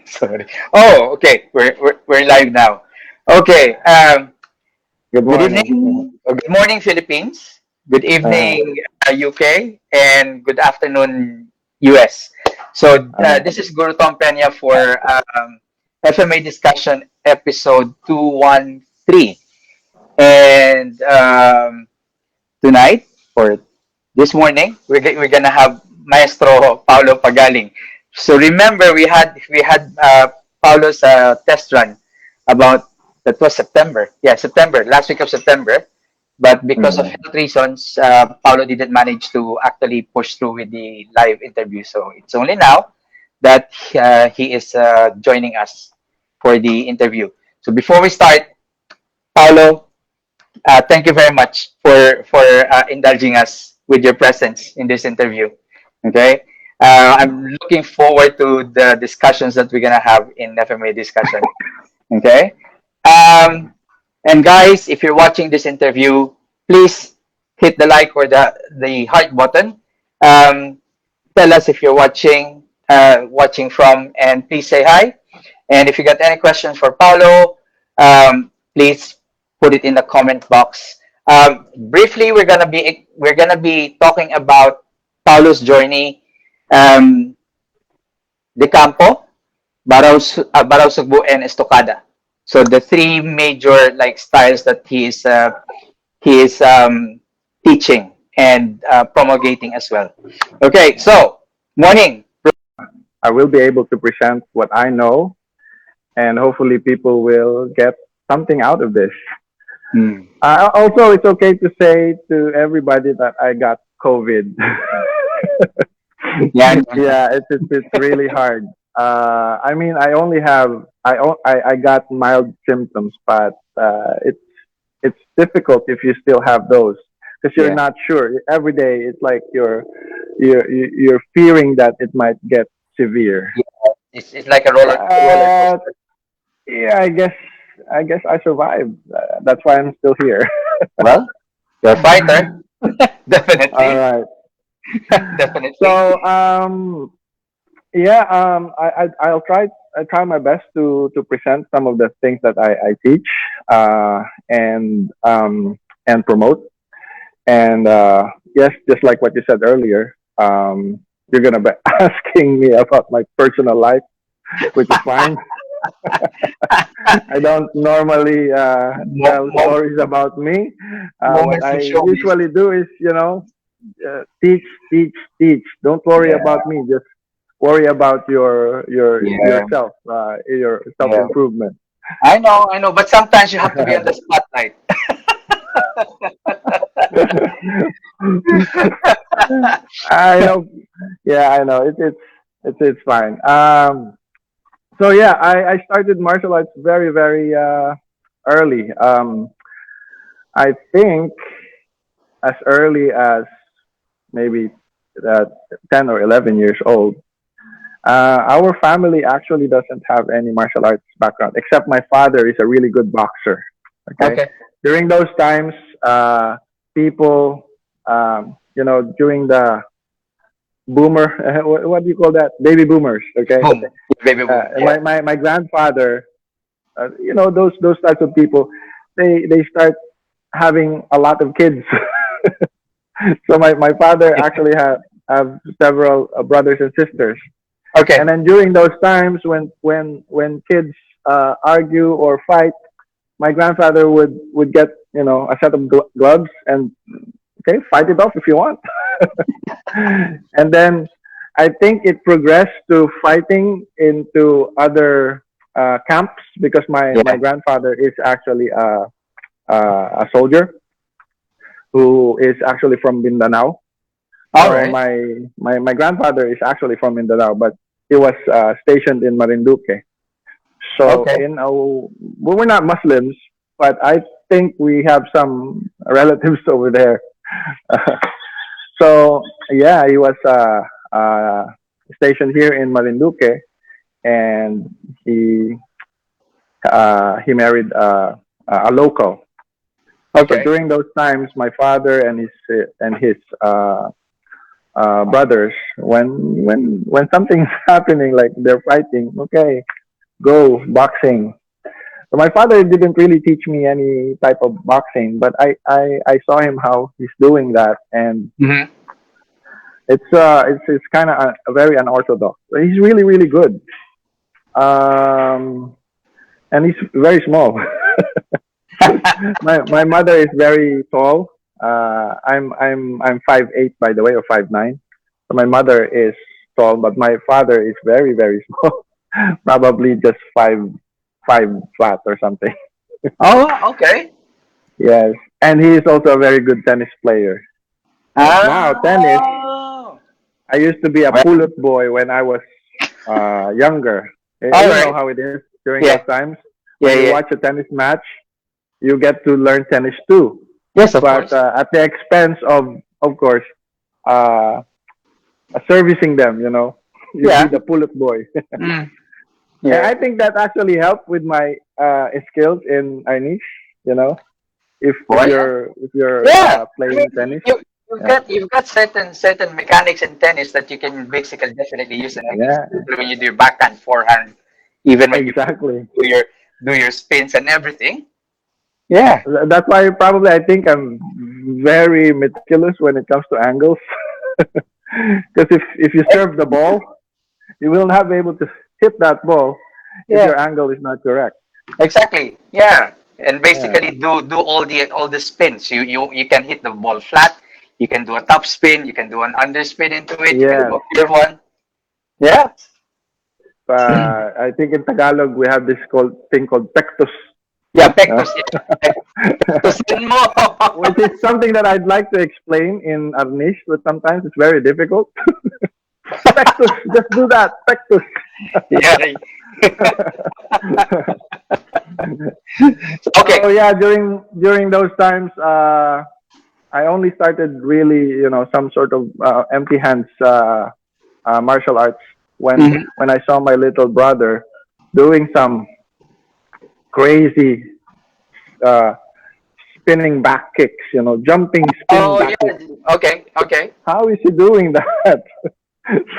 Sorry. Oh, okay. We're live now. Okay. Good Good morning. evening. Good morning, Philippines. Good Uh, evening, UK, and good afternoon, US. So uh, this is Guro Tom for FMA discussion episode 213, and tonight or this morning we're gonna have Maestro Paulo Pagaling. So remember we had Paulo's test run about that was September. Yeah, September, last week of September. But because of mm, health reasons, Paulo didn't manage to actually push through with the live interview. So it's only now that he is joining us for the interview. So before we start, Paulo, thank you very much for indulging us with your presence in this interview. Okay, I'm looking forward to the discussions that we're gonna have in FMA discussion. Okay, um, and guys, if you're watching this interview, please hit the like or the heart button. Um, Tell us if you're watching from, and please say hi. And if you got any questions for Paulo, please put it in the comment box. Briefly, we're gonna be talking about Paulo's journey, um, the Campo, Barao Sugbo, and Estocada. So the three major like styles that he is teaching and promulgating as well. Okay, so morning. I will be able to present what I know, and hopefully, people will get something out of this. Hmm. Also, it's okay to say to everybody that I got COVID. Yeah. Yeah, it's really hard. I mean, I only have I got mild symptoms, but it's difficult if you still have those because you're Yeah. not sure. Every day, it's like you're fearing that it might get severe. Yeah. It's like a roller But coaster. yeah, I guess I survived. That's why I'm still here. Well, you're a fighter. All Definitely. right. Definitely. So yeah, I'll try my best to present some of the things that I teach uh, and promote. And yes, just like what you said earlier, you're gonna be asking me about my personal life, which is fine. I don't normally tell Mo- stories about me. What moments in I showbiz. usually do is, teach, teach, teach. Don't worry Yeah. about me. Just worry about Yeah. yourself, your self Yeah. improvement. I know, but sometimes you have to be on the spotlight. I know. Yeah, I know. It's fine. So yeah, I started martial arts very very early. I think as early as maybe uh, 10 or 11 years old. Our family actually doesn't have any martial arts background, except my father is a really good boxer. Okay, Okay. during those times, people, during the boomer, what do you call that? Baby boomers. Okay, Boom. Baby boom. Yeah. my grandfather, those types of people, they start having a lot of kids. So my father actually have several brothers and sisters. And Okay. then during those times when kids argue or fight, my grandfather would get a set of gloves and okay, fight it off if you want. And then I think it progressed to fighting into other camps because my Yeah. grandfather is actually a soldier who is actually from Mindanao. All So right. my grandfather is actually from Mindanao, but he was stationed in Marinduque. So Okay. we're not Muslims, but I think we have some relatives over there. So yeah, he was stationed here in Marinduque, and he married a local. So Okay. during those times, my father and his brothers, when something's happening, like they're fighting, okay, go boxing. So my father didn't really teach me any type of boxing, but I saw him how he's doing that, and Mm-hmm. it's kind of very unorthodox. He's really really good, um, and he's very small. My mother is very tall. I'm 5'8" by the way, or 5'9". So my mother is tall, but my father is very very small. Probably just 5 flat or something. Oh, okay. Yes, and he is also a very good tennis player. Now tennis, Oh, I used to be a well, pulot boy when I was younger. all You know right. how it is during those Yeah, times. When yeah, you yeah. watch a tennis match, you get to learn tennis too. Yes, of But course. at the expense of course, uh, servicing them. You know, you be Yeah. the pullet boy. Mm. And Yeah. I think that actually helped with my skills in our niche. You know, Well, yeah. if you're Yeah. I mean, playing tennis, you've yeah, got certain mechanics in tennis that you can basically definitely use, and yeah, especially when you do backhand, forehand, even when you exactly. do your spins and everything. Yeah. That's why probably I think I'm very meticulous when it comes to angles. Because if you serve the ball, you will not be able to hit that ball if Yeah. your angle is not correct. Exactly. Yeah. And Yeah. basically do all the spins. You can hit the ball flat. You can do a top spin. You can do an underspin into it. You can Yes. do a pure one. Yeah. I think in Tagalog we have this called thing called pectus. Yeah. Uh, Pectus. Yeah. Pectus and more. which is something that I'd like to explain in Arnish, but sometimes it's very difficult. Pectus, just do that. Pectus. Yeah. So Okay. yeah, during those times, I only started really, some sort of empty hands martial arts Mhm. when I saw my little brother doing some crazy uh, spinning back kicks, jumping spinning Oh back yeah. kicks. Okay. Okay. How is he doing that?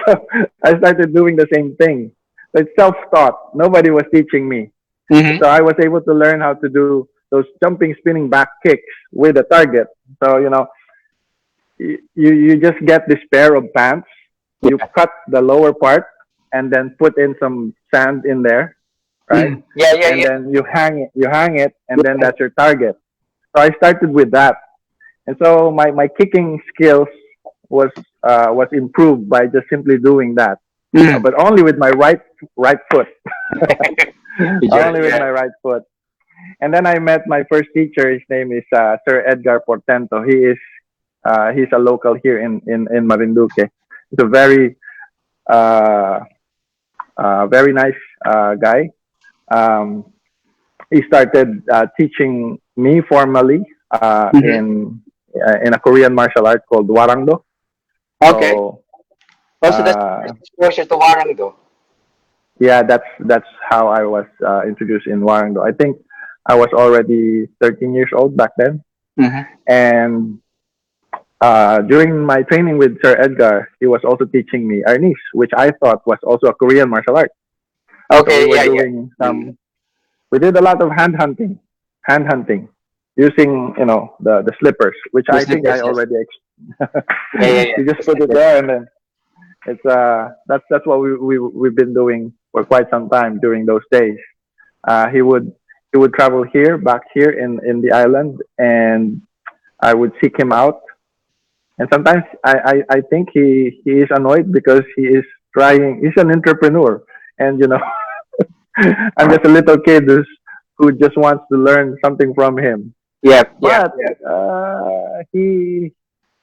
So I started doing the same thing. So it's self-taught. Nobody was teaching me. Hmm. So I was able to learn how to do those jumping, spinning back kicks with a target. So you just get this pair of pants. You Yeah. cut the lower part and then put in some sand in there, right? Mm. Yeah. Yeah. And Yeah. then you hang it, and then Yeah. that's your target. So I started with that, and so my kicking skills was was improved by just simply doing that, Mm. but only with my right foot, only with Yeah. my right foot. And then I met my first teacher. His name is Sir Edgar Portento. He's a local here in Marinduque. He's a uh, very nice guy. Um, he started teaching me formally Hmm. in a Korean martial art called Hwarangdo. Okay. So Also, that's the uh, first exposure to Hwarangdo. yeah, that's how I was introduced in Hwarangdo. I think I was already 13 years old back then, Hmm. and during my training with Sir Edgar, he was also teaching me Arnis, which I thought was also a Korean martial art. So we Okay. were Yeah. Yeah. doing Mm. we did a lot of hand hunting, using the slippers, which The I think I slippers. Yes. already. Yeah. Yeah. Yeah. You just The put it slippers. there, and then it's that's what we've been doing for quite some time during those days. He would travel here, back here in the island, and I would seek him out. And sometimes I think he is annoyed because he is trying. He's an entrepreneur, and I'm just a little kid who just wants to learn something from him. Yep. Yep. But Yep.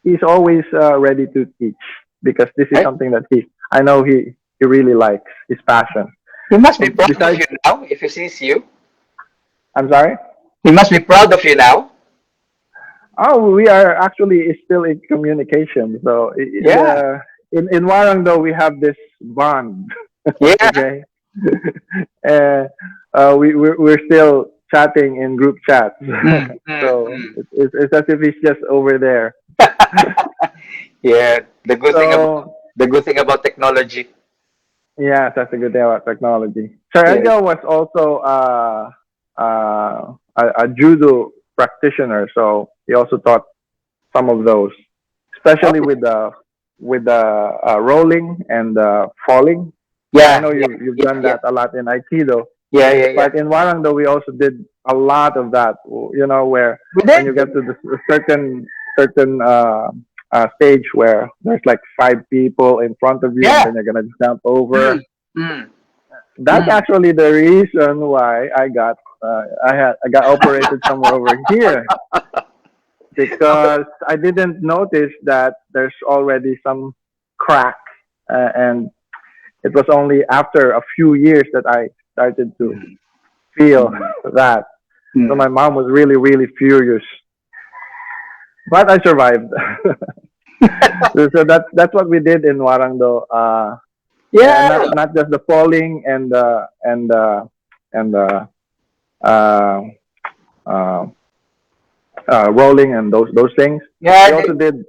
he's always ready to teach because this is Right. something that I know he really likes, his passion. He must be So proud of besides, you now if he sees you. I'm sorry. He must be proud of you now. Oh, we are actually still in communication. So Yeah. in Warangdo we have this bond. Yeah. Okay, we're still chatting in group chats. Mm, mm, So mm. it's as if he's just over there. Yeah, So the good thing about technology. yeah, that's a good thing about technology. Sir Yeah. Edgar was also a judo practitioner, so he also taught some of those, Oh, especially with the rolling and falling. I yeah, know yeah, you've yeah, done yeah, that a lot in Aikido, yeah, yeah, yeah. but in Hwarangdo we also did a lot of that. You know, where We when you did. get to the certain stage where there's like five people in front of you, and Yeah. then you're gonna jump over. Mm, mm, That's mm. actually the reason why I got operated somewhere over here, Okay. because I didn't notice that there's already some crack, and it was only after a few years that I started to Mm, feel mm, that. So mm. my mom was really really furious, but I survived. So that's what we did in Warangdo. And Yeah. not just the falling and uh, uh, rolling and those things. We Yeah, also did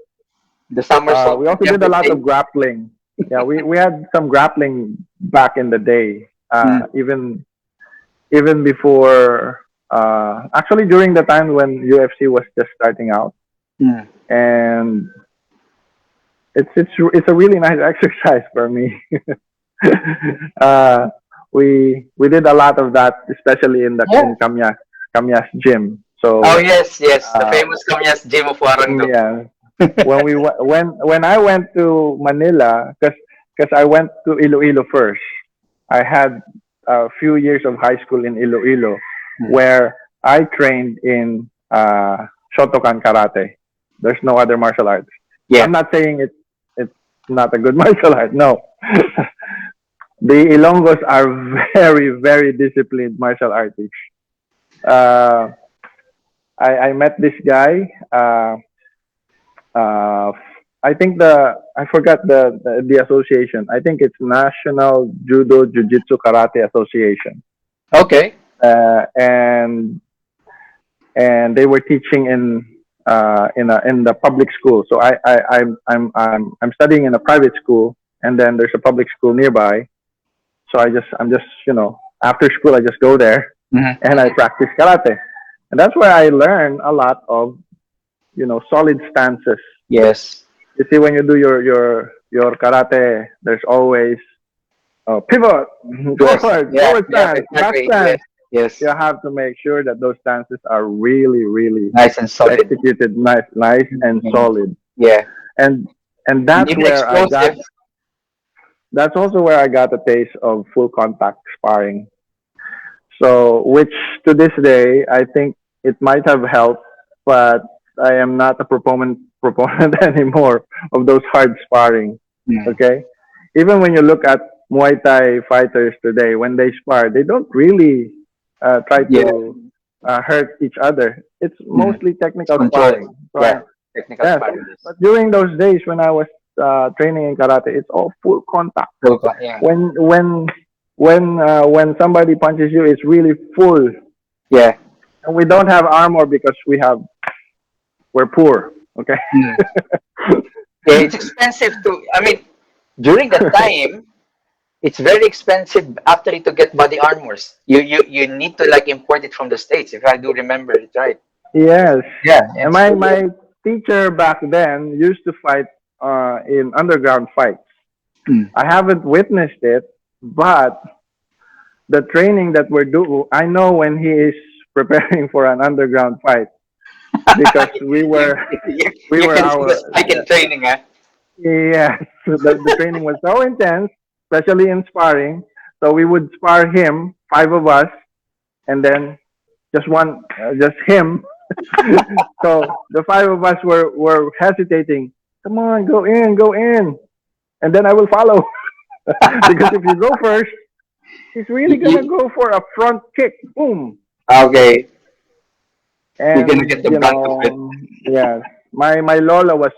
the somersault we and also did a lot everything. of grappling. Yeah, we had some grappling back in the day. Mm, Even before actually during the time when UFC was just starting out, mm. and it's a really nice exercise for me. uh, we did a lot of that, especially Yeah. in Kamyas gym. Oh So yes, yes, the uh, famous Kamyas Gym of Hwarangdo. yeah, when I went to Manila, because I went to Iloilo first. I had a few years of high school in Iloilo, Mm. where I trained in Shotokan karate. There's no other martial arts. Yeah. I'm not saying it's not a good martial art. No, the Ilonggos are very very disciplined martial artists. Uh, I met this guy. Uh, I think I forgot the association. I think it's National Judo Jiu Jitsu Karate Association, Okay. uh, and and they were teaching in the public school. So I'm studying in a private school, and then there's a public school nearby. So I'm just after school I just go there Hmm. and I practice karate, and that's where I learn a lot of solid stances. Yes. You see, when you do your karate, there's always pivot, Yes. Yeah. forward Yeah. stance, back Exactly. Yes. stance. You Yes. have to make sure that those stances are really, really Nice and solid. executed nice and Mm. solid. Yeah. And and You need the explosive. that's also where I got a taste of full contact sparring. So, which to this day, I think it might have helped, but I am not a proponent anymore of those hard sparring. Mm. Okay, even when you look at Muay Thai fighters today, when they spar, they don't really try Yeah. to hurt each other. It's Mm. mostly It's technical controlled. sparring. Yeah. Technical Yes, sparring. but during those days when I was training in karate, it's all full contact. Yeah. When when when somebody punches you, it's really full, Yeah. and we don't have armor because we're poor. Okay. Mm. Yeah. It's expensive to. I mean, during that time, it's very expensive actually to get body armors. You need to like import it from the States, if I do remember it right. Yes, Yeah. and It's really. my teacher back then used to fight in underground fights. Mm. I haven't witnessed it, but the training that we're doing, I know when he is preparing for an underground fight, because we You were can see the our spike in training, huh? yes, the training was so intense, especially in sparring. So we would spar him, five of us, and then just him. So the five of us were hesitating. Come on, go in, and then I will follow. Because if you go first, he's really gonna You, go for a front kick, boom, okay, you're gonna and get the brunt of it. yes, my Lola was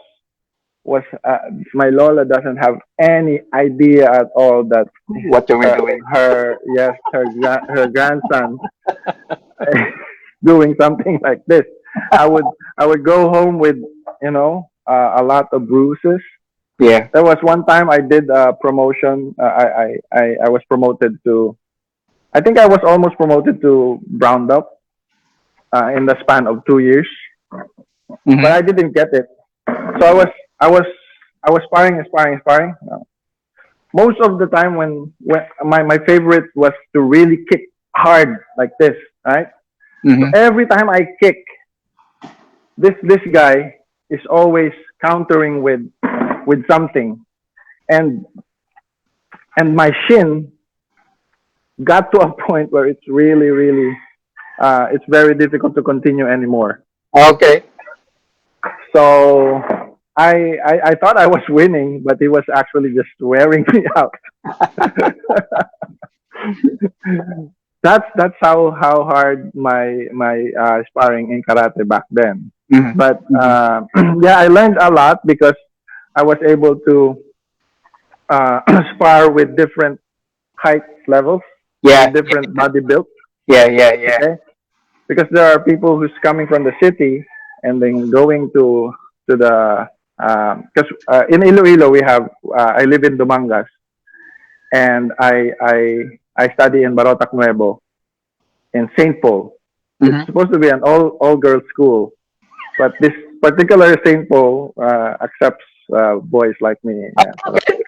my Lola doesn't have any idea at all that What are we doing? her grandson doing something like this. I would I would go home with you know a lot of bruises. Yeah. There was one time I did a promotion. I was promoted to. I think I was almost promoted to brown belt in the span of 2 years, but I Mm-hmm. didn't get it. So I was I was sparring and sparring and sparring. Most of the time when my favorite was to really kick hard like this, right? So Mm-hmm. every time I kick, this guy is always countering with something, and my shin got to a point where it's really it's very difficult to continue anymore. Okay. So I thought I was winning, but he was actually just wearing me out. That's how hard my sparring in karate back then. Mm-hmm. But Mm-hmm. yeah, I learned a lot because I was able to spar with different height levels Yeah. and different body builds. Yeah. Yeah. Yeah. Okay, because there are people who's coming from the city and then going to the because in Iloilo we have I live in Dumangas and I study in Barotac Nuevo in Saint Paul. It's Mm-hmm. supposed to be an all girls school, but this particular Saint Paul accepts boys like me. Yeah. So, Okay.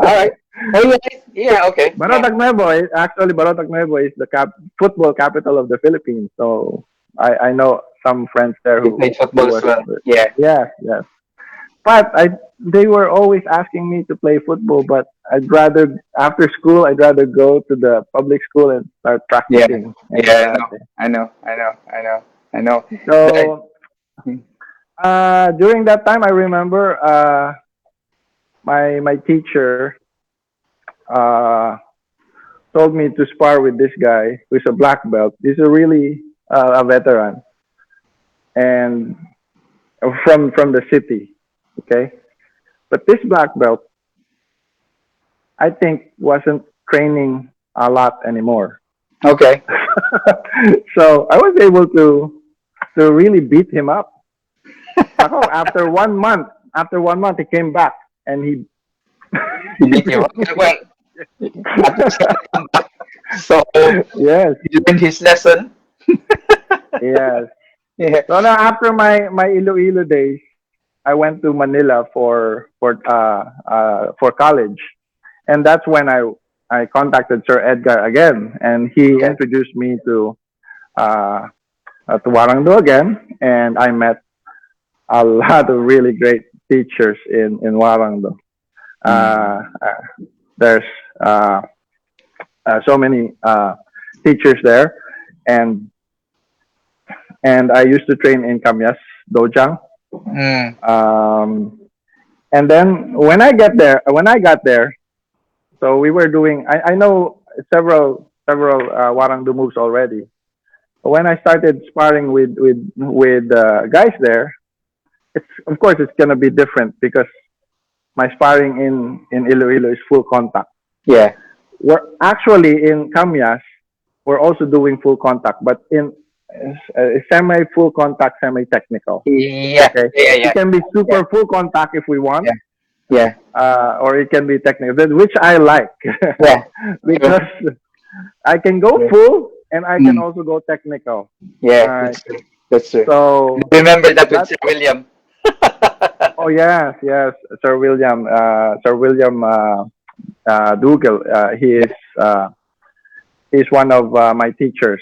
All right. Oh, yeah. Yeah. Okay. Yeah. Barotac Nuevo actually Barotac Nuevo is the football capital of the Philippines. So I know some friends there You played who football as was well. Yeah. yes, yes. But they were always asking me to play football, but I'd rather after school I'd rather go to the public school and start Yeah. practicing in Yeah. karate. I know. I know. I know. I know. I know. That, So during that time, I remember my teacher uh, told me to spar with this guy who's a black belt. He's a really a veteran and from the city. Okay, but this black belt, I think, wasn't training a lot anymore. okay. So I was able to really beat him up. Ako, after 1 month, he came back and he He he beat you. beat Okay. me. Well, at least he didn't come back. So Yes, he learned his lesson. yes. Yeah. So now after my Iloilo days, I went to Manila for college, and that's when I contacted Sir Edgar again, and he Okay. introduced me uh, to Hwarangdo again, and I met a lot of really great teachers in Hwarangdo. Mm. Uh, there's uh, so many teachers there, and I used to train in Kamyas Dojang. Mm. Um, and then when I got there, so we were doing. I know several Warangdo moves already. But when I started sparring with guys there, it's of course it's gonna be different because my sparring in Iloilo is full contact. Yeah. We're actually in Kamyas, we're also doing full contact, but in semi full contact, semi technical. Yeah. Okay, Yeah. it Yeah. can be Yeah. super full contact if we want, Yeah. Yeah. or it can be technical, which I like Yeah. True. because I can go Yeah. full and I can Mm. also go technical. Yeah. Right. That's true. That's true. So Remember that with that. Sir William. Oh yes, yes, Sir William. Sir William Dougal. Uh, he's one of my teachers.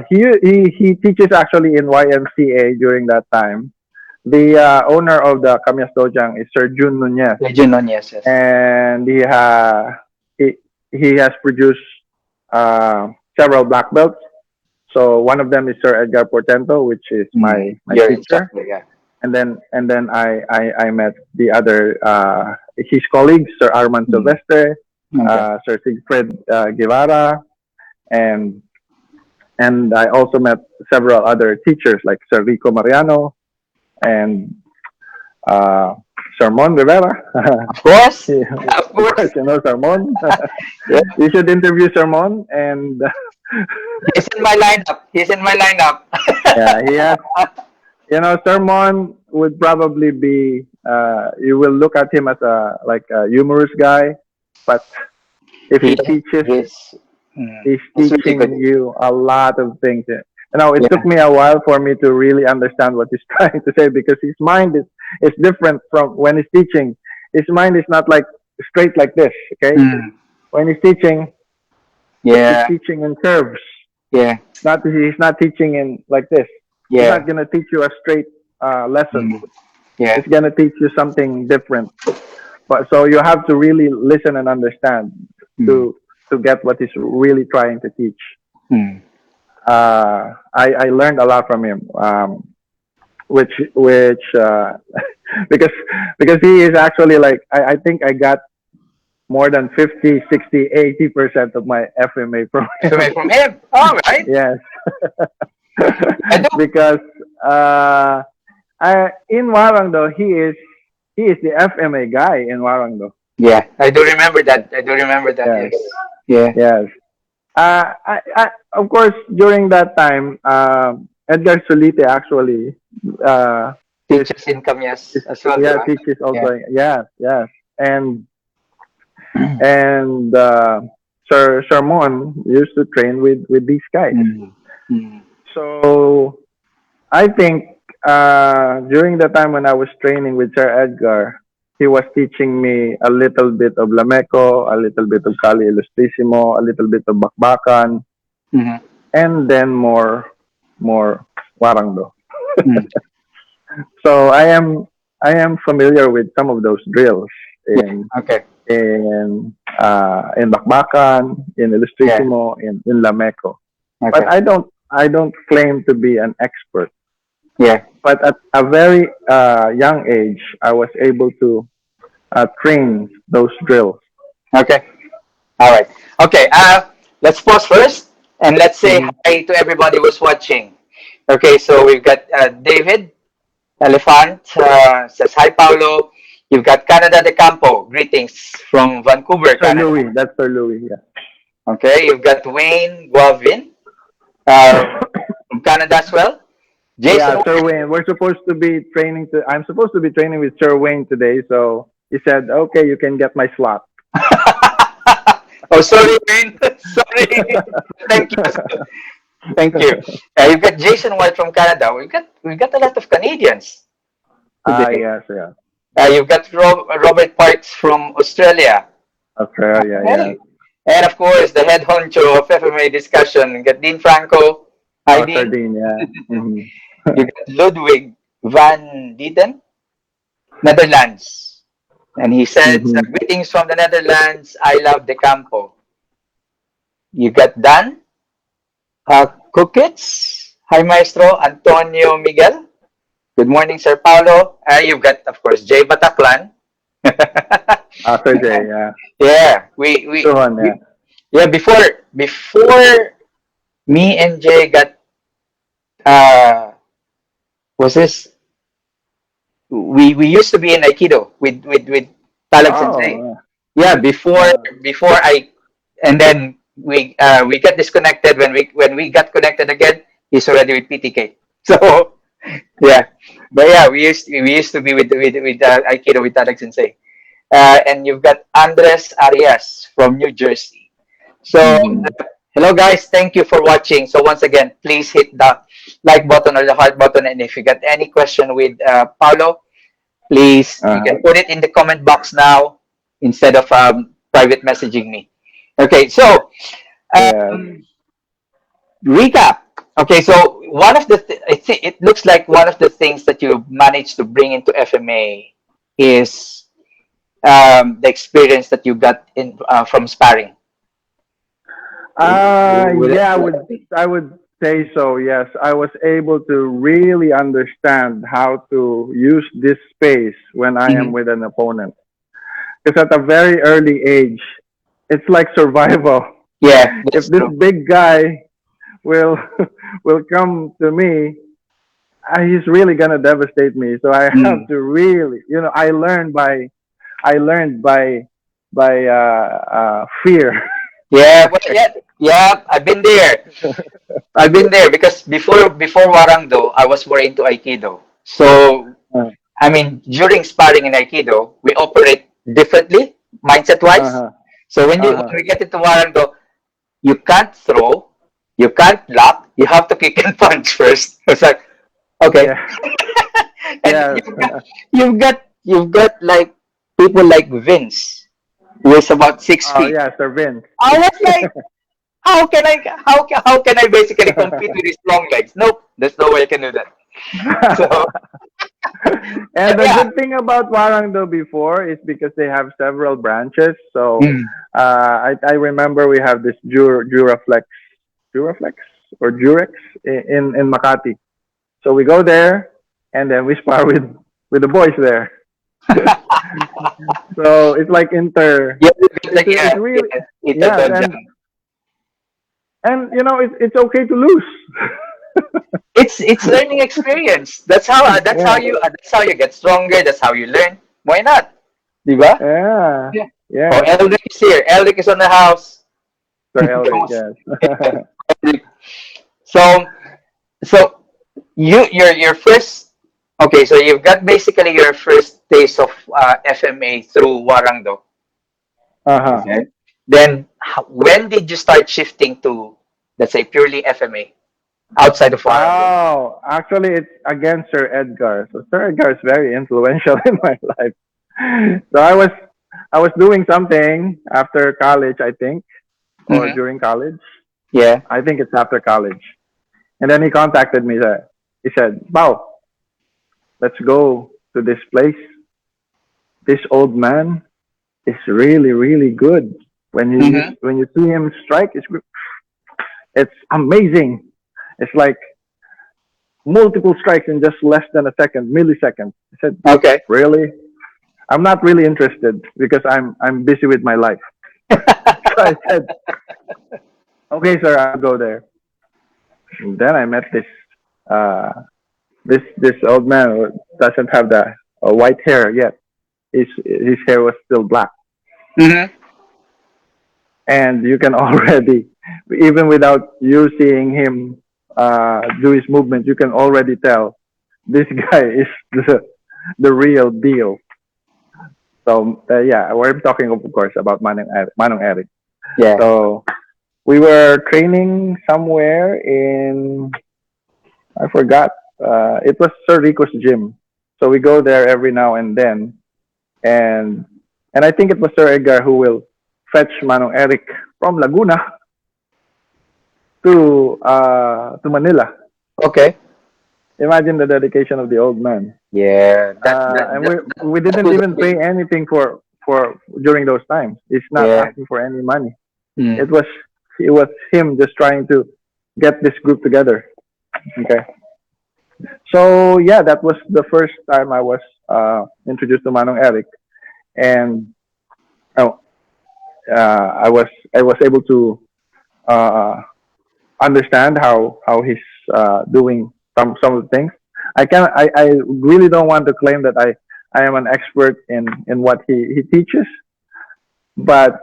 He teaches actually in YMCA during that time. The owner of the Kamyas Dojang is Sir Jun Nunez, Legend on, yes, yes. and he he has produced several black belts. So one of them is Sir Edgar Portento, which is Mm. my Your teacher, instructor, yeah. and then I met the other his colleagues, Sir Armand Mm. Silvestre, Okay. Sir Sigfred Guevara, and I also met several other teachers like Sir Rico Mariano and uh, Sir Mon Rivera. Of course. Of Of course. course, you know Sir Mon. Yeah. You should interview Sir Mon, and He's in my lineup. He's in my lineup. yeah, Sermon would probably be you will look at him as a humorous guy, but if he He teaches, is. he's It's really good. teaching you a lot of things. It took Yeah. me a while for me to really understand what he's trying to say because his mind is different from when he's teaching. His mind is not like straight like this. Okay, Mm. when he's Yeah. teaching in curves. Yeah. Not he's not teaching in like this. He's Yeah. not gonna teach you a straight lesson. Mm. Yeah. He's gonna teach you something different. But so you have to really listen and understand Mm. to to get what he's really trying to teach. Mm. I learned a lot from him, which because he is actually like I think I got more than 50, 60, 80% of my FMA from him. From him. All right. Yes, I do. because uh, in Hwarangdo he is the FMA guy in Hwarangdo. Yeah. I do remember that. I do remember that. Yes, Yes. Yeah. yes. Of course, during that time, Edgar Solite actually is, Teachers income, yes, is as well, di yeah ba? teaches Yeah. also. Yes, yes, and and Sir Mon used to train with these guys. Mm. Mm. So I think during the time when I was training with Sir Edgar, he was teaching me a little bit of Lameco, a little bit of Kali Ilustrisimo, a little bit of Bakbakan, Mhm. and then more Warangdo. Mm. So I am familiar with some of those drills Yeah. in Okay. in Bakbakan, in Yeah. Ilustrisimo, in Lameco. But Okay. I don't claim to be an expert. Yeah. But at a very young age, I was able to train those drills. Okay. All right. Okay. Let's pause first and let's say Hmm. hi to everybody who's watching. Okay. So we've got David Elephant says hi, Paulo. You've got Canada de Campo. Greetings from Vancouver, Sir Canada. Louis, that's Sir Louis. Yeah. Okay. You've got Wayne Guavin from Canada as well. Jason. Yeah, Sir Wayne. I'm supposed to be training with Sir Wayne today, so he said, "Okay, you can get my slot." Oh, sorry, Wayne. Sorry. Thank you. Thank you. You've got Jason White from Canada. We got a lot of Canadians today. Yes, yeah. You've got Robert Parks from Australia. Australia, yes. Hey. And of course, the head honcho of FMA discussion. You got Dean Franco. Hi, Oh, Dean. sardine, yeah. Hmm. You got Ludwig van Dieten, Netherlands. And he said, Hmm. greetings from the Netherlands. I love the Campo. You got Dan Kukits. Hi, Maestro Antonio Miguel. Good morning, Sir Paulo. You've got, of course, Jay Bataclan. Sir Jay, yeah. Yeah, we Yeah. yeah, before me and Jay got uh was this we used to be in Aikido with Talag Sensei. Oh, Yeah, before I and then we got disconnected when we got connected again, he's already with PTK. So yeah. But yeah, we used to be with Aikido with Talag Sensei. And you've got Andres Arias from New Jersey. So, hmm, hello guys, thank you for watching. So once again, please hit the like button or the heart button. And if you got any question with Paulo, please you uh-huh. can put it in the comment box now instead of private messaging me. Okay, so Yes. um, recap. Okay, so one of the it looks like one of the things that you managed to bring into FMA is the experience that you got in from sparring. Yeah, I would say so. Yes, I was able to really understand how to use this space when I am Mhm. with an opponent. Because at a very early age, it's like survival. Yeah, If that's this true. big guy will will come to me, he's really gonna devastate me. So I have Mm. to really, I learned by fear. Yeah, well, yeah, yeah. I've been there. I've been there because before Hwarangdo, I was more into Aikido. So Uh, I mean, during sparring in Aikido, we operate differently, mindset wise. uh-huh. So Uh-huh. when we get into Hwarangdo, you can't throw, you can't block, you have to kick and punch first. It's like, okay. Yeah. And Yes. you've got like people like Vince, who is about six Oh feet. yeah, Sir Vince. I was like, how can I basically compete with his long legs? Nope, there's no way I can do that. So And the yeah. good thing about Hwarangdo before is because they have several branches. So Mm. I remember we have this Duraflex or Durex in Makati. So we go there and then we spar with the boys there. So it's like inter. Yeah, It's like it's yeah, really yeah, Ito yes, Donjan. and you know it's okay to lose. It's learning experience. Yeah, That's how you get stronger. That's how you learn. Why not? Diba? yeah, Yeah. Oh, yes, Elric is here. Elric is on the house. Sir Elric, Kamus- yes. Elric. So so your first okay. So you've got basically your first taste of FMA through Warangdo. Uh-huh. Okay. Then when did you start shifting to, let's say, purely FMA outside of Warangdo? Oh, actually, it's against Sir Edgar. So Sir Edgar is very influential in my life. So I was doing something after college, I think, or Mm-hmm. during college. Yeah. I think it's after college. And then he contacted me. He said, "Wow, let's go to this place. This old man is really, really good. Mm-hmm. When you see him strike, it's amazing. It's like multiple strikes in just less than a second, millisecond." I said, Okay. "Really? I'm not really interested because I'm busy with my life." So I said, "Okay, sir, I'll go there." And then I met uh, this old man who doesn't have the white hair yet. His hair was still black, Mm-hmm. and you can already, even without you seeing him do his movement, you can already tell this guy is the real deal. So yeah, we're talking of course about Manong Eric. Yeah. So we were training somewhere in I forgot. It was Sir Rico's gym. So we go there every now and then, and I think it was Sir Edgar who will fetch Manong Eric from Laguna to Manila. Okay. Imagine the dedication of the old man. Yeah. And we That didn't was a even big. pay anything for during those times. He's not Yeah. asking for any money. Mm. It was him just trying to get this group together. Okay. So yeah, that was the first time I was introduced to Manong Eric, and oh, I was able to uh, understand how he's doing some of the things. I really don't want to claim that I am an expert in what he teaches, but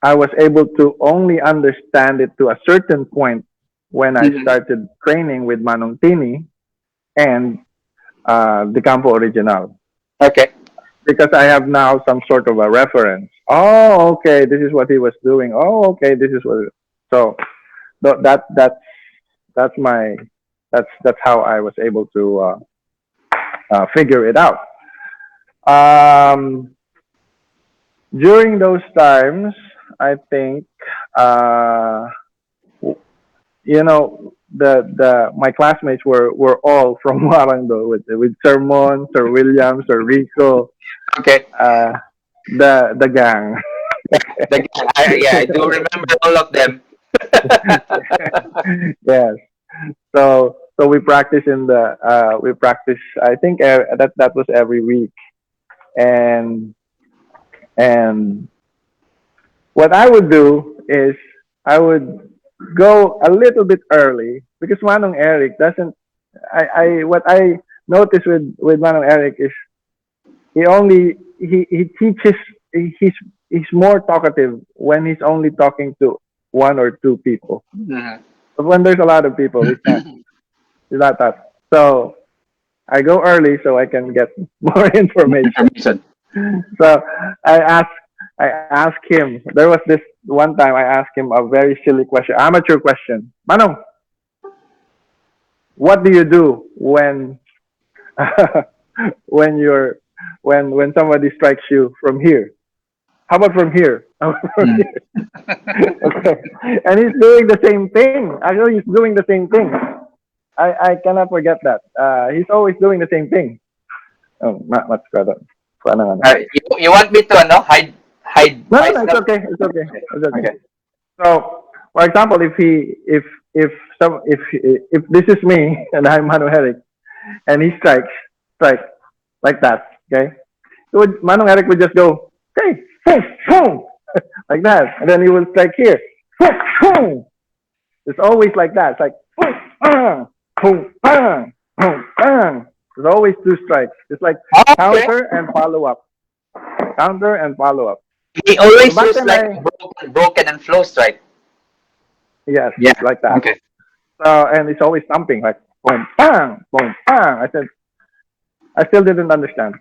I was able to only understand it to a certain point when I Mhm. started training with Manong Tini and the Campo Original, Okay. because I have now some sort of a reference. Oh, okay, this is what he was doing. Oh, okay, this is what. So that's my that's how I was able to figure it out. Um, During those times, I think uh, the my classmates were all from Hwarangdo with Sir Mon, Sir William, Sir Rico, Okay. uh, the gang. Yeah, I do remember all of them. Yes. So we practice. I think that was every week, and and what I would do is I would go a little bit early because Manong Eric doesn't. I what I noticed with Manong Eric is he teaches. He's more talkative when he's only talking to one or two people. Mhm. when there's a lot of people, we can't. It's not that. So I go early so I can get more information. Information. So I asked I asked him. There was this one time I asked him a very silly question, amateur question. Manong, what do you do when when you're when somebody strikes you from here? How about from here? How about from Mm. here? Okay. And he's doing the same thing. Actually, he's doing the same thing. I cannot forget that. He's always doing the same thing. Oh, mas kada. Ano, ano. You want me to no hide No, no, no, it's myself? okay. It's okay. Okay. It's okay. Okay. So, for example, if this is me and I'm Manu Eric and he strike like that, okay? Manong Eric would just go, okay, boom, boom, like that, and then he will strike here, boom, boom. It's always like that. It's like boom, bang, boom, bang, boom, bang. There's always two strikes. It's like Okay. counter and follow up, counter and follow up. He So always back use then, like broken and flow strike. yes, Yeah. like that. Okay. So and it's always thumping like boom, bang, boom, bang. I said I still didn't understand.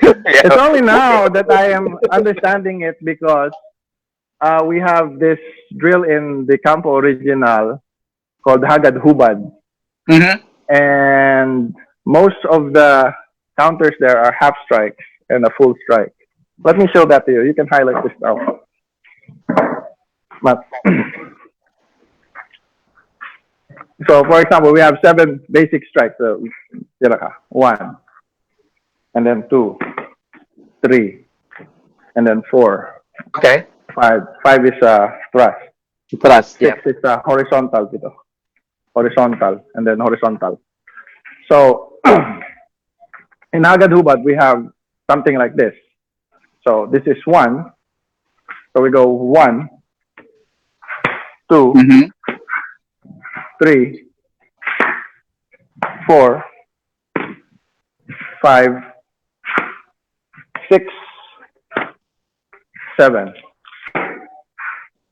It's Yeah. only now that I am understanding it because we have this drill in the Campo original called Hagad Hubad, Mm-hmm. and most of the counters there are half strikes and a full strike. Let me show that to you. You can highlight this now. But, so, for example, we have 7 basic strikes. So, one, and then two, three, and then four, Okay. five. Five is thrust. Trust. Yeah. Six is horizontal dito. Horizontal and then horizontal. So in Agad Hubad we have something like this. So this is one. So we go one, two, Mm-hmm. three, four, five, six, seven.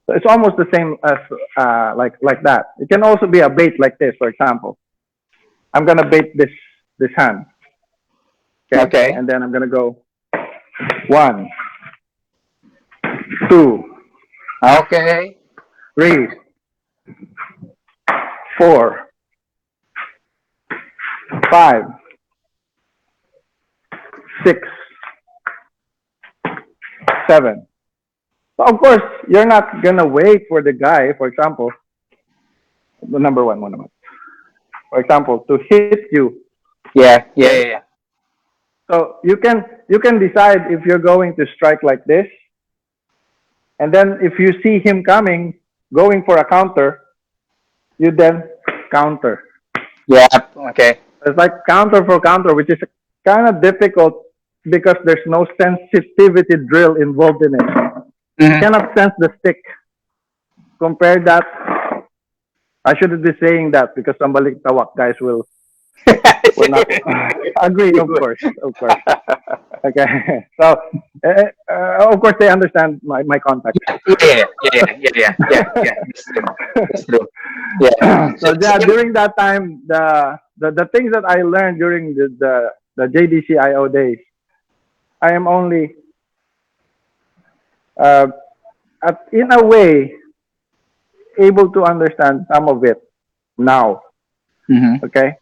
So it's almost the same as like that. It can also be a bait like this, for example. I'm gonna bait this hand. Okay. Okay. And then I'm gonna go one, two, Okay. three, four, five, six, seven. So of course, you're not gonna wait for the guy, for example, the number one, for example, to hit you. Yeah. Yeah. Okay. Yeah. Yeah. So you can decide if you're going to strike like this, and then if you see him coming, going for a counter, you then counter. Yeah. Okay. It's like counter for counter, which is kind of difficult because there's no sensitivity drill involved in it. You Mm-hmm. cannot sense the stick. Compare that. I shouldn't be saying that because some balik tawak guys will not agree. Of course. Okay. So of course they understand my contact. Yeah. Yeah. Yeah. Yeah. Yeah. Yeah. Yeah. That's true. That's true. Yeah. So yeah, during that time, the things that I learned during the JDCIO days, I am only uh, in a way able to understand some of it now. Mm-hmm. Okay.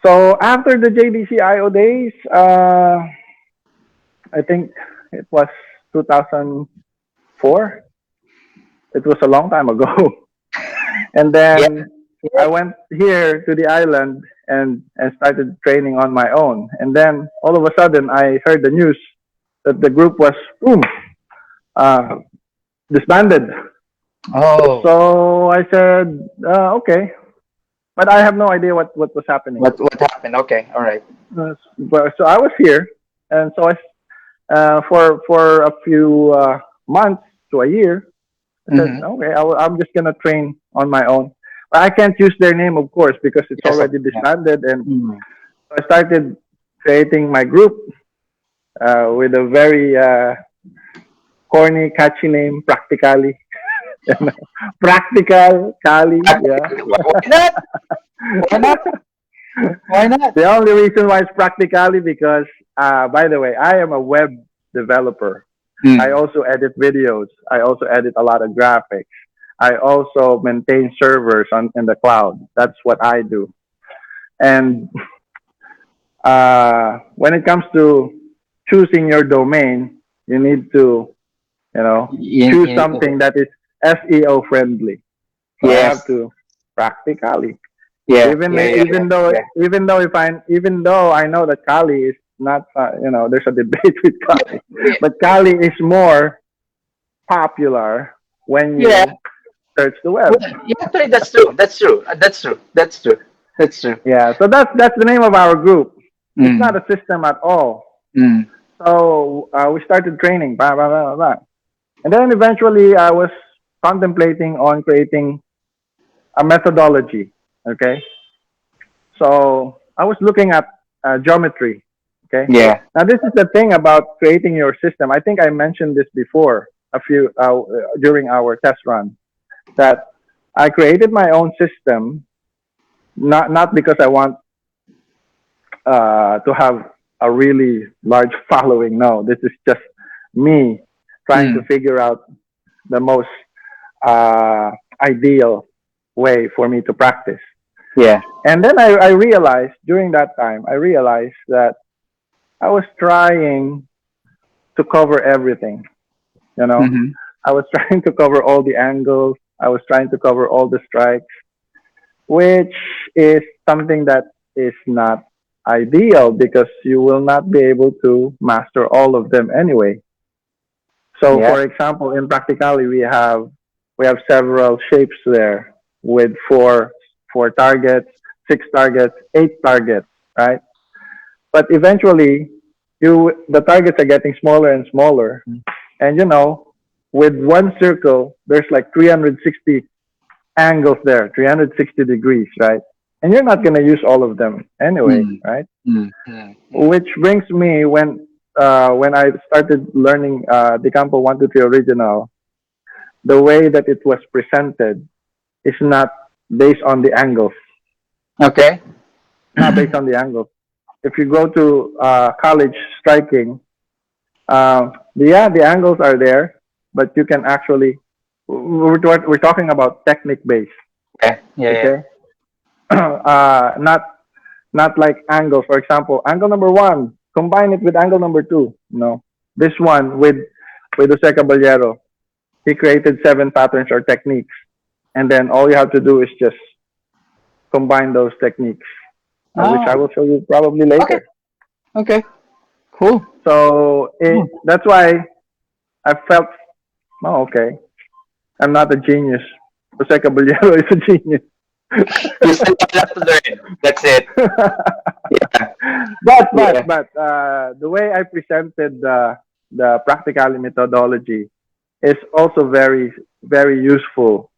So after the JDCIO days, I think it was 2004. It was a long time ago. And Yeah. then I went here to the island and started training on my own. And then all of a sudden, I heard the news that the group was boom, uh, disbanded. Oh. So I said, okay, but I have no idea what was happening. What happened? Okay. All right. So I was here, and so for a few months to a year, I said, Mm-hmm. okay, I'm just gonna train on my own. But I can't use their name, of course, because it's Yes. already Yeah. disbanded. And Mm-hmm. so I started creating my group with a very corny, catchy name, Practically. You know, Practical, Kali, yeah. Why not? Why not? Why not? The only reason why it's Practically because, by the way, I am a web developer. I Mm. also edit videos. I also edit a lot of graphics. I also maintain servers on in the cloud. That's what I do. And when it comes to choosing your domain, you need to, choose something that is SEO friendly. So I have Yes. to Practically. Yeah. Even Yeah. Yeah. even though Yeah. even though if I even though I know that Kali is not, there's a debate with Kali, Yeah. but Kali is more popular when Yeah. you search the Well, web. yeah, actually, that's true. That's true. That's true. That's true. That's true. Yeah, so that's the name of our group. It's not Mm. a system at all. Mm. So we started training, blah, blah, blah, blah. And then eventually I was contemplating on creating a methodology. Okay, so I was looking at geometry. Okay, Yeah. now this is the thing about creating your system. I think I mentioned this before a few during our test run that I created my own system, not because I want to have a really large following. No, this is just me trying to Mm. figure out the most uh, ideal way for me to practice. Yeah. And then I realized during that time, I realized that I was trying to cover everything. You know, Mm-hmm. I was trying to cover all the angles. I was trying to cover all the strikes, which is something that is not ideal because you will not be able to master all of them anyway. So, Yeah. for example, in Practically, we have several shapes there with four targets, six targets, eight targets, right? But eventually, the targets are getting smaller and smaller, and with one circle, there's like 360 angles there, 360 degrees, right? And you're not gonna use all of them anyway, Mm. right? Mm. Mm. Mm. Which brings me when I started learning the Campo 123 original, the way that it was presented is not based on the angles. Okay. Not based on the angles. If you go to college striking, yeah, the angles are there, but you can actually we're talking about technique based, Yeah. Yeah. Yeah. okay? Not like angles. For example, angle number one, combine it with angle number two. No, this one with Jose Caballero, he created seven patterns or techniques, and then all you have to do is just combine those techniques, which I Oh. will show you probably Okay. later. Okay. Cool. So Cool. that's why I felt, oh, okay, I'm not a genius. Jose Caballero is a genius. You still have a lot to learn. That's it. Yeah. Yeah. but the way I presented the practicality methodology is also very very useful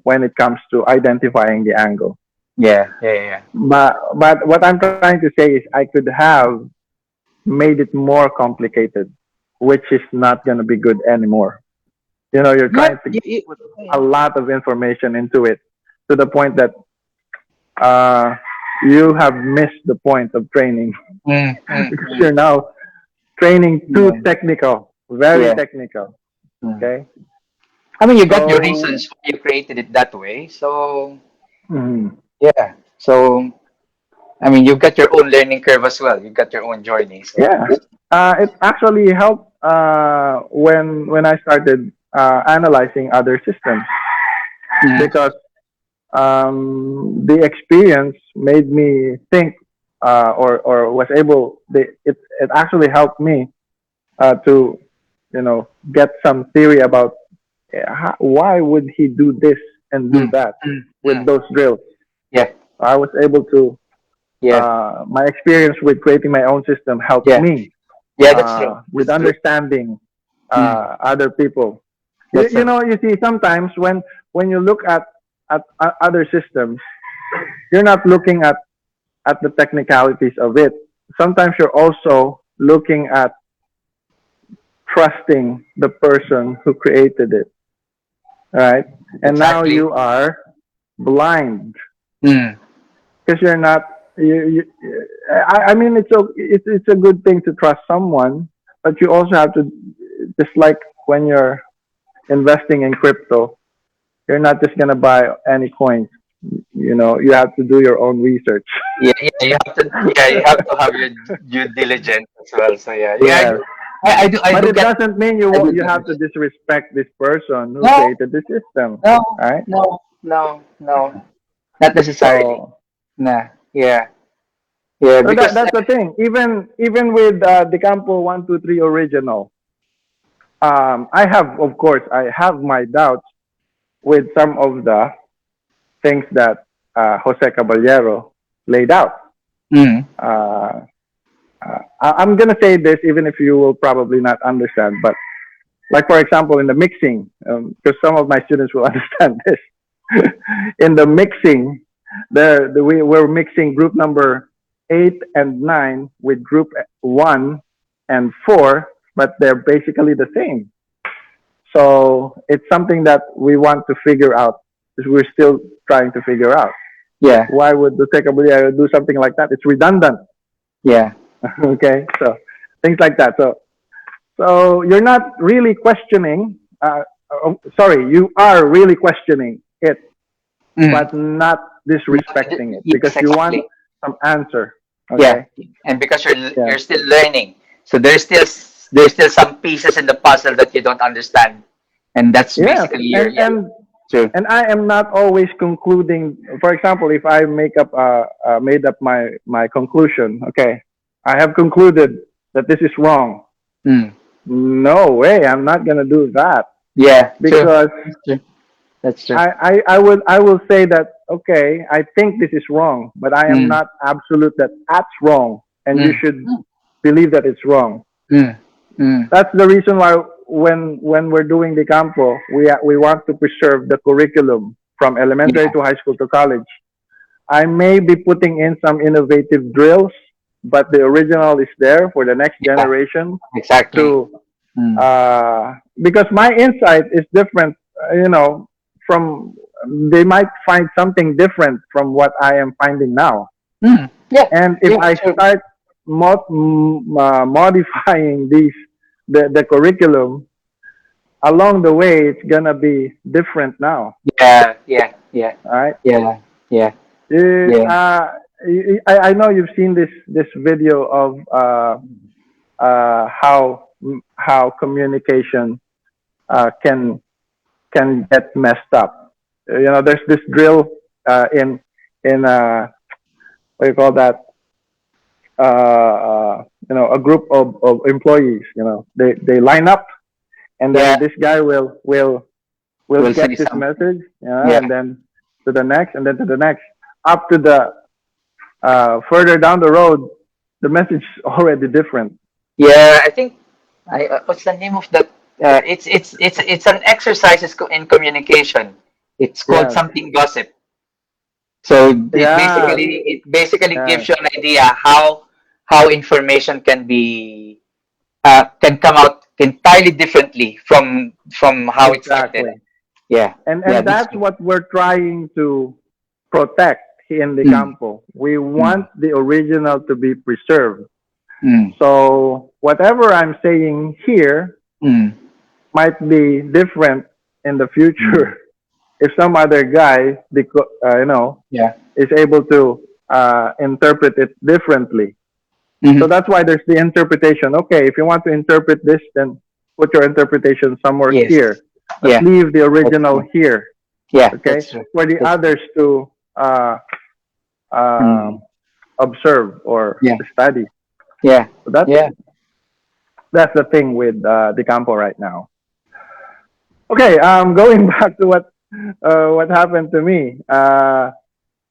when it comes to identifying the angle. Yeah. Yeah. Yeah. But what I'm trying to say is I could have made it more complicated, which is not going to be good anymore. You're Yeah. trying to Yeah. put a lot of information into it to the point that uh, you have missed the point of training Mm. Mm. because Mm. you're now training too Yeah. technical, very Yeah. technical. Mm. Okay, I mean, you got your so reasons why you created it that way. So mhm. yeah. So I mean, you've got your own learning curve as well. You've got your own journey. So Yeah, it actually helped when I started analyzing other systems mm. because the experience made me think or was able. It actually helped me to get some theory about why would he do this and do Mm. that Mm. with Mm. those drills. Yeah. I was able to. Yeah. My experience with creating my own system helped Yeah. me Yeah. That's true. with That's true. understanding Mm. other people. You, That's you true. know, you see, sometimes when you look at other systems, you're not looking at the technicalities of it. Sometimes you're also looking at trusting the person who created it, right? And now Exactly. you are blind Mm. because you're not. I mean, it's a good thing to trust someone, but you also have to, just like when you're investing in crypto, you're not just gonna buy any coins. You have to do your own research. Yeah, yeah, you have to. Yeah, you have to have your due diligence as well. So yeah, yeah, Yes, I do. I but do it get. doesn't mean I do you get have to it. disrespect this person who No, created the system, no, right? no, no, no, not necessarily. So, Nah. Yeah, yeah. so Because that's the thing. Even with the Campo 123 original, of course, I have my doubts with some of the things that Jose Caballero laid out. mm, Uh, I'm gonna say this even if you will probably not understand, but like for example in the mixing, because some of my students will understand this. In the mixing, we're mixing group number 8 and 9 with group 1 and 4, but they're basically the same. So it's something that we want to figure out because we're still trying to figure out yeah, why would the Secretary do something like that? It's redundant. yeah. Okay, so things like that. So you're not really questioning. Sorry, you are really questioning it, Mm. but not disrespecting it because Yes, you want exactly. some answer. Yeah, Okay. and because Yeah. you're still learning, so there's still some pieces in the puzzle that you don't understand, and that's Yes. basically your And yeah. and True. and I am not always concluding. For example, if I made up my conclusion, okay, I have concluded that this is wrong. Mm. No way, I'm not gonna do that Yeah, true. because That's true. That's true. I will say that okay, I think this is wrong, but I am Mm. not absolute that that's wrong, and you Mm. should believe that it's wrong. Mm. Mm. That's the reason why when we're doing the campo, we want to preserve the curriculum from elementary Yeah, to high school to college. I may be putting in some innovative drills, but the original is there for the next yeah, generation exactly. to Mm. because my insight is different. From they might find something different from what I am finding now. Mm. Yeah, And if yeah, I true. start modifying the curriculum along the way, it's gonna be different now. Yeah, yeah, yeah, All right. yeah, yeah, Uh, yeah. uh, I know you've seen this video of how communication can get messed up. There's this drill in what do you call that? A group of employees. They line up, and then Yeah, this guy will we'll say get this something. message, Yeah, and then to the next, and then to the next, up to the further down the road, the message is already different. yeah. I think what's the name of that? It's an exercise in communication. It's called Yes, something gossip. So yes, it basically yes, gives you an idea how information can come out entirely differently from how it's written. exactly. Yeah, yeah, And that's that's true. what we're trying to protect in the Mm, campo. We want mm, the original to be preserved. mm, So whatever I'm saying here mm, might be different in the mm. future if some other guy, Yeah. is able to interpret it differently. So Hmm. that's why there's the interpretation. Okay, if you want to interpret this, then put your interpretation somewhere Yes. here, but Yeah. leave the That's original true. here. Yeah, Okay, that's true. for the That's true. others to Mm. um, observe or Yeah. study. Yeah. So that's Yeah. that's the thing with the campo right now. Okay, going back to what happened to me.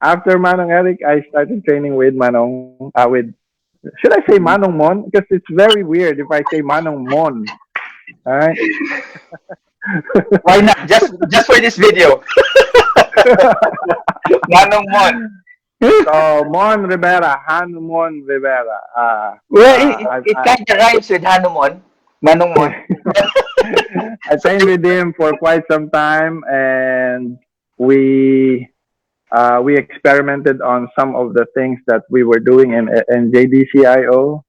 After Manong Eric, I started training with Manong. With should I say Manong Mon? Because it's very weird if I say Manong Mon. All right. Why not? Just for this video. Manong Mon. So Mon Rivera, Han Mon Rivera. Well, Uh, I, it I, kind of rhymes with Hanumon. Manong Mon. I trained with him for quite some time, and we we experimented on some of the things that we were doing in JDCIO,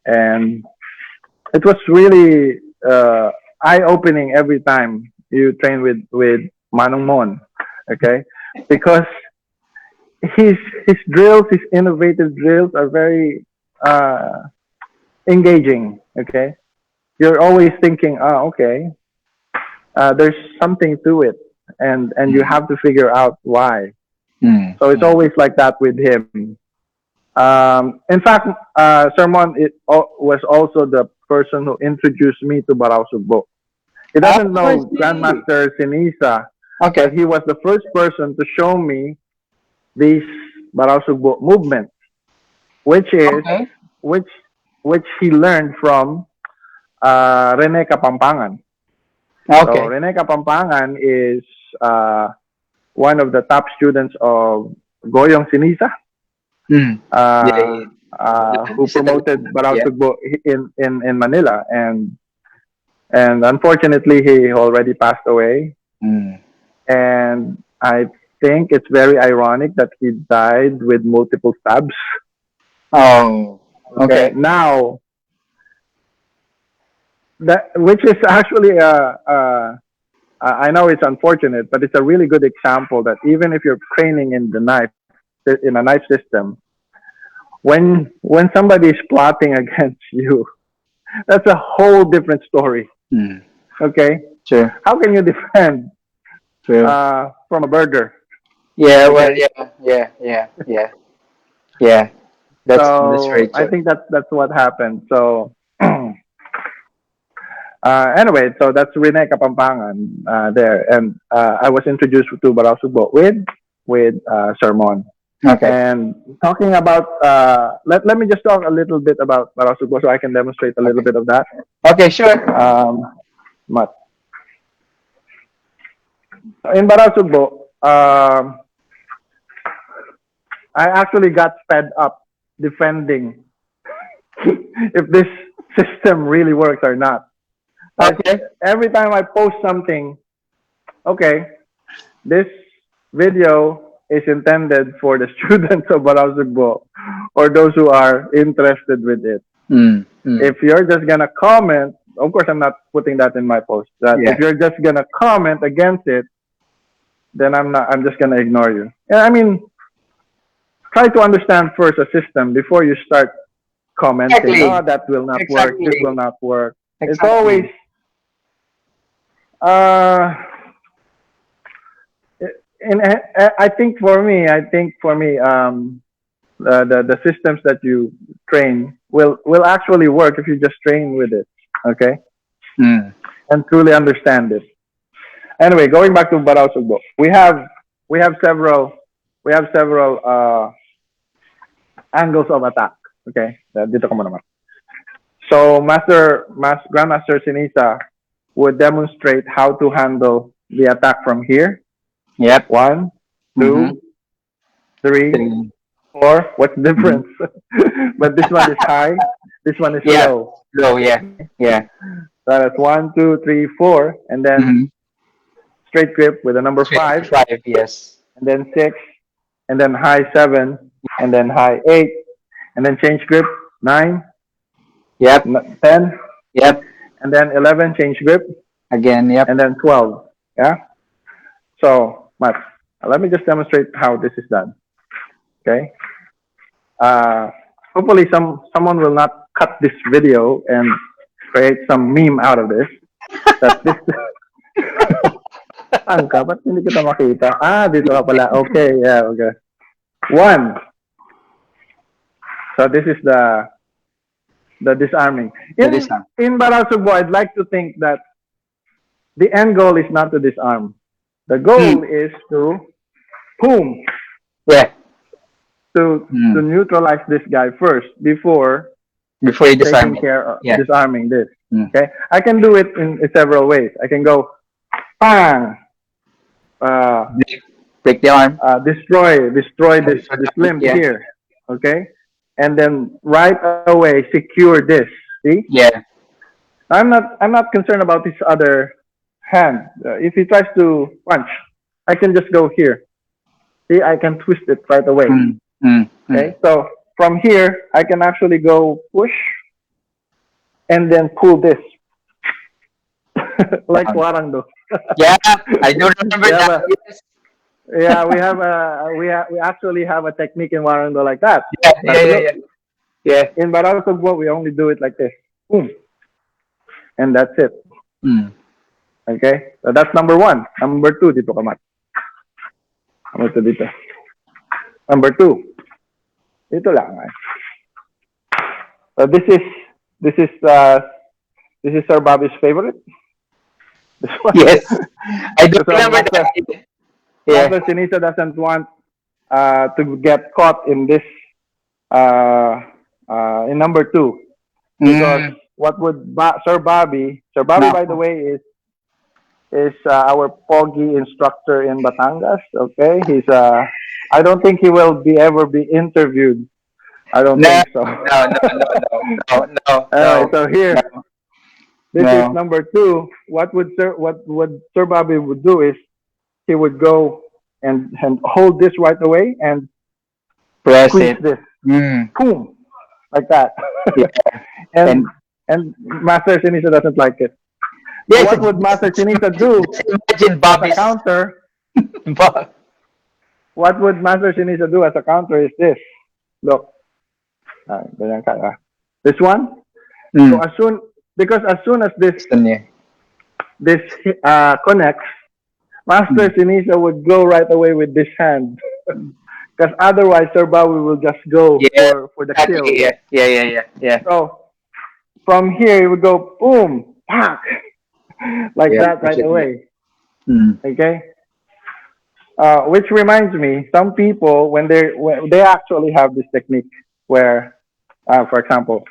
and it was really eye opening every time you train with Manong Mon. Okay, because his his drills, his innovative drills, are very uh, engaging. Okay, you're always thinking, okay, there's something to it, and you Mm, have to figure out why. mm, So it's mm. always like that with him. In fact, Sermon was also the person who introduced me to Barao Sugbo. He Oh, doesn't I know see. Grandmaster Sinisa, but Okay. he was the first person to show me these Barao Sugbo movements, which is Okay. which which he learned from Rene Kapampangan. So Okay. Rene Kapampangan is uh, one of the top students of Goyong Sinisa, Mm. uh, Yeah. who Is it the promoted Barao yeah? Sugbo in Manila, and unfortunately he already passed away. Mm. And I think it's very ironic that he died with multiple stabs. Oh. Okay, Okay. now that, which is actually I know it's unfortunate, but it's a really good example that even if you're training in the knife in a knife system, when somebody is plotting against you, that's a whole different story. Mm. Okay, True. how can you defend True. from a burger? Yeah. Well. Okay, Yeah. Yeah. Yeah. Yeah. Yeah. That's very so I true. think that's what happened. So anyway, so that's Rene Kapampangan there, and I was introduced to Barao Subo with Sermon. Okay. And talking about, let me just talk a little bit about Barao Subo so I can demonstrate a little Okay. bit of that. Okay. Sure. Um, but in Barao Subo, I actually got fed up defending if this system really works or not. Like, Okay. every time I post something, okay, this video is intended for the students of Barao Sugbo or those who are interested with it. Mm. Mm. If you're just gonna comment, of course I'm not putting that in my post. That if Yeah. you're just gonna comment against it, then I'm not. I'm just gonna ignore you. Yeah, I mean, try to understand first a system before you start commenting. Exactly. Oh, that will not work. This will Exactly. not work. It's always. Exactly. Uh, and I think for me, the systems that you train will actually work if you just train with it, okay, Mm. and truly understand it. Anyway, going back to Barao Sugbo, we have several angles of attack. Okay, dito ka muna, Mark. So Grandmaster Sinisa would demonstrate how to handle the attack from here. Yep. One, Mm-hmm. two, three, Three. four. What's the Mm-hmm. difference? But this one is high. This one is Yeah. low. Low. Yeah. Yeah. So that's one, two, three, four, and then Mm-hmm. straight grip with a number Three, five, five. Yes. and then six, and then high seven, and then high eight, and then change grip nine, Yep. 10, Yep. and then 11, change grip, Again. Yep. and then 12. Yeah. So, Matt, let me just demonstrate how this is done. Okay. Uh, Hopefully, someone will not cut this video and create some meme out of this. That this Angka, ba't hindi kita makita? Ah, dito ka pala. Okay, yeah, okay. One. So this is the disarming. That is now. In Barasugbo, I'd like to think that the end goal is not to disarm. The Mm. goal is to boom, Yeah. to Mm. neutralize this guy first before Before you disarm taking it. care of Yeah. disarming this. Mm. Okay, I can do it in several ways. I can go bang, uh, Break the arm. destroy this limb Yeah. here. Okay, and then right away secure this. See? Yeah. I'm not concerned about his other hand. If he tries to punch, I can just go here. See, I can twist it right away. Mm, mm, mm. Okay, so from here I can actually go push and then pull this like Wow. Hwarangdo. Yeah, I do remember we have that. a Yes. yeah, we actually have a technique in Hwarangdo like that. Yeah, But yeah, yeah, look, yeah. Yeah. in Baralsogbo we only do it like this, boom, and that's it. Mm. Okay, so that's number one. Number two, dito ka mat. Number two dito. Number two, dito lang. So this is uh this is Sir Bobby's favorite. This one. Yes, I do So remember that. Yeah. Master Sinisa doesn't want to get caught in this in number two because Mm. what would Sir Bobby, No. by the way, is our Pogi instructor in Batangas. Okay, he's I don't think he will be ever be interviewed. I don't No, think so. no, no, no, no, no, no, Anyway, no, so here, no, this is no. number two. What Sir Bobby would do is he would go and hold this right away and Press squeeze it. this, Mm. boom, like that. Yeah. and And and Master Sinisa doesn't like it. So yes, what would Master Sinisa do just imagine as a Bobby's. counter? What would Master Sinisa do as a counter is this. Look, ganyan ka, this one. So Mm. because as soon as Yeah. this connects, Master Mm. Sinisa would go right away with this hand. Because otherwise, Sir Bowie will just go Yeah, for the kill. exactly. Yeah, yeah, yeah, yeah, yeah. So from here, he would go boom, pack, like Yeah, that right actually. away. Mm. Okay. Which reminds me, some people when they actually have this technique where, for example,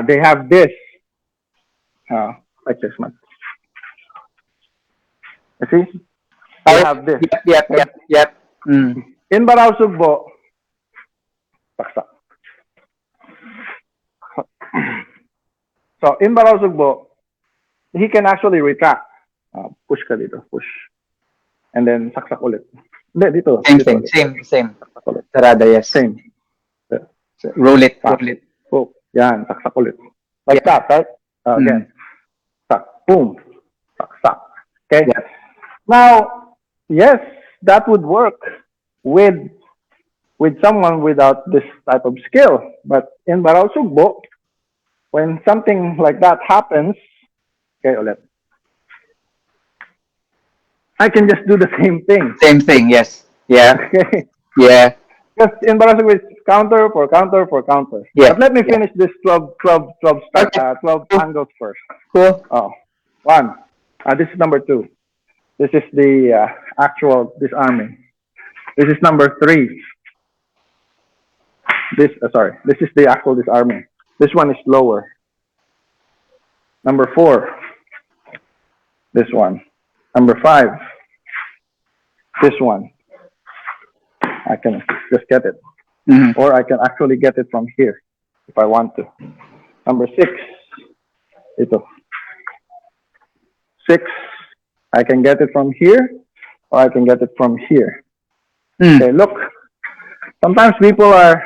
they have this, uh, like this one. You see, they Oh, have this. yep, yep, Okay. yep, yep. Mm. In Barao Sugbo, paksa. So in Barao Sugbo, he can actually retract. Push ka dito, push. And then saksak ulit. Hindi, Same dito thing, ulit. same, same. Saksak ulit. Sarada, yes. Same. Roll it, Pak. roll it. Oh, yan, saksak ulit. Like Yeah. that, right? Mm. Again. Sak, boom. Saksak. Okay? Yeah. Now, yes, that would work with someone without this type of skill. But in Barao Sugbo, when something like that happens, okay, ulit. I can just do the same thing. Same thing, yes. Yeah, Okay? yeah, Because in Barao Sugbo, it's counter for counter for counter. yeah, But let me yeah. finish this 12 Okay, angles first. cool. Oh, one. This is number two. This is the actual disarming. This is number three. This is the actual disarming. This one is lower. Number four. This one. Number five. This one. I can just get it. Mm. Or I can actually get it from here if I want to. Number six. Ito. Six. I can get it from here or I can get it from here. Mm. Okay, look. Sometimes people are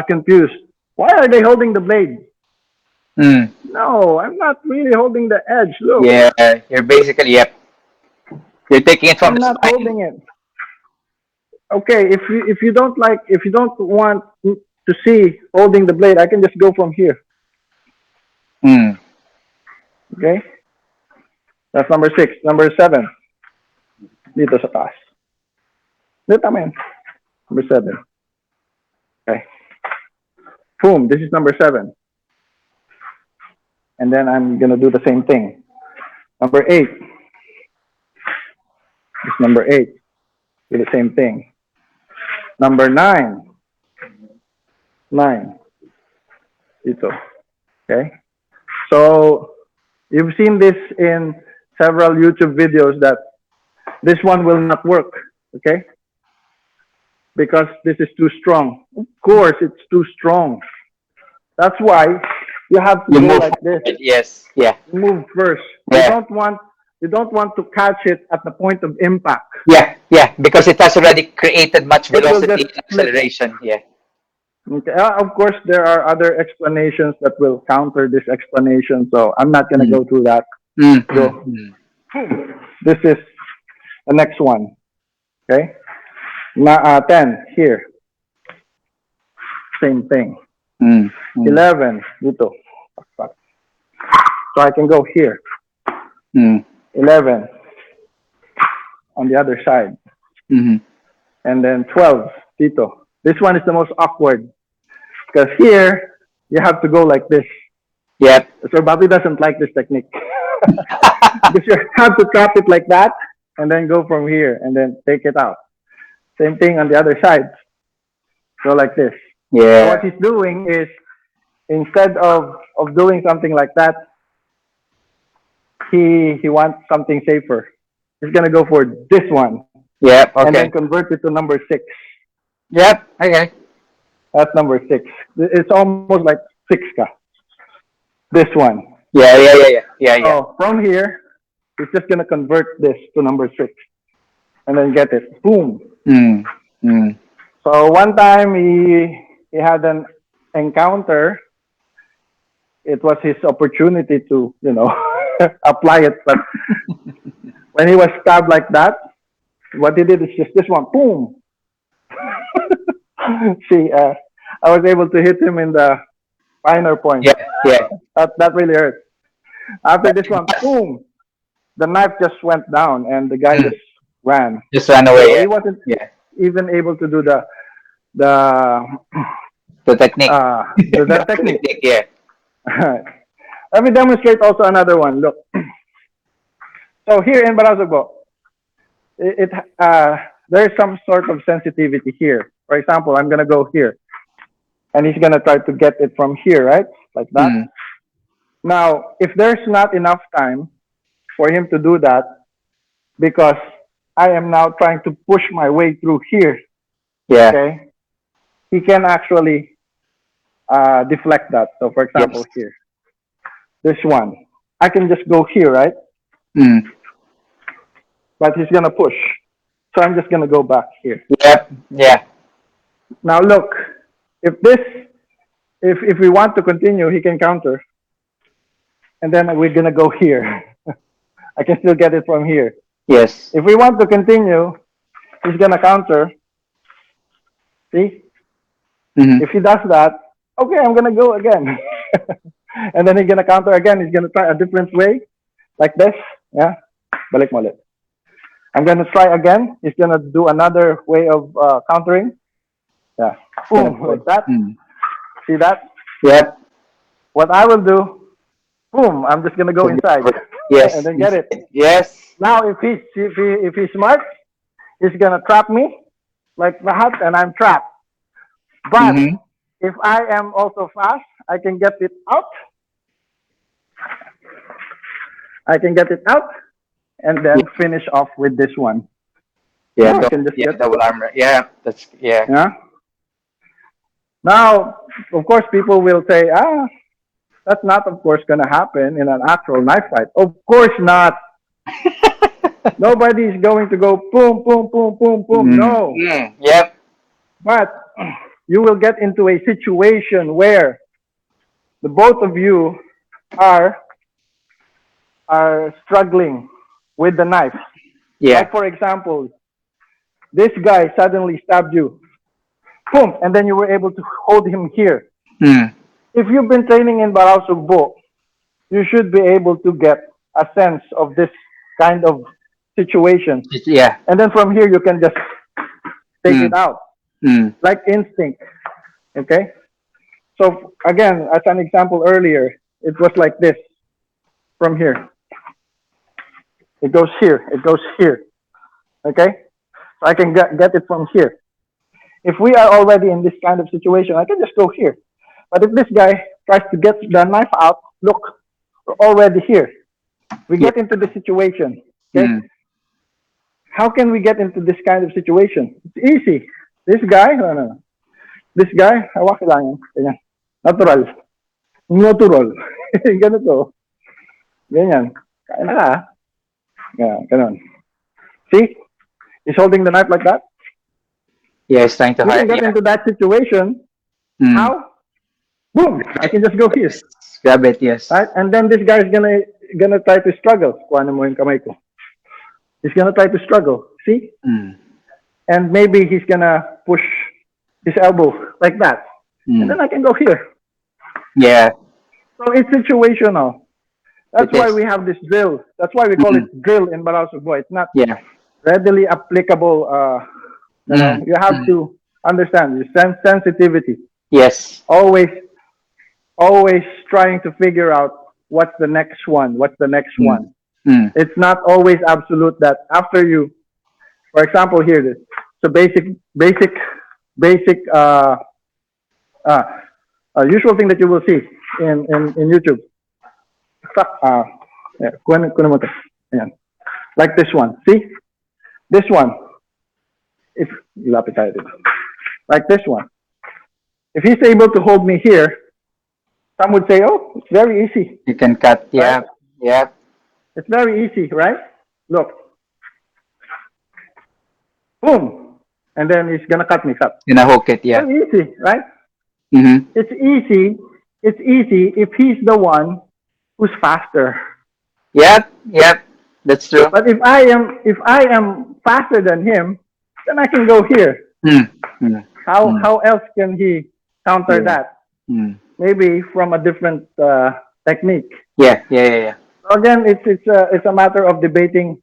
confused. Why are they holding the blade? Mm. No, I'm not really holding the edge. Look, Yeah, you're basically, yep. You're taking it from I'm the not spine. holding it. Okay, if you don't want to see holding the blade, I can just go from here. Mm. Okay, that's number six. Number seven, dito sa taas. Dito naman. Number seven. Okay. Boom. This is number seven. And then I'm gonna do the same thing. Number eight. This is number eight. Do the same thing. Number nine. Nine. Dito. Okay. So you've seen this in several YouTube videos that this one will not work. Okay. Because this is too strong. Of course, it's too strong. That's why you have to You go move like this. forward. Yes. Yeah. Move first. Yeah. You don't want to catch it at the point of impact. Yeah. Yeah. Because it has already created much It will just velocity and flip. acceleration. Yeah. Okay. Of course, there are other explanations that will counter this explanation, so I'm not gonna Mm. go through that. Mm. Mm. Go. Mm. This is the next one. Okay. 10 here. Same thing. Mm. Mm. 11 dito. So I can go here. Mm. 11 on the other side. Mm. And then 12 dito. This one is the most awkward because here you have to go like this. Yep. So Bobby doesn't like this technique because you have to trap it like that and then go from here and then take it out. Same thing on the other side. Go like this. So what Yeah. he's doing is instead of doing something like that, he wants something safer. He's gonna go for this one Yep. and then Okay. convert it to number 6. Yep. Okay. That's number 6. It's almost like 6 ka. This one. Yeah. Yeah. Yeah. Yeah. Yeah. Yeah. So from here, he's just gonna convert this to number 6 and then get it. Boom. Mm. Mm. So one time he had an encounter. It was his opportunity to apply it, but when he was stabbed like that, what he did is just this one. Boom. See, I was able to hit him in the finer point. Yeah. Yeah. That really hurt. After this one, boom, the knife just went down and the guy Mm. just ran. Just ran away. So he Yeah. wasn't Yeah. even able to do the The technique. the The technique. technique. Yeah. Let me demonstrate also another one. Look. So here in Barazogbo, there's some sort of sensitivity here. For example, I'm gonna go here, and he's gonna try to get it from here, right? Like that. Mm. Now, if there's not enough time for him to do that, because I am now trying to push my way through here, Yeah. okay, he can actually deflect that. So, for example, Yes. here, this one, I can just go here, right? Mm. But he's gonna push, so I'm just gonna go back here. Yep. Yeah. Now, look, if we want to continue, he can counter, and then we're gonna go here. I can still get it from here. Yes. If we want to continue, he's gonna counter. See? Mm-hmm. If he does that, okay, I'm gonna go again. And then he's gonna counter again. He's gonna try a different way, like this. Yeah, balik mo ulit. I'm gonna try again. He's gonna do another way of countering. Yeah, boom, like that. Mm. See that? Yep. What I will do, boom, I'm just gonna go inside Yes. and then get it. Yes. Now, if he's smart, he's gonna trap me like that, and I'm trapped. But Mm-hmm. if I am also fast, I can get it out. I can get it out, and then finish off with this one. Yeah. I can just Yeah. get Double armor. Yeah. That's yeah. yeah. Now, of course, people will say, that's not, of course, gonna happen in an actual knife fight. Of course not. Nobody's going to go boom, boom, boom, boom, boom. Mm. No. Mm. Yep. But you will get into a situation where the both of you are struggling with the knife. Yeah. Like for example, this guy suddenly stabbed you, boom, and then you were able to hold him here. Mm. If you've been training in Barao Sugbo, you should be able to get a sense of this kind of situation. Yeah. And then from here, you can just take it out, like instinct. Okay? So again, as an example earlier, it was like this from here. It goes here. It goes here. Okay? So I can get it from here. If we are already in this kind of situation, I can just go here. But if this guy tries to get the knife out, look, we're already here. We get into the situation. Okay? How can we get into this kind of situation? It's easy. This guy, no. This guy, hawak lang yan. Ganyan. Natural. Natural. Ganito. Ganyan. Kain na ka. Yeah, ganon. See? He's holding the knife like that. Yes, trying to You can hide. get Yeah. into that situation. Mm. How? Boom! I can just go here. Grab it. Yes. Right? And then this guy's gonna try to struggle. Kuhanin mo yung kamay ko. He's gonna try to struggle. See? Mm. And maybe he's gonna push his elbow like that. And Mm. then I can go here. Yeah. So it's situational. That's It why is. we have this drill. That's why we call it Mm. drill in Balausugbo. It's not Yeah. readily applicable. Mm. You have Mm. to understand your sensitivity. Yes. Always, always trying to figure out what's the next one. What's the next Mm. one? Mm. It's not always absolute that after you, for example, here this. So basic uh, usual thing that you will see in YouTube. Yeah, kunin mo to. Ayan. Like this one. See? This one. If lapit tayo dito. Like this one. If he's able to hold me here, some would say, "Oh, it's very easy." You can cut. Yeah. Right? Yeah. It's very easy, right? Look. Boom. And then he's gonna cut me. Cut. In a hook it. Yeah. Very easy, right? Mm-hmm. It's easy. It's easy if he's the one who's faster. Yep. Yep. That's true. But if I am faster than him, then I can go here. Mm. Mm. Mm. How else can he counter Yeah. that? Mm. Maybe from a different technique. Yeah. Yeah. Yeah. Yeah. So again, it's a matter of debating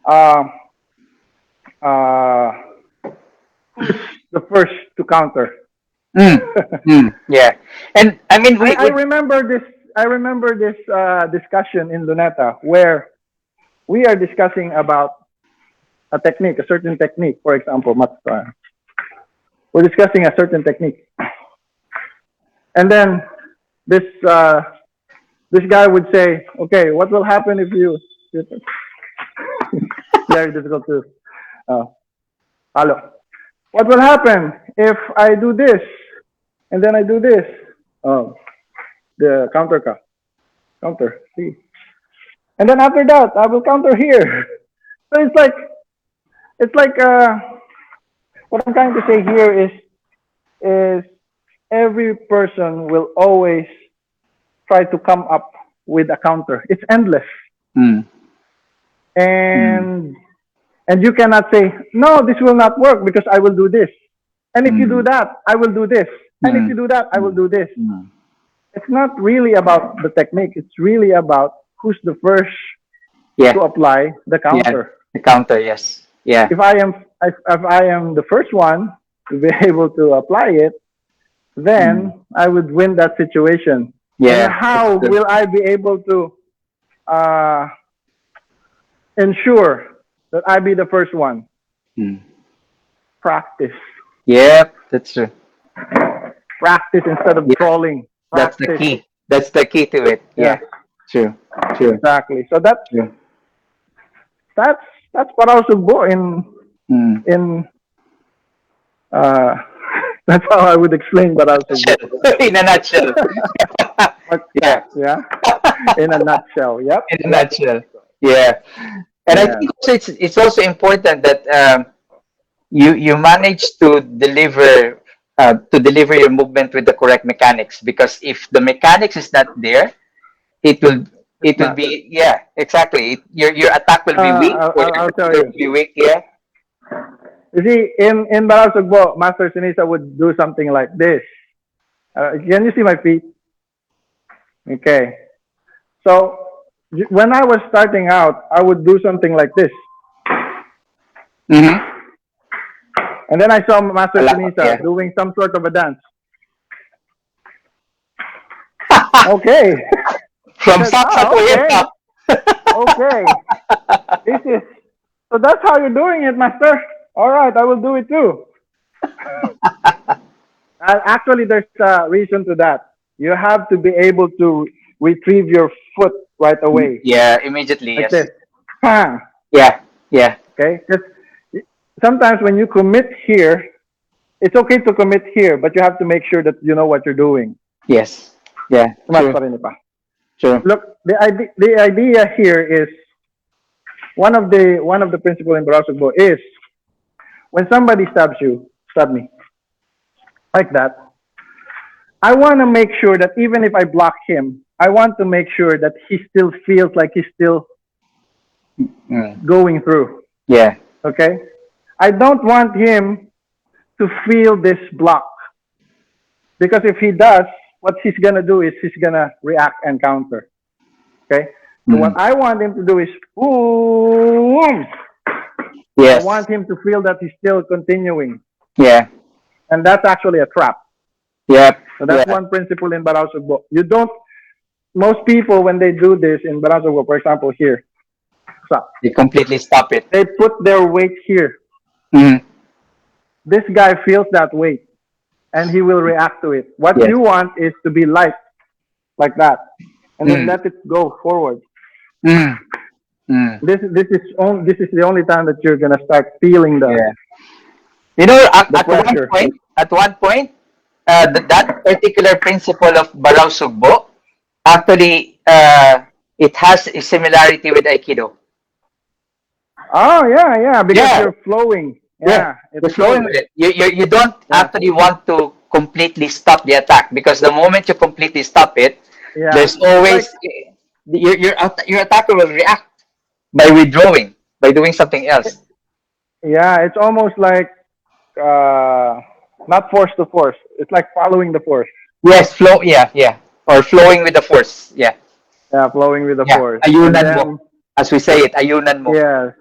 uh, uh, who's the first to counter. Mm. Mm. Yeah. And I mean, I remember this. I remember this discussion in Luneta where we are discussing about a technique, a certain technique. For example, we're discussing a certain technique, and then this this guy would say, "Okay, what will happen if you?" Very difficult to follow. What will happen if I do this and then I do this? Oh, the counter. See, and then after that, I will counter here. So it's like what I'm trying to say here is every person will always try to come up with a counter. It's endless, Mm. Mm. and you cannot say no. This will not work because I will do this, and if you do Mm. that, I will do this, and if Mm. you do that, I will Mm. do this. Mm. It's not really about the technique. It's really about who's the first Yeah. to apply the Yeah. counter. The counter. Yes. Yeah. If I am the first one to be able to apply it, Mm. then I would win that situation. And Yeah. how will I be able to uh, ensure that I be the first one? Mm. Practice. Yep. That's true. Practice instead of Yeah. trolling. That's the Practice. key. That's the key to it. Yeah, Yeah. True. True. exactly. So True. that's that's Parao Mm. in uh, that's how I would explain Parao Sugbo. In a nutshell. But Yeah. yeah, in a nutshell. Yep. In a Yep. nutshell. Yeah. And I Yeah. think also it's also important that you manage to deliver your movement with the correct mechanics, because if the mechanics is not there, it will It's it will not. be, yeah, exactly, your attack will be weak, or your I'll tell defender you. will be weak. Yeah. You see, in Parao Sugbo, Master Sinisa would do something like this. Can you see my feet? Okay. So when I was starting out, I would do something like this, Mm-hmm. and then I saw Master Yeah. Sinisa doing some sort of a dance. Okay. From I said, salsa to hip okay, hop. okay. This is so. That's how you're doing it, Master. All right, I will do it too. Actually, there's a reason to that. You have to be able to retrieve your foot right away, Yeah, immediately. like Yes. this. Bang. Yeah. Yeah. Okay. Because sometimes when you commit here, it's okay to commit here, but you have to make sure that you know what you're doing. Yes. Yeah. True. Sumasparring pa. True. Look, the idea here is one of the principle in Barasugbo is when somebody stab me like that, I want to make sure that even if I block him, I want to make sure that he still feels like he's still Mm. going through. Yeah. Okay? I don't want him to feel this block because if he does, what he's going to do is he's going to react and counter. Okay? So Mm. what I want him to do is boom. I Yes. want him to feel that he's still continuing. Yeah. And that's actually a trap. Yep. So that's Yeah. one principle in Barao Sugbo. You don't, most people, when they do this in Barao Sugbo, for example, here, so You completely stop it. they put their weight here. Mm. This guy feels that weight and he will react to it. What Yes. you want is to be light like that and then Mm. let it go forward. Mm. Mm. This is the only time that you're gonna start feeling Yeah. You know, the pressure. at one point, that particular principle of Barao Sugbo, actually, it has a similarity with Aikido. Oh yeah, because Yeah. you're flowing. Yeah. Yeah, it You're flowing flows. with it. You don't Yeah, actually want to completely stop the attack because the moment you completely stop it, yeah. there's It's like always your attacker will react by withdrawing, by doing something else. yeah, it's almost like uh, not force to force. It's like following the force. Yes, flow. Yeah, yeah, or flowing with the force. Yeah, Yeah, flowing with the yeah. force. And Ayunan mo, then as we say it. Ayunan mo. yes,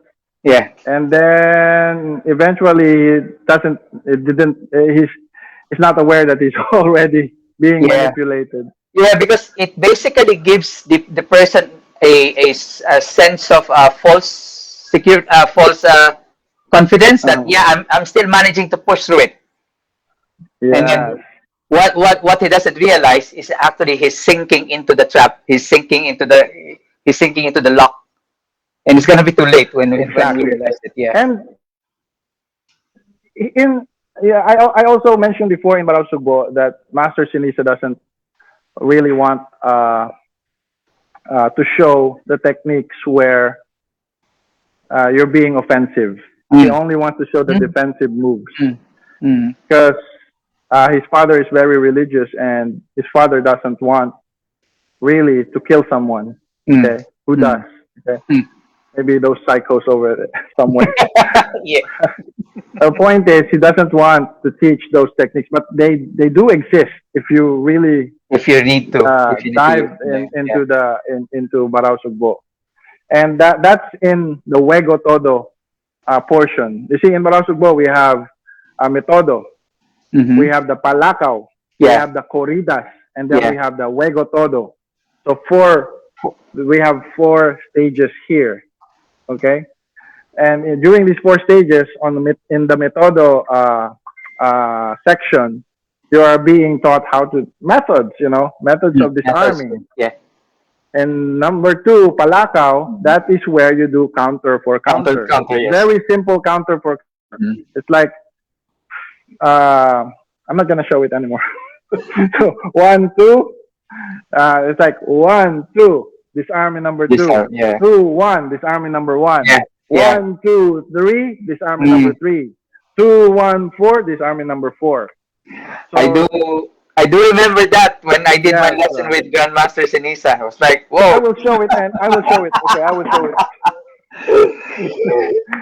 Yeah, and then eventually it doesn't. It didn't. He's not aware that he's already being yeah, manipulated. yeah. Because it basically gives the person a sense of false secure, false confidence that Uh, yeah, I'm still managing to push through it. And yes, then what he doesn't realize is actually he's sinking into the trap. He's sinking into the lock, and it's gonna be too late when we exactly. realize it. Yeah. And in yeah, I also mentioned before in Barao Sugbo that Master Sinisa doesn't really want to show the techniques where you're being offensive. He Mm. only wants to show the Mm. defensive moves Mm. Mm. because his father is very religious and his father doesn't want really to kill someone. Mm. Okay, who does? Mm. Okay, Mm. maybe those psychos over there somewhere. Yeah. The point is he doesn't want to teach those techniques, but they do exist if you really If you need to use dive them. Yeah. into Barao Sugbo. And that's in the Wego Todo portion. You see, in Barao Sugbo, we have Metodo, we Mm-hmm. have the Palakaw, we Yeah. have the Corridas, and then we Yeah. have the Wego Todo. So we have four stages here, okay? And during these four stages, in the Metodo section, you are being taught how to methods Mm. of Methods. disarming. Yeah. And number two, palakaw, that is where you do counter for Counter. counter. Counter. It's Yes. very simple counter for counter. Mm. It's like, uh, I'm not going to show it anymore. So, 1, 2, it's like 1, 2, disarming number These 2, are. Yeah. 2, 1, disarming number 1, Yeah. Yeah. 1, 2, 3, disarming Mm. number 3, 2, 1, 4, disarming number 4. I do. So, I do remember that when I did my yes, lesson with Grandmaster Sinisa. I was like, I whoa. will show it, and I will show it. Okay, I will show it.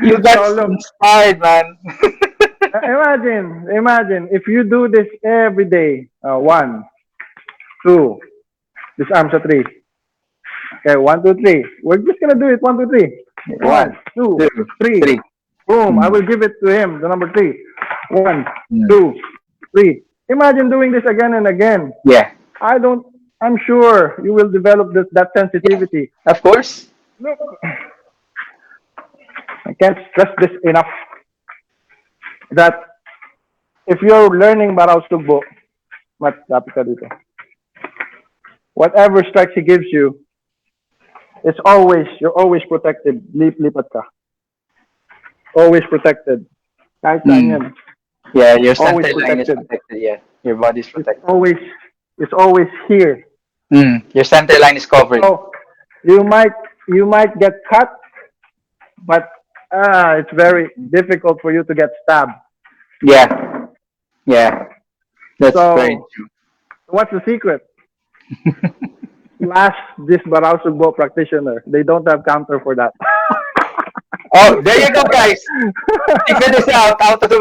You got So, look, inspired, man. imagine if you do this every day. 1, 2, disarm sa 3. Okay, 1, 2, 3. We're just gonna do it 1, 2, 3. One, 1, 2, two, 3. three. Boom! I Mm. will give it to him. The number 3. 1, Mm. 2, 3. Imagine doing this again and again. Yeah. I don't. I'm sure you will develop that sensitivity. Of course. Look, I can't stress this enough. That if you're learning Baraw Sugbo, lapit ka dito. Whatever strikes he gives you, you're always protected. Lipat ka. Always protected. Kahit saan Mm. yan. Yeah, your Always center line is protected. protected. Yeah, your body's It's protected. always, it's always here. Your center line is covered. So you might get cut, but it's very difficult for you to get stabbed. Yeah, yeah, that's very So true. what's the secret? Slash this Barao Sugbo practitioner. They don't have counter for that. Oh, there you go, guys. Figure this out of the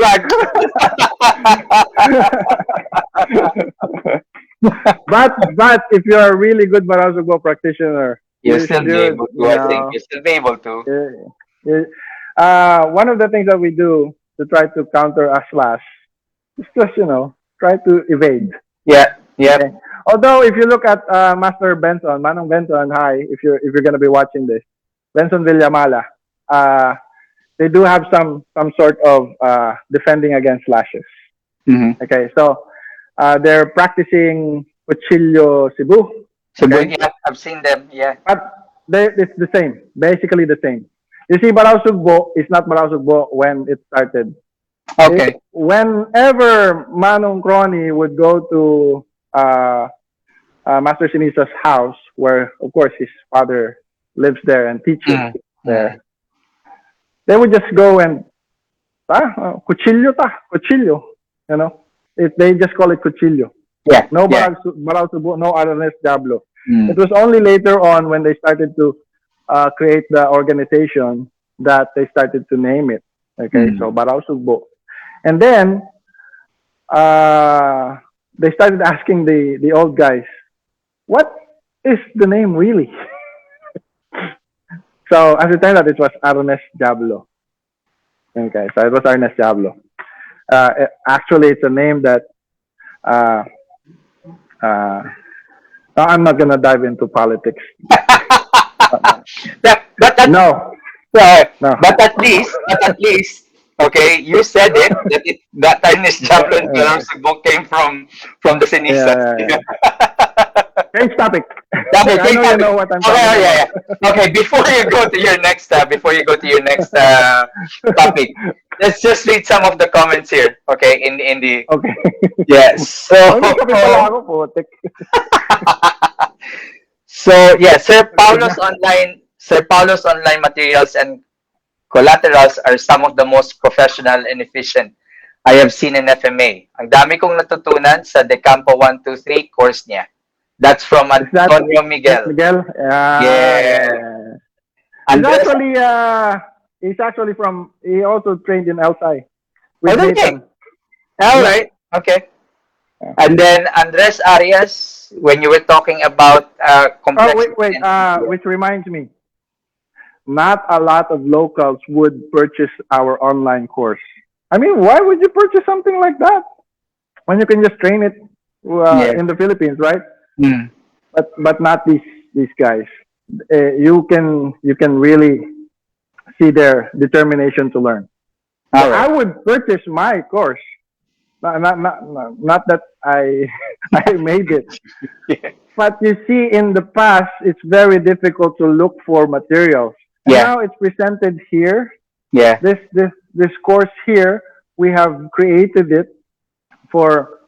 But if you're a really good Barao Sugbo practitioner, You'll you still be should, able to, I think. You'll still be able to. one of the things that we do to try to counter a slash is just try to evade. Yeah, yeah. Okay. Although if you look at Master Benson, Manong Benson, hi, if you're gonna be watching this, Benson Villamala, uh, they do have some sort of defending against slashes. Mm-hmm. Okay, so they're practicing Cuchillo Cebu. So, Okay, yeah, I've seen them. Yeah. but it's the same, basically the same. You see, Barao Sugbo is not Barao Sugbo when it started. Okay. Whenever Manong Crony would go to Master Sinisa's house, where of course his father lives there and teaches there, they would just go and cuchillo ta, cuchillo. They just call it cuchillo. Yeah. No Yeah. Barao Subo, no Aranes Diablo. Mm. It was only later on when they started to create the organization that they started to name it. Okay, so Barao Sugbo. And then they started asking the old guys, what is the name really? So as it turned out, it was Arnes Diablo. Okay, so it was Arnes Diablo. Actually, it's a name that uh, I'm not gonna dive into politics. No, no. But at least, okay, you said it that Ernest Jablon Sugbong came from the Sinisa. Yeah. Change topic. Okay, I know you know what I'm talking about. yeah. Okay, before you go to your next topic, let's just read some of the comments here. Okay, in the Okay. yes. So May kape pala ako, putik. so yeah, Sir Paulo's online materials and collaterals are some of the most professional and efficient I have seen in FMA. Ang dami kong natutunan sa De Campo 123 course niya. That's from Is that Antonio Miguel. Miguel? Yeah. He's actually from. He also trained in LSI with Okay. Nathan. All right. Okay. And then Andres Arias, when you were talking about complexity. Wait. Which reminds me, not a lot of locals would purchase our online course. I mean, why would you purchase something like that when you can just train it in the Philippines, right? Mm. But not these guys. You can really see their determination to learn. All right. I would purchase my course. Not that I I made it. Yeah. But you see, in the past, it's very difficult to look for materials. And now it's presented here. Yeah. This course here, we have created it for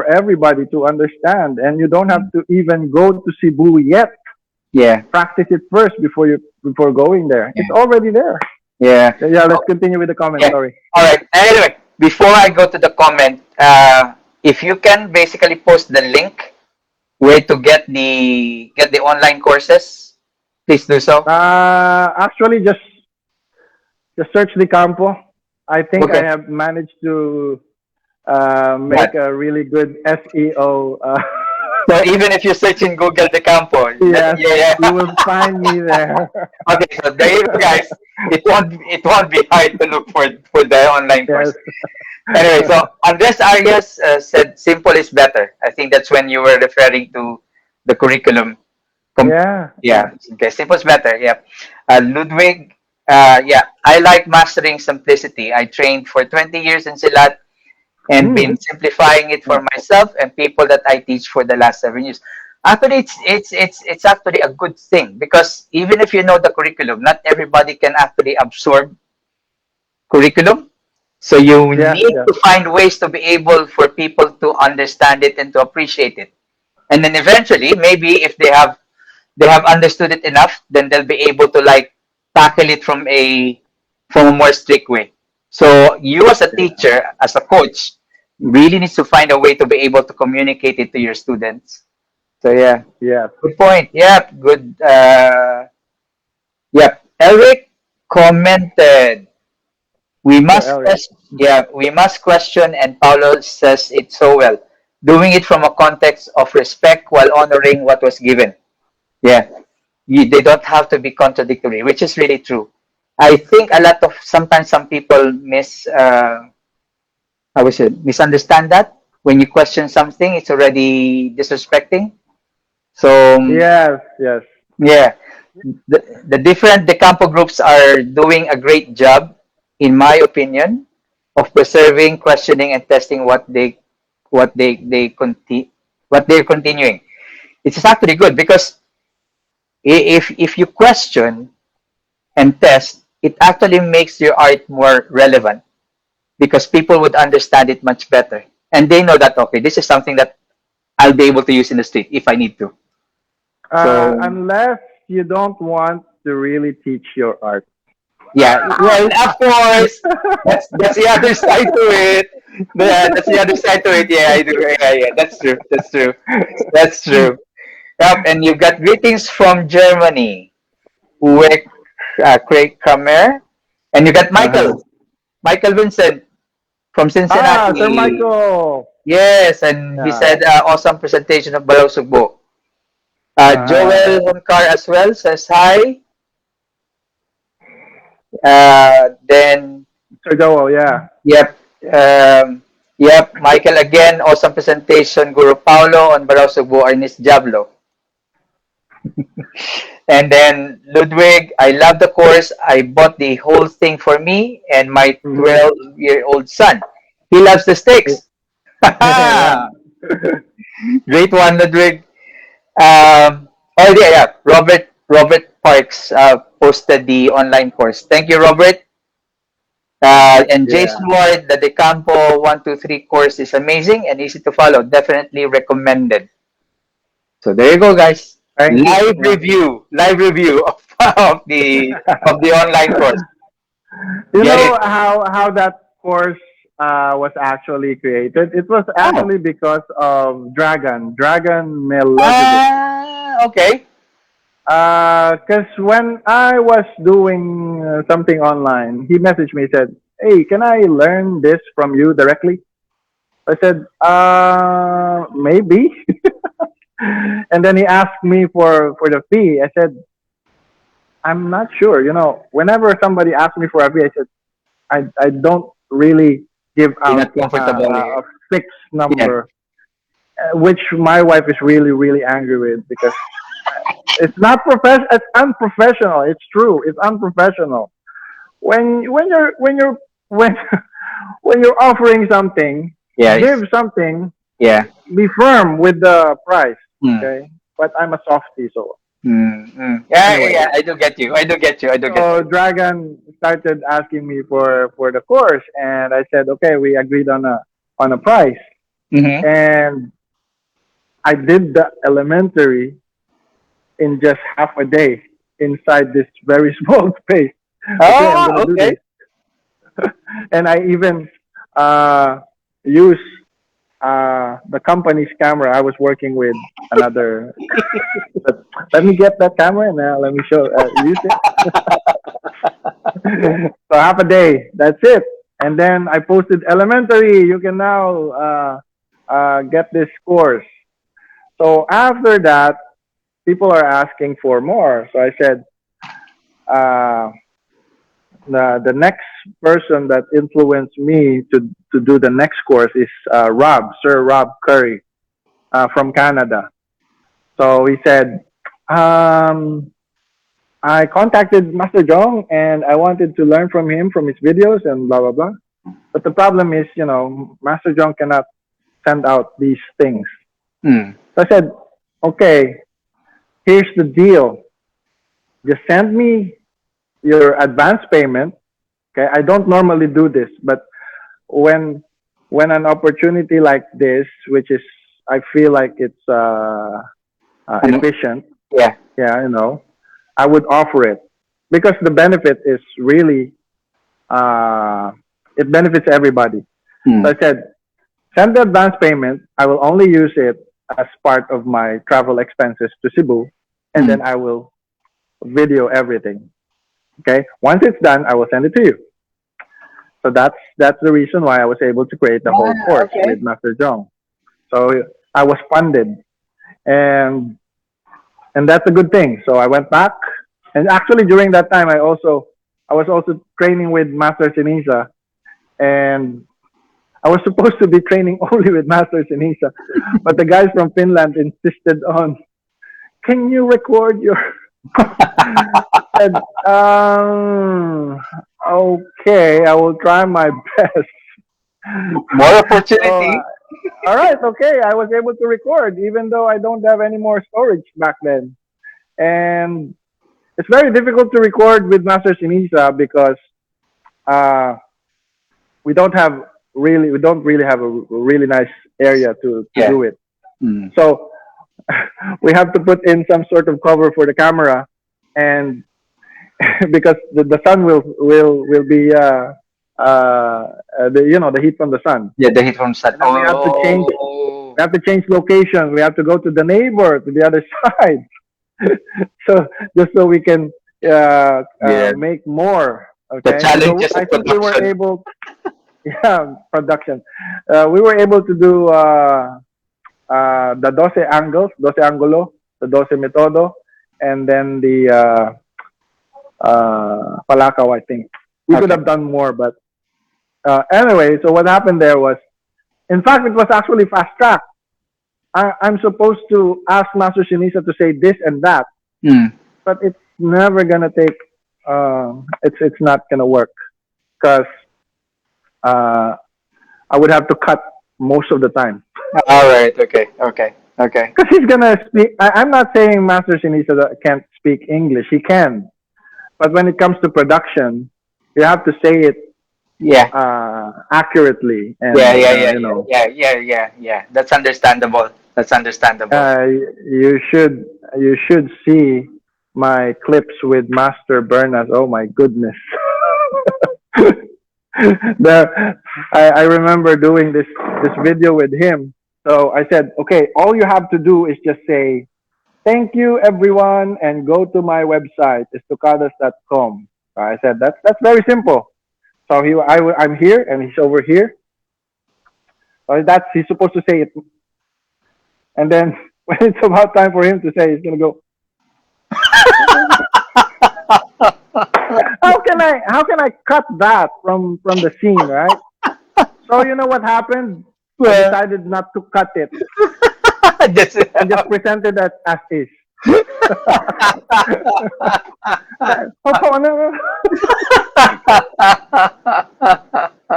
everybody to understand, and you don't have to even go to Cebu yet. Yeah. Practice it first before going there. Yeah. It's already there. Yeah. Yeah. Let's continue with the comment. Yeah. Sorry. All right. Anyway, before I go to the comment, if you can basically post the link where to get the online courses, please do so. Actually, just search the Campo. I think Okay. I have managed to make a really good SEO. So even if you search in Google De Campo, Yes, yeah. you will find me there. Okay, so there you go, guys. It won't be hard to look for the online course. Yes. Anyway, so Andres Arias said simple is better. I think that's when you were referring to the curriculum. Yeah. Yeah. Okay, simple is better. Yeah. Ludwig, yeah, I like mastering simplicity. I trained for 20 years in Silat and been simplifying it for myself and people that I teach for the last 7 years. Actually, it's actually a good thing because even if you know the curriculum, not everybody can actually absorb curriculum. So you need to find ways to be able for people to understand it and to appreciate it. And then eventually, maybe if they have understood it enough, then they'll be able to like tackle it from a more strict way. So you as a Yeah. teacher, as a coach, really needs to find a way to be able to communicate it to your students. So yeah, Yes. good point. Yep, good. Yep. Eric commented, Sir Elric. yeah, we must question, and Paulo says it so well. Doing it from a context of respect while honoring what was given. Yeah, they don't have to be contradictory, which is really true. I think a lot of sometimes some people I would say misunderstand that when you question something, it's already disrespecting. So Yes. Yes. yeah, the different the Campo groups are doing a great job, in my opinion, of preserving, questioning, and testing what what they're continuing. It's actually good because if you question and test, it actually makes your art more relevant because people would understand it much better, and they know that okay, this is something that I'll be able to use in the street if I need to. So Unless you don't want to really teach your art. yeah, well, of course, that's the other side to it. Yeah, that's the other side to it. Yeah, I do. Yeah, yeah, that's true. That's true. That's true. Yep, and you've got greetings from Germany, Uwe Craig Kramer, and you got Uh-huh. Michael Vincent from Sir Cincinnati. Michael. Yes, and he Yeah. said awesome presentation of Balosugbo. Uh-huh. Joel Honkar as well says hi. Then Sir Joel, yeah. yep. Yep, Michael again, awesome presentation. Guro Paulo on Barosugbo, Ernest Jablo. And then Ludwig, I love the course. I bought the whole thing for me and my Mhm. 12-year-old son. He loves the steaks. Yeah. Great one, Ludwig. Oh yeah, yeah. Robert Parks posted the online course. Thank you, Robert. And Yeah. Jason Ward, the Campo 123 course is amazing and easy to follow. Definitely recommended. So there you go, guys. Thank you. Yeah. Live review of the online course. You Get know it? how that course was actually created? It was Oh, actually because of Dragon Melodic. okay. Because when I was doing something online, he messaged me, said, "Hey, can I learn this from you directly?" I said, maybe." And then he asked me for the fee. I said, "I'm not sure. You know, whenever somebody asks me for a fee, I said, I don't really give You're out not comfortable here. a fixed Yeah. number, which my wife is really, really angry with because it's not professional. It's unprofessional. It's true. It's unprofessional. When you're when when you're offering something, Yeah. give something. Yeah. Be firm with the price. Mm. Okay, but I'm a softie, so Yeah, yeah, anyway. yeah. I do get you. I do get you. I do get So you. Dragon started asking me for the course, and I said, okay, we agreed on a price, Mm-hmm. and I did the elementary in just half a day inside this very small space. Okay, I'm Oh, gonna do okay. this, and I even uh, use the company's camera. I was working with another. But let me get that camera and let me show use it. So half a day, that's it. And then I posted elementary. You can now get this course. So after that, people are asking for more. So I said, uh, the next person that influenced me to do the next course is Sir Rob Curry from Canada. So he said, um, I contacted Master Jong and I wanted to learn from him from his videos and blah blah blah. But the problem is, Master Jong cannot send out these things. Mm. So I said, okay, here's the deal. Just send me your advance payment. Okay, I don't normally do this, but when when an opportunity like this, which is I feel like it's Ano? efficient, Yeah. yeah, I would offer it because the benefit is really uh, it benefits everybody. So Mm. I said, send the advance payment. I will only use it as part of my travel expenses to Cebu, and Mm. then I will video everything. Okay. Once it's done, I will send it to you. So that's the reason why I was able to create the whole Ah, course with okay. Master Jong. So I was funded, and that's a good thing. So I went back, and actually during that time, I was also training with Master Sinisa, and I was supposed to be training only with Master Sinisa, but the guys from Finland insisted on, can you record your? Said, okay, I will try my best. More So, opportunity. all right, okay, I was able to record even though I don't have any more storage back then. And it's very difficult to record with Master Sinisa because uh, we don't really have a really nice area to Yeah. do it. Mm. So we have to put in some sort of cover for the camera, and because the sun will be the heat from the sun, Yeah, the hit from sun. and then Oh. we have to change location. We have to go to the neighbor to the other side, so just so we can Yeah. make more. The Okay, so challenges I of think we were production. able, yeah, production. We were able to do the 12 angles, 12 angulo, the 12 metodo, and then the palakaw, I think. We could Okay. have done more, but anyway, so what happened there was, in fact, it was actually fast track. I'm supposed to ask Master Shinisa to say this and that, Mm. but it's never gonna take. It's not gonna work because uh, I would have to cut most of the time. All right. Okay. Okay. Okay. Because he's gonna speak. I'm not saying Master Shinisa can't speak English. He can, but when it comes to production, you have to say it Yeah. accurately, Yeah. and Yeah. Yeah. Yeah. Yeah. Yeah. Yeah. Yeah. That's understandable. That's understandable. uh, you should you should see my clips with Master Bernas. Oh my goodness. I remember doing this video with him. So I said, okay, all you have to do is just say thank you everyone and go to my website estocadas.com. I said that's very simple. So I'm here and he's over here. So that's he's supposed to say it, and then when it's about time for him to say, he's gonna go. How can I cut that from the scene, right? So you know what happened? I Well, decided not to cut it just and just presented that as is.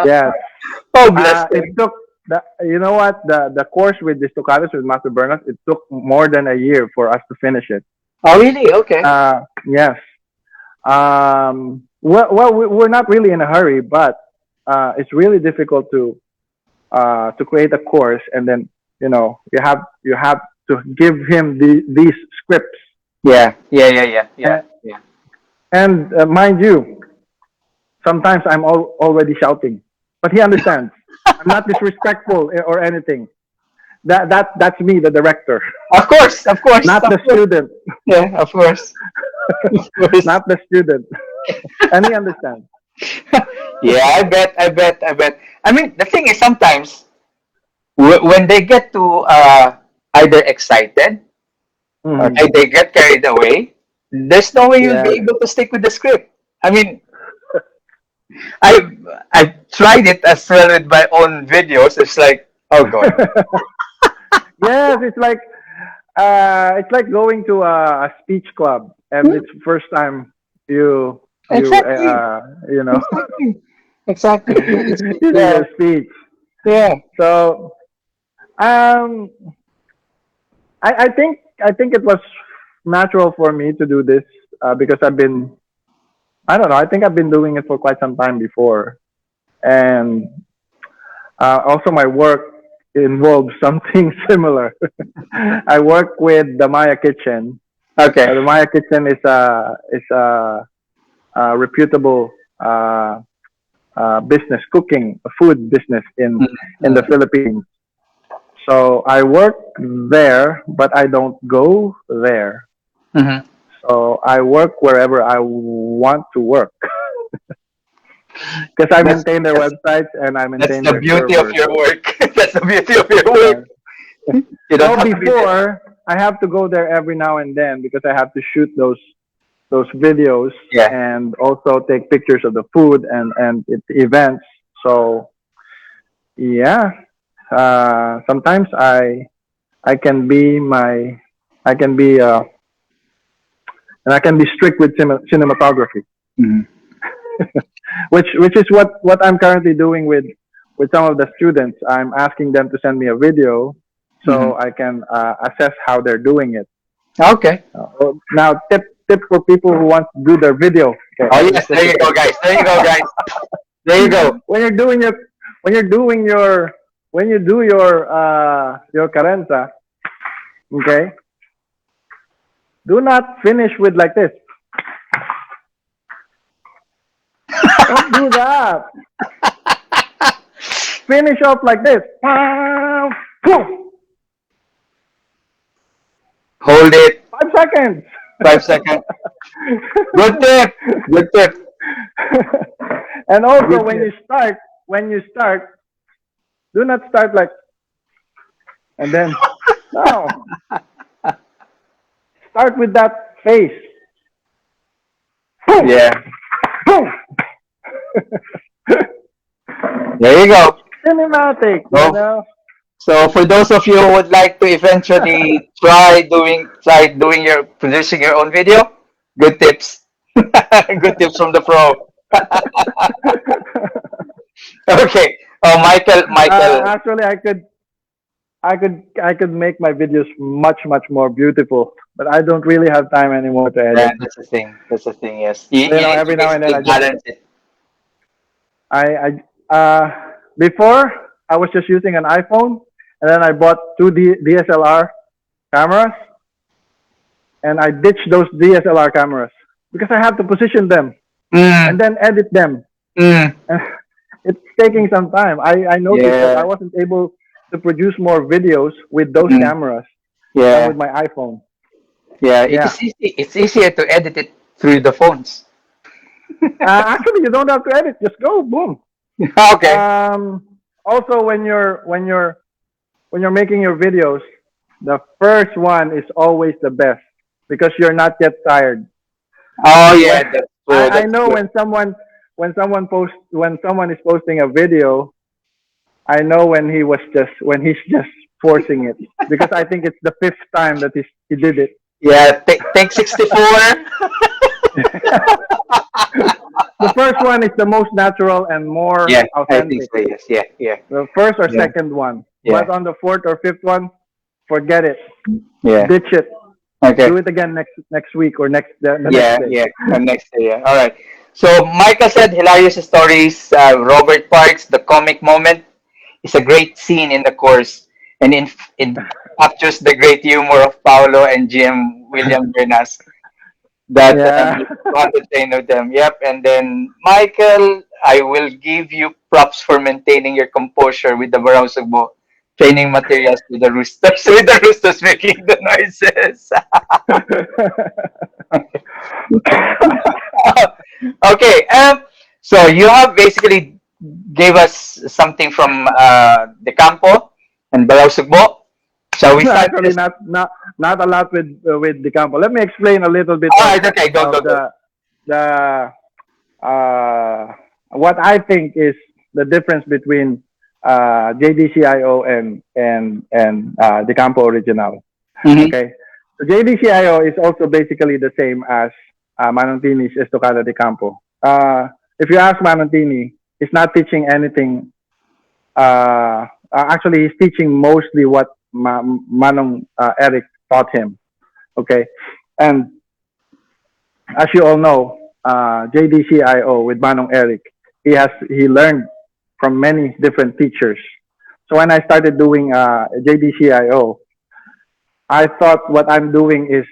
Yes. oh, bless It him. took you know what, the course with the Stocadas with Master Bernard, it took more than a year for us to finish it. Oh, really? Okay. Yes. We're not really in a hurry, but it's really difficult to create a course, and then you have to give him these scripts, Yeah. Yeah. Yeah. Yeah. Yeah. and, Yeah. mind you, sometimes I'm already shouting, but he understands. I'm not disrespectful or anything. That's me, the director, Of course. Of course. not Of the course. student, Yeah. Of course. Of course. not the student, and he understands. Yeah. I bet. I bet. I bet. I mean, the thing is, sometimes when they get to either excited or Hmm. they get carried away, there's no way you'll be Yes. able to stick with the script. I mean, I I've tried it as well with my own videos. It's like, oh god. Yes, it's like going to a speech club, and it's the first time you you Exactly. uh, you know Exactly. Exactly. you do Yeah. your speech. Yeah. So um, I think it was natural for me to do this because I don't know, I think I've been doing it for quite some time before, and also my work. involves something similar. I work with the Maya Kitchen. Okay. The Maya Kitchen is a reputable business, cooking food business in the Mm-hmm. Philippines. So I work there, but I don't go there. Mm-hmm. So I work wherever I want to work because I That's, maintain their that's websites and I that's maintain the their beauty of servers. your work. That's the beauty of your work. Yeah. You don't Well, have to be there. before I have to go there every now and then because I have to shoot those videos Yeah. and also take pictures of the food and events. So yeah, sometimes I can be my I can be and I can be strict with cinematography, Mm-hmm. which is what I'm currently doing with some of the students. I'm asking them to send me a video Mm-hmm. so I can assess how they're doing it. Okay. Now, tip for people who want to do their video. Okay, Oh let's yes, just there you say go, guys. There you go, guys. There you go. when you're doing your when you're doing your when you do your carenza, okay, do not finish with like this. Don't do that. Finish off like this. Boom. Hold it. 5 seconds. 5 seconds. Good tip. Good tip. And also Good tip. when you start, do not start like and then no. Start with that face. Boom. Yeah. Boom. There you go. Cinematic, you So, know. so for those of you who would like to eventually try doing your producing your own video, good tips. Good tips from the pro. Okay. Oh, Michael. Actually, I could make my videos much more beautiful, but I don't really have time anymore to Yeah, edit. that's the thing. That's the thing. Yes, you need to Every now and then basically balance it. before I was just using an iPhone, and then I bought two DSLR cameras, and I ditched those DSLR cameras because I have to position them and Mm, then edit them. mm, And it's taking some time. I noticed that I yeah. wasn't able to produce more videos with those Mm, cameras than with yeah. my iPhone. Yeah. It Yeah. is easy. It's easier to edit it through the phones. Actually, you don't have to edit. Just go, boom. Okay. Also, when you're making your videos, the first one is always the best because you're not yet tired. Oh When, yeah, that's true. I That's know true. when someone is posting a video, I know when he's just forcing it because I think it's the fifth time that he did it. Yeah. Take 64. The first one is the most natural and more Yeah, I think authentic. so. Yes. Yeah. Yeah. The first or Yeah. second one, Yeah. but on the fourth or fifth one, forget it, Yeah. ditch it, do Okay. it again next week or the next Yeah. day. Yeah. And next day. Yeah. All right. So Michael said hilarious stories. Robert Parks, the comic moment is a great scene in the course, and in captures the great humor of Paulo and Jim William Bernas. That Yeah. to entertain them. Yep. And then Michael, I will give you props for maintaining your composure with the Barosugbo training materials with the roosters with the roosters making the noises. Okay. So you have basically gave us something from the Campo and Barosugbo. Shall we start Actually, this? not a lot with the Campo. Let me explain a little bit All right. Okay. Go. Go. of Go. the what I think is the difference between JDCIO and the Campo original. Mm-hmm. Okay, so JDCIO is also basically the same as Manontini's Estocada de Campo. If you ask Manontini, he's not teaching anything. Actually, he's teaching mostly what Manong Eric taught him. Okay, and as you all know, JDCIO with Manong Eric, he learned from many different teachers. So when I started doing JDCIO, I thought what I'm doing is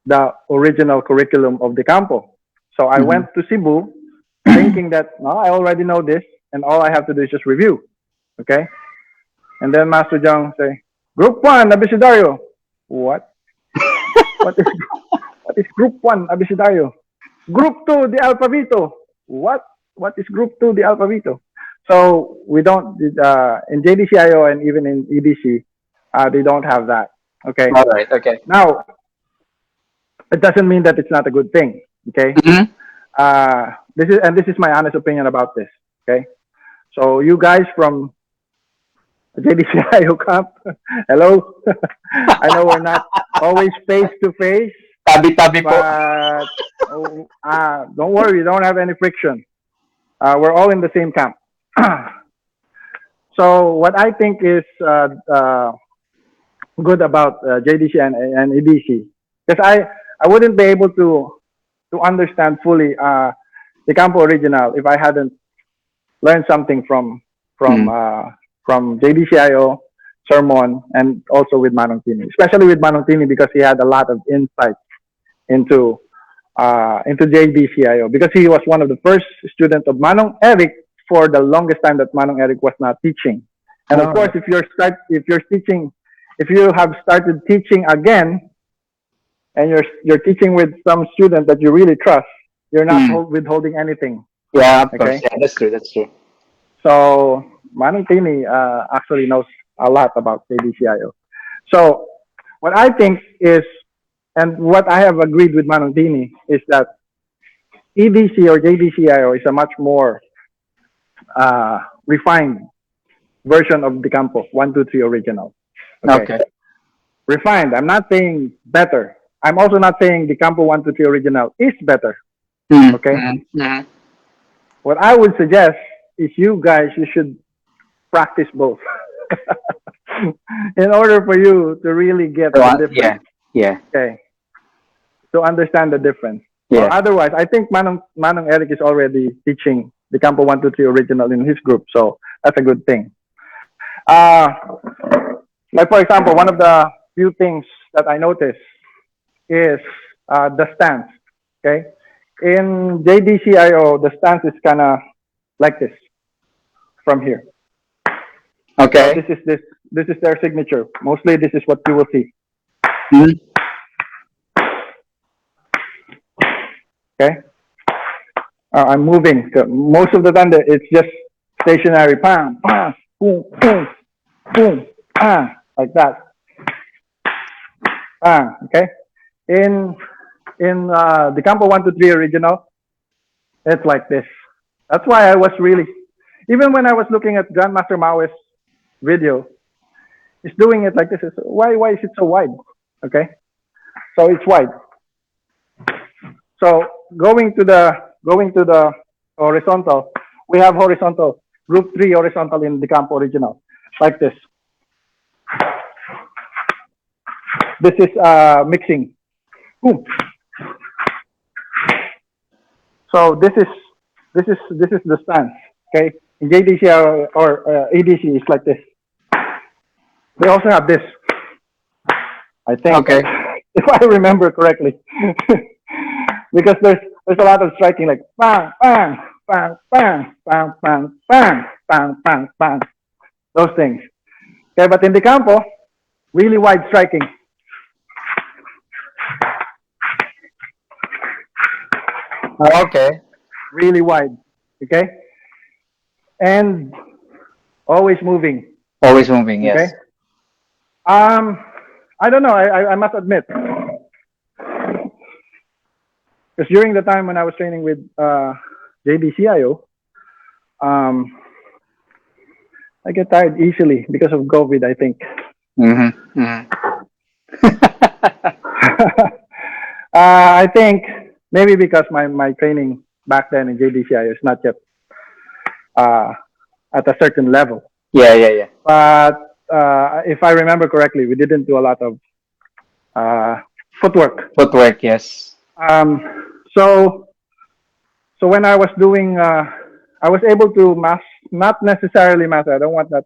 the original curriculum of the Campo. So I Mm-hmm. went to Cebu thinking that no, I already know this and all I have to do is just review. Okay? And then Master Jung say, Group 1, Abecedario. What? What is what is Group 1, Abecedario? Group 2, the Alphavito. What? What is Group 2, the Alphavito? So we don't, in JDCIO and even in EDC, they don't have that. Okay? All right. Okay. Now, it doesn't mean that it's not a good thing. Okay? Mm-hmm. This is my honest opinion about this. Okay? So you guys from JDCIO camp, hello. I know we're not always face to face, Tabi-tabi po. but don't worry, we don't have any friction. We're all in the same camp. So what I think is good about JDC and EDC, because I wouldn't be able to understand fully the Campo original if I hadn't learned something from Mm. from JDCIO, Sermon, and also with Manong Tini, especially with Manong Tini because he had a lot of insight into JDCIO because he was one of the first students of Manong Eric for the longest time that Manong Eric was not teaching. And of All course, right. if you're teaching, if you have started teaching again, and you're teaching with some student that you really trust, you're not Mm. withholding anything. Yeah, of course. Okay, Yeah, that's true. That's true. so Manong Tini actually knows a lot about JDCIO. So what I think is, and what I have agreed with Manong Tini is that EDC or JDCIO is a much more refined version of the Campo 123 original. Okay, Okay. refined. I'm not saying better. I'm also not saying the Campo 123 original is better. Mm. Okay, Mm. Mm. what I would suggest is you should practice both in order for you to really get So, the yeah. difference. Yeah. Okay, to understand the difference. Or Yeah. otherwise, I think Manong Eric is already teaching the Campo 123 original in his group, so that's a good thing. Uh, like for example, one of the few things that I noticed is the stance. Okay, in JDCIO, the stance is kind of like this from here. So Okay. this is their signature. Mostly, this is what you will see. Mm. Okay, I'm moving. So most of the time, it's just stationary. Bam, bam, boom, boom, boom, bam, like that. Okay. In the Campo 123 original, it's like this. That's why I was really, even when I was looking at Grandmaster Mao's video, he's doing it like this. Why is it so wide? Okay, so it's wide. So going to the horizontal, we have horizontal group 3 horizontal in the Campo original, like this. This is mixing. Boom. So this is the stance. Okay, in JDC or ADC, it's like this. They also have this. I think, Okay. if I remember correctly, because there's a lot of striking like bang bang bang bang bang bang bang bang bang bang, those things. Okay, but in the Campo, really wide striking. Okay. Really wide. Okay, and always moving. Always moving. Okay. Yes. Um, I don't know. I must admit, because during the time when I was training with JDCIO, um, I get tired easily because of COVID, I think. Mm-hmm. Mm-hmm. I think maybe because my training back then in JDCIO is not yet uh, at a certain level. Yeah. Yeah. Yeah. But if I remember correctly, we didn't do a lot of uh, footwork. Footwork. Yes. So when I was doing, I was able to not necessarily master. I don't want that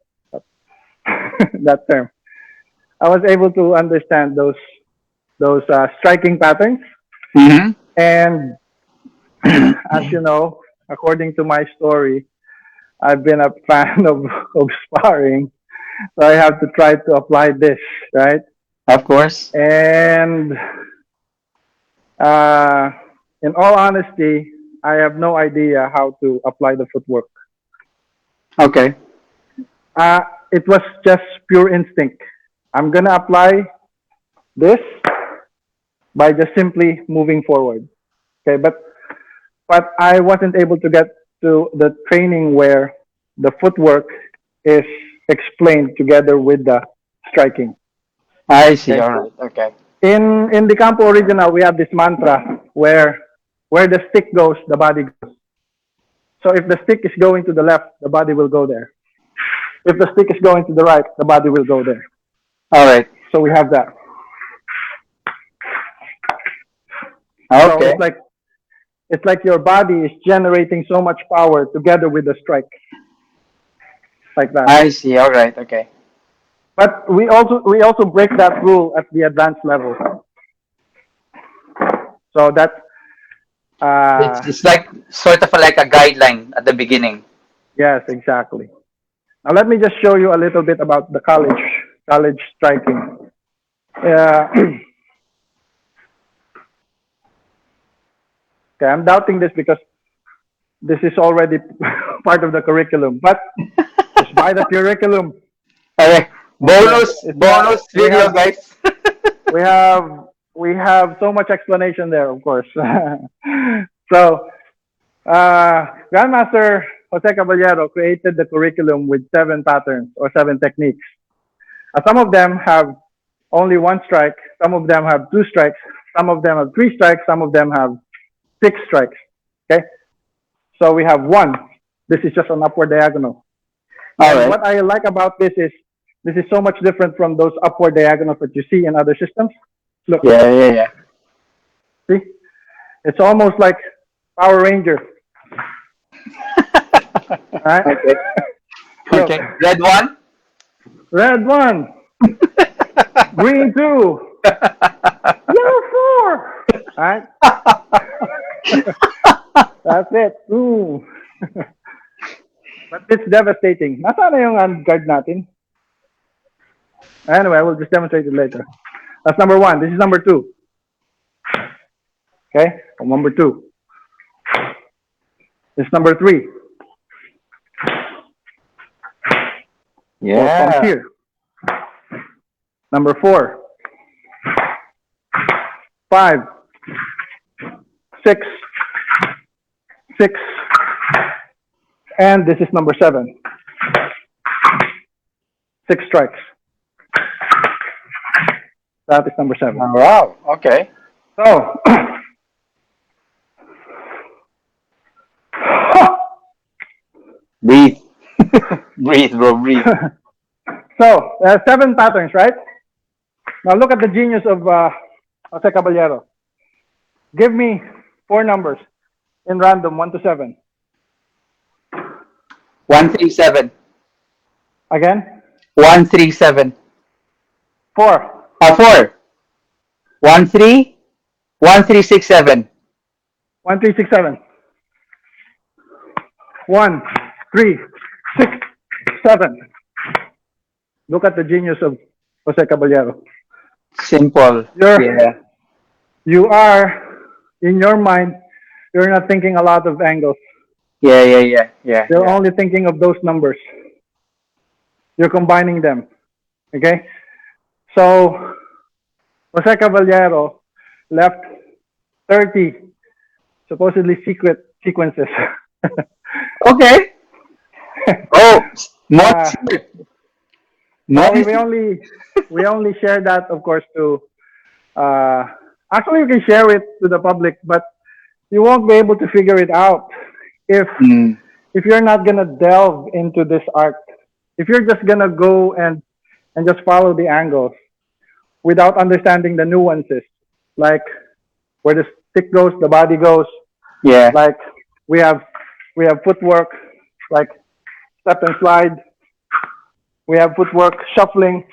that term. I was able to understand those striking patterns. Mm-hmm. And as you know, according to my story, I've been a fan of sparring, so I have to try to apply this, right? Of course. And uh, in all honesty, I have no idea how to apply the footwork. Okay. Uh, it was just pure instinct. I'm gonna apply this by just simply moving forward. Okay, but I wasn't able to get to the training where the footwork is explained together with the striking. I see. Okay, All right. Okay. in the Campo original we have this mantra where the stick goes, the body goes. So if the stick is going to the left, the body will go there. If the stick is going to the right, the body will go there. All right. So we have that. So Okay. it's like your body is generating so much power together with the strike, like that. I see. All right. Okay. But we also break that rule at the advanced level. So that's It's like sort of like a guideline at the beginning. yes, exactly. Now let me just show you a little bit about the college striking. Uh, okay, I'm doubting this because this is already part of the curriculum. But just buy the curriculum. All right. It's Bonus video, guys. we have we have so much explanation there, of course. So Grandmaster Jose Caballero created the curriculum with 7 patterns or 7 techniques. Some of them have only 1 strike, some of them have 2 strikes, some of them have 3 strikes, some of them have 6 strikes. Okay, so we have one. This is just an upward diagonal. All And right. what I like about this is so much different from those upward diagonals that you see in other systems. Look, Yeah. Yeah. Yeah. see, it's almost like Power Ranger. All right. Okay. Look, Okay. Red one. red 1, green 2, yellow 4. All right. That's it. Ooh. But it's devastating. Nasaan na yung guard natin? Anyway, we'll just demonstrate it later. That's number 1. This is number 2. Okay, number 2. This is number 3. Yeah. From here. Number 4. 5. 6. 6. And this is number 7. 6 strikes. That is number 7. Oh, wow. Okay. So, Breathe. Breathe, bro. Breathe. so 7 patterns, right? Now look at the genius of Jose Caballero. Give me 4 numbers in random, 1 to 7. 137. Again? 137. 4. 4. 13. 1367. 1, 3, 6, 7. 1, 3, 6, 7. Look at the genius of Jose Caballero. Simple. Yeah. You are, in your mind, you're not thinking a lot of angles. Yeah. Yeah. Yeah. Yeah. You're Yeah. only thinking of those numbers. You're combining them. Okay? So, Jose Caballero left 30 supposedly secret sequences. Okay. Oh, more Uh, secret. Well, More we only share that, of course, to actually you can share it to the public, but you won't be able to figure it out if Mm. if you're not gonna delve into this art. If you're just gonna go and just follow the angles without understanding the nuances, like where the stick goes, the body goes, Yeah. like we have footwork, like step and slide, We have footwork, shuffling.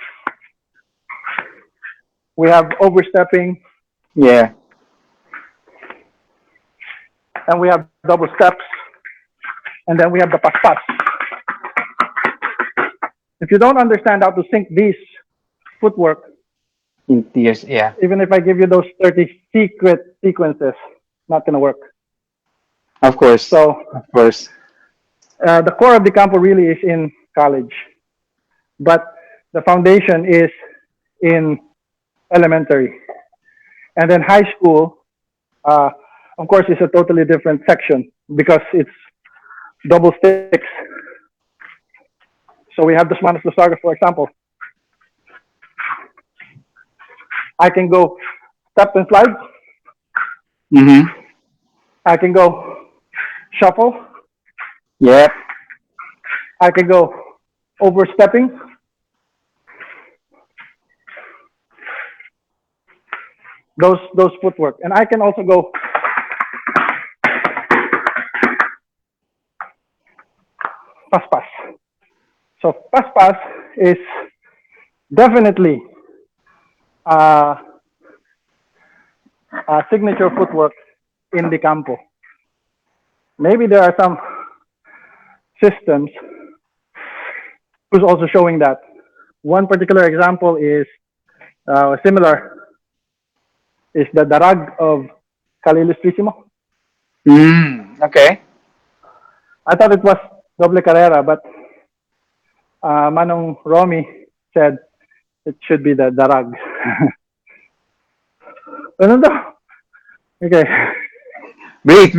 We have overstepping, Yeah. and we have double steps, and then we have the pas. If you don't understand how to sync these footwork, Yes. Yeah. even if I give you those 30 secret sequences, not gonna work. Of course. So Of course. the core of the campo really is in college, but the foundation is in elementary, and then high school. Uh, of course, is a totally different section because it's double sticks. So we have the Smanas Lusaga, for example. I can go step and slide. Mm-hmm. I can go shuffle. Yep. I can go overstepping. Those footwork, and I can also go pas. So pas is definitely uh, a signature footwork in the campo. Maybe there are some systems who's also showing that. One particular example is similar is the darag of Kalilustrissimo. Okay. I thought it was doble carrera, but Manong Romy said it should be the darag. Ano daw? Okay. Breathe.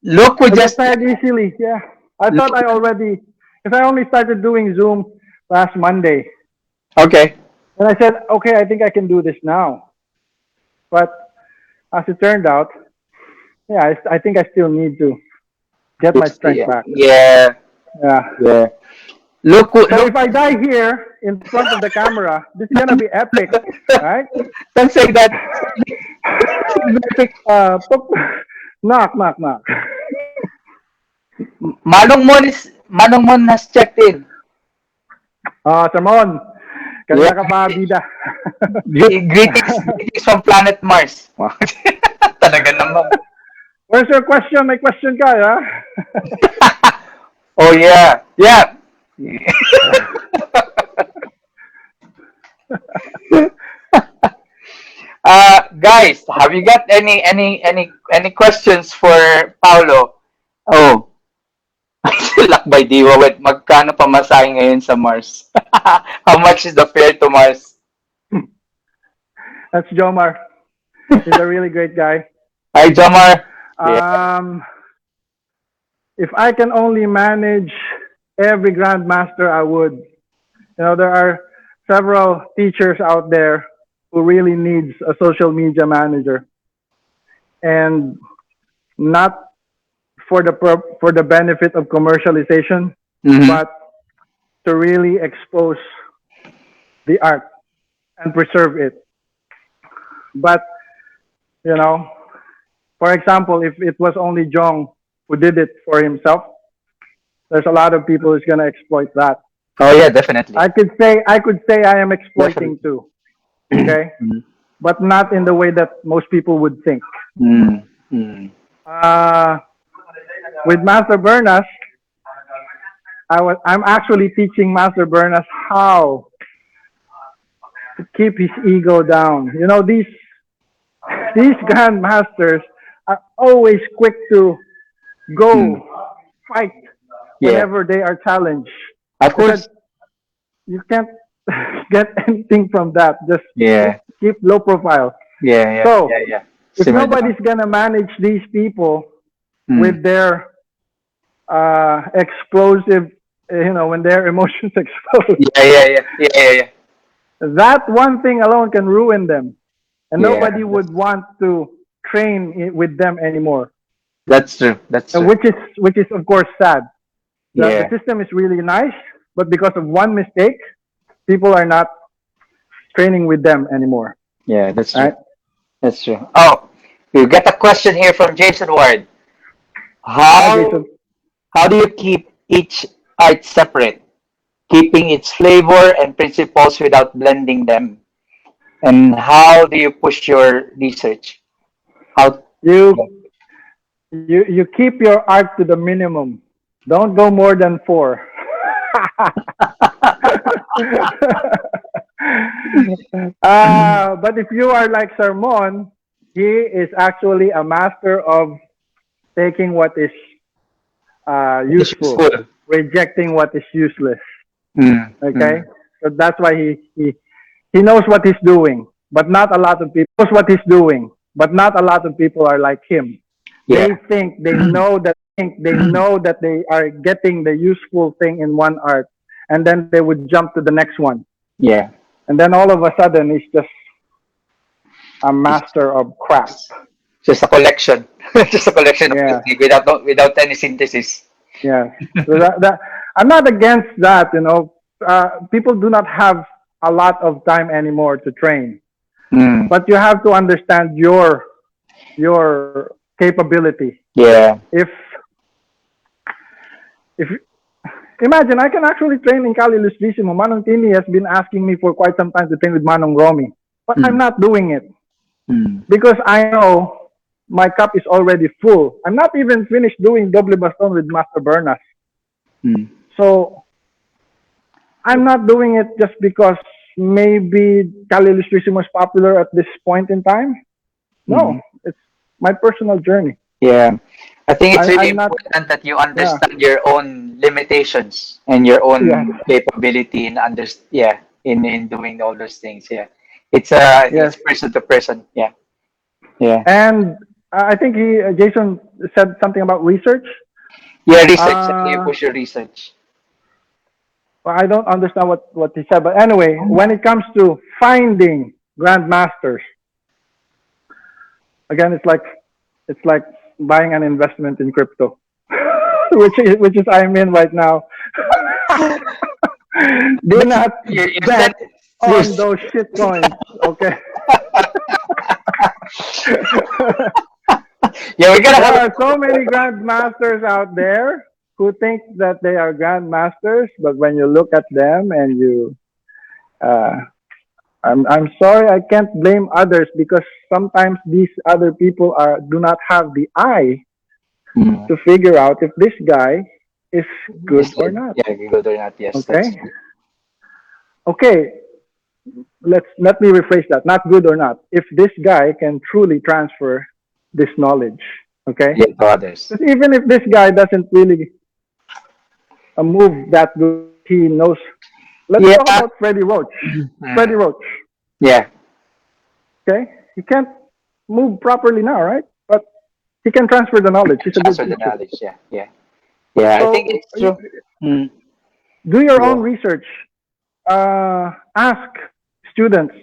Look, we I get just. tired easily. Yeah. I thought I already, because I only started doing Zoom last Monday. Okay. And I said, okay, I think I can do this now. But as it turned out, yeah, I think I still need to get my strength back. Yeah. Yeah. Yeah. Look. So if I die here in front of the camera, this is gonna be epic, right? Don't say that. Pop- knock. Manong Mon has checked in. Samon, Yeah. kanina ka pa, bida. Greetings from planet Mars. Talaga naman. Where's your question? May question ka, ha? Oh yeah. Yeah. Guys, have you got any questions for Paulo? Oh, Lakbay Diwa, wait, magkano pamasahe ngayon sa Mars? How much is the fare to Mars? That's Jomar. He's a really great guy. Hi, Jomar. Yeah. If I can only manage every grandmaster, I would. You know, there are several teachers out there who really needs a social media manager, and not for the benefit of commercialization, Mhm. but to really expose the art and preserve it. But you know, for example, if it was only Jong who did it for himself, there's a lot of people who's gonna exploit that. Oh yeah, definitely. I could say I am exploiting too, okay, Mm. but not in the way that most people would think. Mm. Mm. Uh, with Master Bernas, I'm actually teaching Master Bernas how to keep his ego down. You know, these grandmasters are always quick to go fight Yeah. whenever they are challenged. Of course. You can't get anything from that. Just Yeah. keep low profile. Yeah. So Yeah. if Simmer nobody's down. gonna manage these people Mm. with their explosive, you know, when their emotions explode, Yeah. that one thing alone can ruin them, and Yeah. nobody would want to train with them anymore. That's true. That's And true. which is of course sad. The Yeah. system is really nice, but because of one mistake, people are not training with them anymore. Yeah. That's true. Right? That's true. Oh, we got a question here from Jason Ward. Hi, How Jason. how do you keep each art separate, keeping its flavor and principles without blending them? And how do you push your research? How? You you keep your art to the minimum. Don't go more than four. But if you are like Sermon, he is actually a master of taking what is It's useful, useful. rejecting what is useless. Mm, Okay, mm. so that's why he knows what he's doing, but not a lot of people knows what he's doing, but not a lot of people are like him. They Yeah. think they know that they are getting the useful thing in one art, and then they would jump to the next one, Yeah. and then all of a sudden it's just a It's master of crap. just a collection. Just a collection of Yeah, technique without any synthesis. yeah. So that I'm not against that. People do not have a lot of time anymore to train, Mm. but you have to understand your capability. Yeah. If if imagine I can actually train in Cali Lustrisimo. Manong Tini has been asking me for quite some time to train with Manong Romy, but I'm Mm. not doing it Mm. because I know my cup is already full. I'm not even finished doing doble baston with Master Bernas. Mm. So I'm not doing it just because maybe Cali Lustrisimo is popular at this point in time. No, Mm. it's my personal journey. Yeah. I think it's really I'm not. important that you Yeah. understand your own limitations and your Yes. own capability in in doing all those things. Yeah. I think Yes. it's person to person. Yeah. Yeah. And I think Jason said something about research. Yeah, research. How do you Uh, push your research? well, I don't understand what he said, but anyway, when it comes to finding grandmasters, again, it's like buying an investment in crypto, which is I'm in right now. Do But not you said bet on you those shit coins, okay? yeah, we're gonna There have are so many grandmasters out there who think that they are grandmasters, but when you look at them and uh, I'm sorry, I can't blame others because sometimes these other people do not have the eye mm, to figure out if this guy is good it's or good. not. Yeah, good or not. Yes, that's Okay, okay. Let me rephrase that. Not good or not. If this guy can truly transfer this knowledge, okay. yeah to others. Because even if this guy doesn't really move that good, he knows. Let's Yeah. talk about Freddie Roach. Freddie Mm, Roach. yeah. Okay, he can't move properly now, right? But he can transfer the knowledge. He's a good Transfer the teacher. knowledge. Yeah, yeah, yeah. I think So it's true. Mm, do your own yeah. research. Ask students.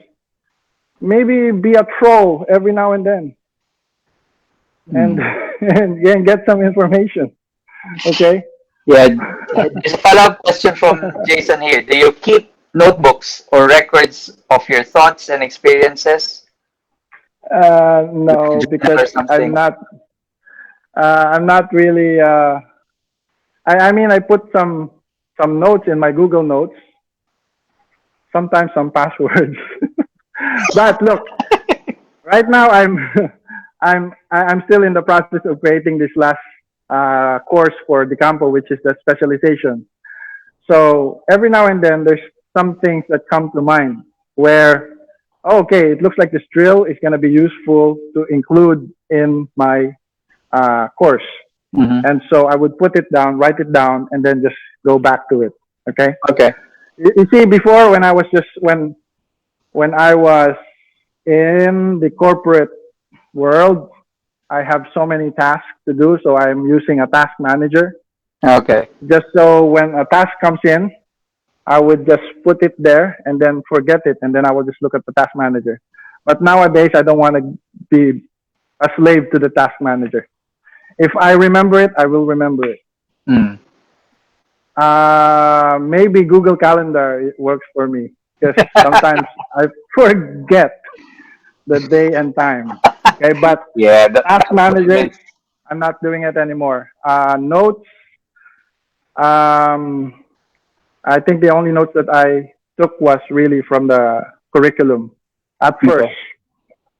Maybe be a troll every now and then, and Mm. and get some information. Okay. Yeah. Just a follow-up question from Jason here. Do you keep notebooks or records of your thoughts and experiences, like a No, journal because or something? I'm not really. I mean, I put some notes in my Google Notes. Sometimes some passwords. But look, right now I'm still in the process of creating this last course for the Campo, which is the specialization. So every now and then there's some things that come to mind where okay, it looks like this drill is going to be useful to include in my course. Mm-hmm. And so I would put it down, write it down, and then just go back to it. Okay. Okay. You see, before when I was just when I was in the corporate world, I have so many tasks to do, so I'm using a task manager. Okay. Just so when a task comes in, I would just put it there and then forget it, and then I will just look at the task manager. But nowadays, I don't want to be a slave to the task manager. If I remember it, I will remember it. Mm. Maybe Google Calendar works for me because sometimes I forget the day and time. Okay, but Yeah, task that managers, motivates. I'm not doing it anymore. Notes, Um, I think the only notes that I took was really from the curriculum at first, Okay.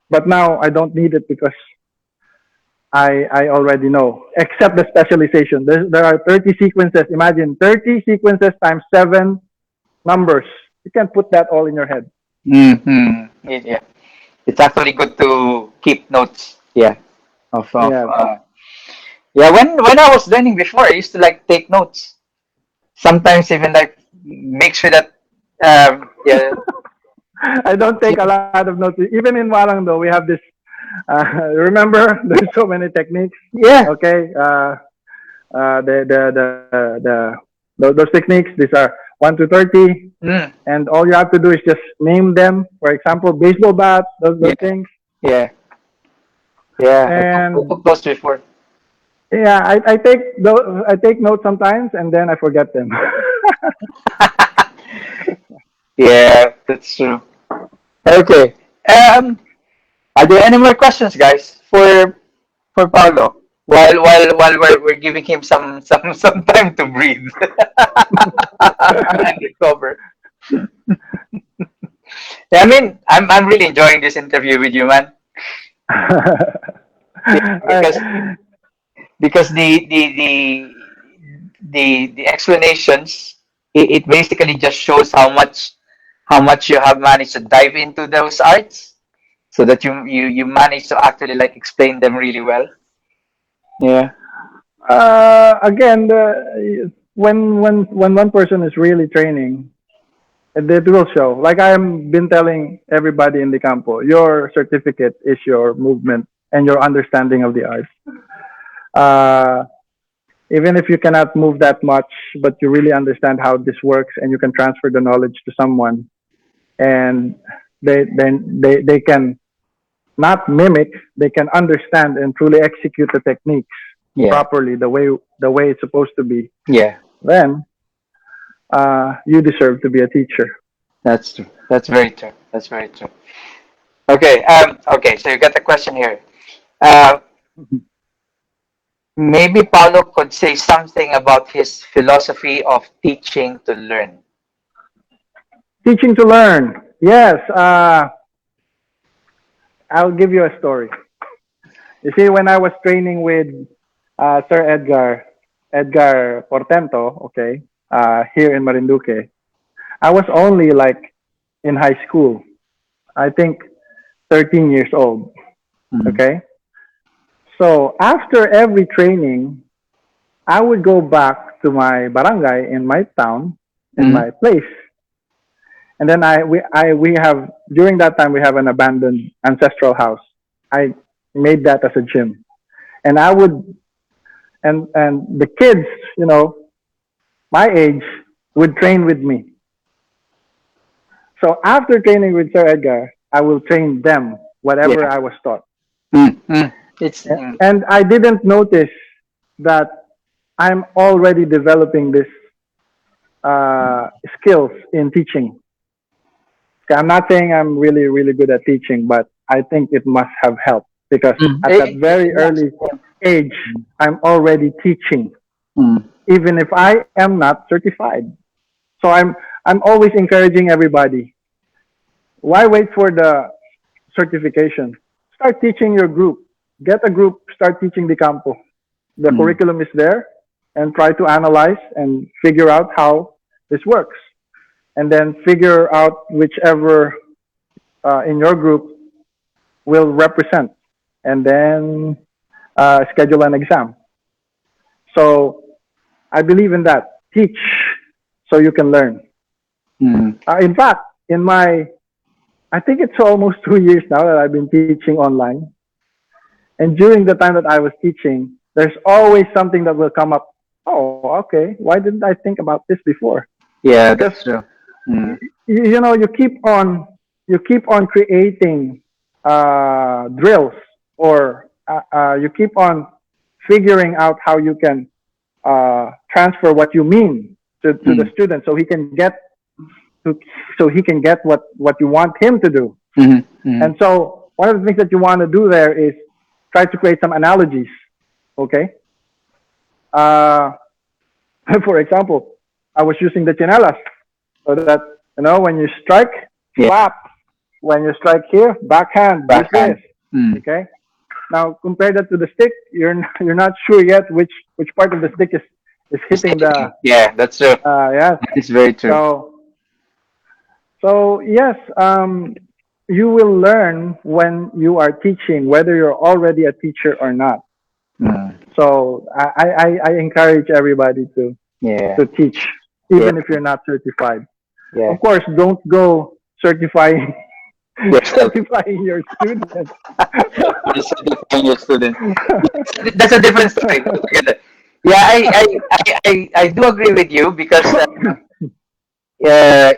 but now I don't need it because I already know, except the specialization. There are 30 sequences. Imagine 30 sequences times 7 numbers. You can put that all in your head. Mm-hmm. Yeah. It's actually good to keep notes. Yeah. Of Yeah. yeah. When I was learning before, I used to like take notes. Sometimes even like make sure that yeah. I don't take a lot of notes. Even in Hwarangdo, we have this. Remember, there's so many techniques. Yeah. Okay. Those techniques. These are 1 to 30, Mm, and all you have to do is just name them. For example, baseball bat. Those yeah. things. Yeah. Yeah. I And took those before. yeah, I take notes sometimes, and then I forget them. Yeah, that's true. Okay. Um, are there any more questions, guys, for Paulo? While we're giving him some time to breathe and recover. Yeah, I mean, I'm really enjoying this interview with you, man. Yeah, I, because the explanations, it basically just shows how much you have managed to dive into those arts, so that you manage to actually like explain them really well. Yeah. again, when one person is really training, it will show. Like I've been telling everybody in the campo, your certificate is your movement and your understanding of the art. Uh, Even if you cannot move that much, but you really understand how this works and you can transfer the knowledge to someone, and they can not mimic, they can understand and truly execute the techniques Yeah. properly the way it's supposed to be, Yeah. then you deserve to be a teacher. That's true. That's very true. That's very true. Okay. Okay. So you got a question here. Uh, maybe Paulo could say something about his philosophy of teaching to learn. Teaching to learn. Yes, I'll give you a story. You see, when I was training with Sir Edgar Portento, okay, here in Marinduque, I was only like in high school. I think 13 years old. Mm. Okay. So after every training, I would go back to my barangay in my town, in Mm. my place, and then we have during that time we have an abandoned ancestral house. I made that as a gym, and I would and the kids, you know, my age would train with me. So after training with Sir Edgar, I will train them whatever Yeah. I was taught. Mm. Mm. It's And I didn't notice that I'm already developing this skills in teaching. I'm not saying I'm really, really good at teaching, but I think it must have helped because mm. at that very Yes. early age, I'm already teaching, Mm. even if I am not certified. So I'm always encouraging everybody. Why wait for the certification? Start teaching your group. Get a group, start teaching the campo. The Mm. curriculum is there, and try to analyze and figure out how this works. And then figure out whichever in your group will represent. And then schedule an exam. So I believe in that. Teach so you can learn. Mm. In fact, in my, I think it's almost 2 years now that I've been teaching online. And during the time that I was teaching, there's always something that will come up. Oh, okay. Why didn't I think about this before? Yeah, Because that's true. Mm. you know you keep on creating drills, or you keep on figuring out how you can transfer what you mean to the Mm. student, to, so he can get what you want him to do. Mm. Mm. And so one of the things that you want to do there is try to create some analogies. Okay. Uh, For example, I was using the chinelas so that when you strike, Yeah. slap. When you strike here, backhand. Use this. Backhand. Mm. Okay. Now compare that to the stick. You're not sure yet which part of the stick is It's hitting the. hitting. Yeah, that's true. Yes. That is very true. So yes, you will learn when you are teaching, whether you're already a teacher or not. Mm. So I encourage everybody Yeah. to teach, Yeah. even if you're not certified. Yeah. Of course, don't go certifying Yourself. certifying your students. You're certifying your student. That's a different story. Don't forget that. Yeah, I do agree with you because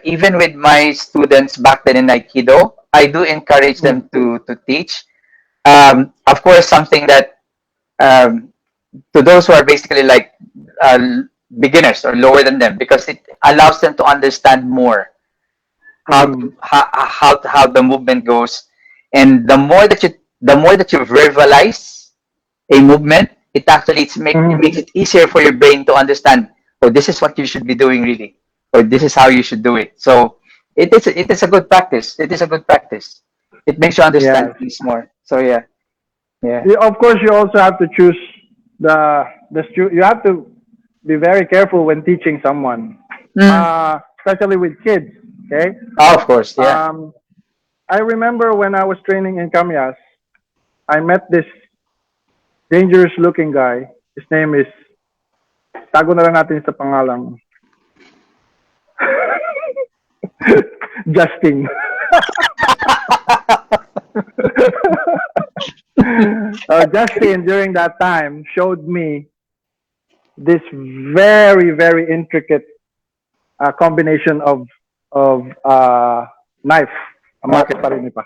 even with my students back then in Aikido, I do encourage Mm, them to teach. Of course, something that um, to those who are basically like uh, beginners or lower than them, because it allows them to understand more mm, how the movement goes, and the more that you verbalize a movement, it mm. makes it easier for your brain to understand. Oh, this is what you should be doing really, or this is how you should do it. So it is a good practice. It is a good practice. It makes you understand Yes. things more. So yeah, yeah. Of course, you also have to choose You have to be very careful when teaching someone, Mm. especially with kids. Okay. Oh, of course, yeah. Um, I remember when I was training in Kamyas, I met this dangerous looking guy. His name is, tago na lang natin sa pangalang, Justin. Justin, during that time, showed me this very, very intricate combination of knife. Amate Okay. pa rin pa.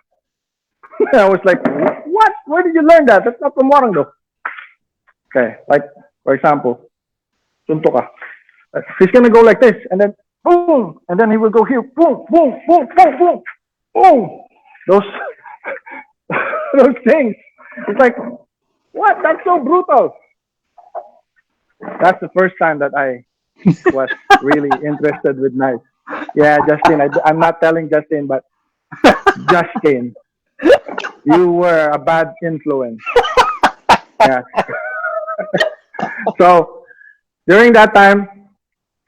I was like, what? Where did you learn that? That's not from Hwarangdo. Okay, like, for example, sunto ka. He's gonna go like this, and then boom, and then he will go here, boom, boom, boom, boom, boom, boom. Those those things. It's like, what? That's so brutal. That's the first time that I was really interested with knives. Yeah, Justin. I'm not telling Justin, but Justin, you were a bad influence. Yeah. So during that time,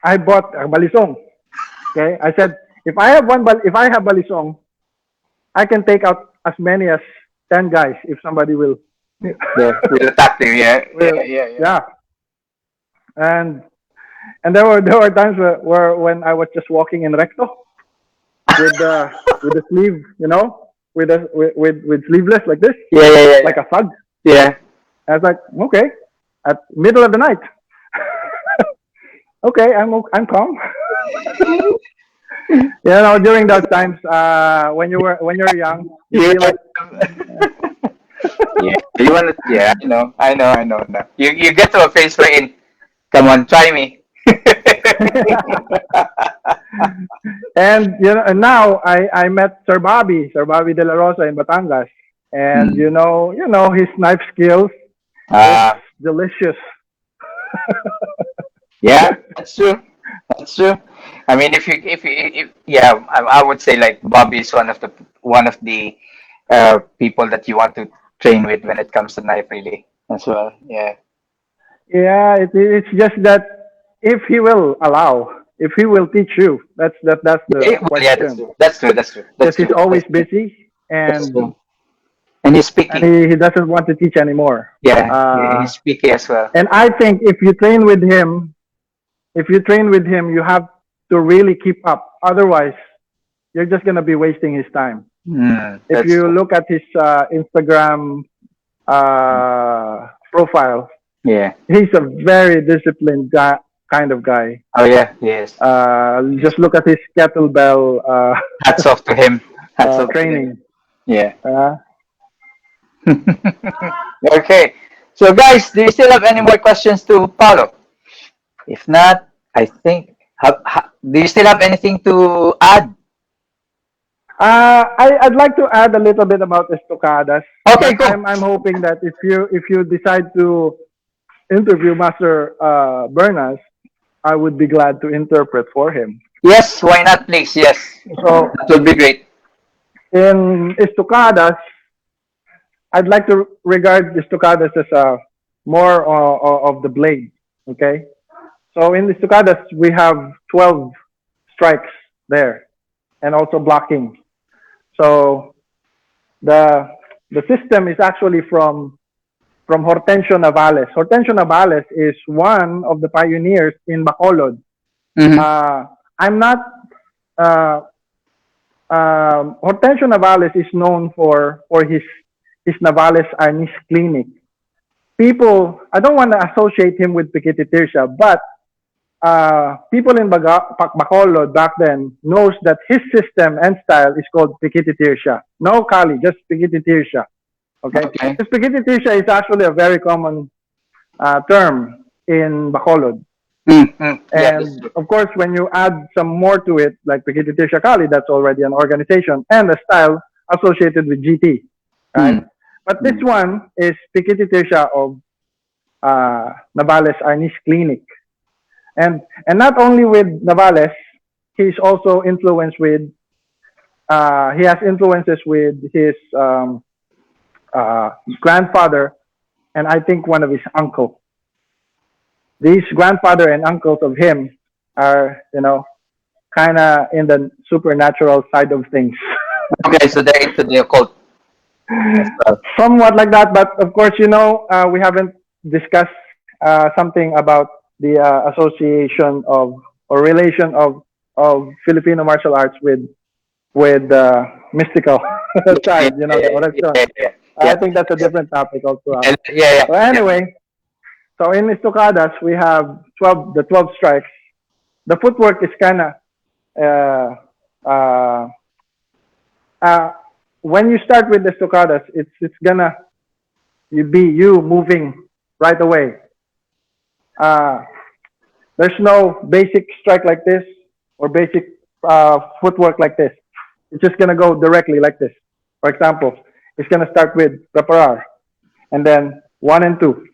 I bought a balisong. Okay, I said if I have balisong, I can take out as many as 10 guys if somebody will. Yeah, with the tactic. Yeah, will yeah. yeah, and there were times where when I was just walking in recto with the sleeve, with sleeveless like this, like a thug. Yeah. I was like, okay, at middle of the night. Okay, I'm calm. During those times, when you're young, you Yeah. feel like, Yeah. You want to? Yeah. I know. Now you get to a phase wherein, come on, try me. and and now I met Sir Bobby De La Rosa in Batangas, and Mm. his knife skills is Ah, delicious. yeah, that's true. That's true. I mean, if yeah, I would say like Bobby is one of the people that you want to train with when it comes to knife, really, as well. Yeah. Yeah, it's just that if he will allow, if he will teach you, that's the Well, yeah, that's question. true. That's true. That's true. Because That's he's true. always busy, That's and true. And he's speaking. he doesn't want to teach anymore. Yeah, he's speaking as well. And I think if you train with him, you have to really keep up. Otherwise, you're just gonna be wasting his time. If That's you true. look at his Instagram profile, Yeah. he's a very disciplined guy, kind of guy. Oh yeah. Yes. Just look at his kettlebell Hats off to him. Hats off to him. training. Yeah. Uh, Okay. So, guys, do you still have any more questions to Paulo? If not, I think. Do you still have anything to add? I'd like to add a little bit about Estocadas, Okay, but go. I'm hoping that if you decide to interview Master Bernas, I would be glad to interpret for him. Yes, why not, please? Yes, So that would be great. in Estocadas, I'd like to regard Estocadas as a more of the blade. Okay, so in Estocadas we have 12 strikes there, and also blocking. So the the system is actually from Hortensio Navales. Hortensio Navales is one of the pioneers in Bacolod. Mm-hmm. Uh, I'm not. Uh, Hortensio Navales is known for his Navales Arnis clinic. People, I don't want to associate him with Piquititirsia, but people in Bacolod back then knows that his system and style is called Piquititirsia. No Kali, just Piquititirsia. Okay, Okay. because Piquititirsia is actually a very common term in Bacolod. Mm-hmm. Yeah, that's And true. of course, when you add some more to it, like Pikititi Shakali, that's already an organization and a style associated with GT, right? Mm. But this Mm. one is Pikititisha of Navales Arnis Clinic. And not only with Navales, he's also influenced with, he has influences with his uh, grandfather and I think one of his uncle. These grandfather and uncles of him are, kind of in the supernatural side of things. Okay, so they're into the occult as well. Somewhat like that, but of course, we haven't discussed something about the association of or relation of Filipino martial arts with mystical Yeah, side, the yeah, origin. yeah, yeah, I yeah, think that's a different topic also. yeah, yeah, So yeah. anyway, so in Estocadas, we have 12 strikes. The footwork is kind of uh, uh, uh, when you start with the Estocadas, it's gonna be you moving right away. Uh, there's no basic strike like this or basic footwork like this. It's just gonna go directly like this. For example, it's gonna start with preparar and then one and two,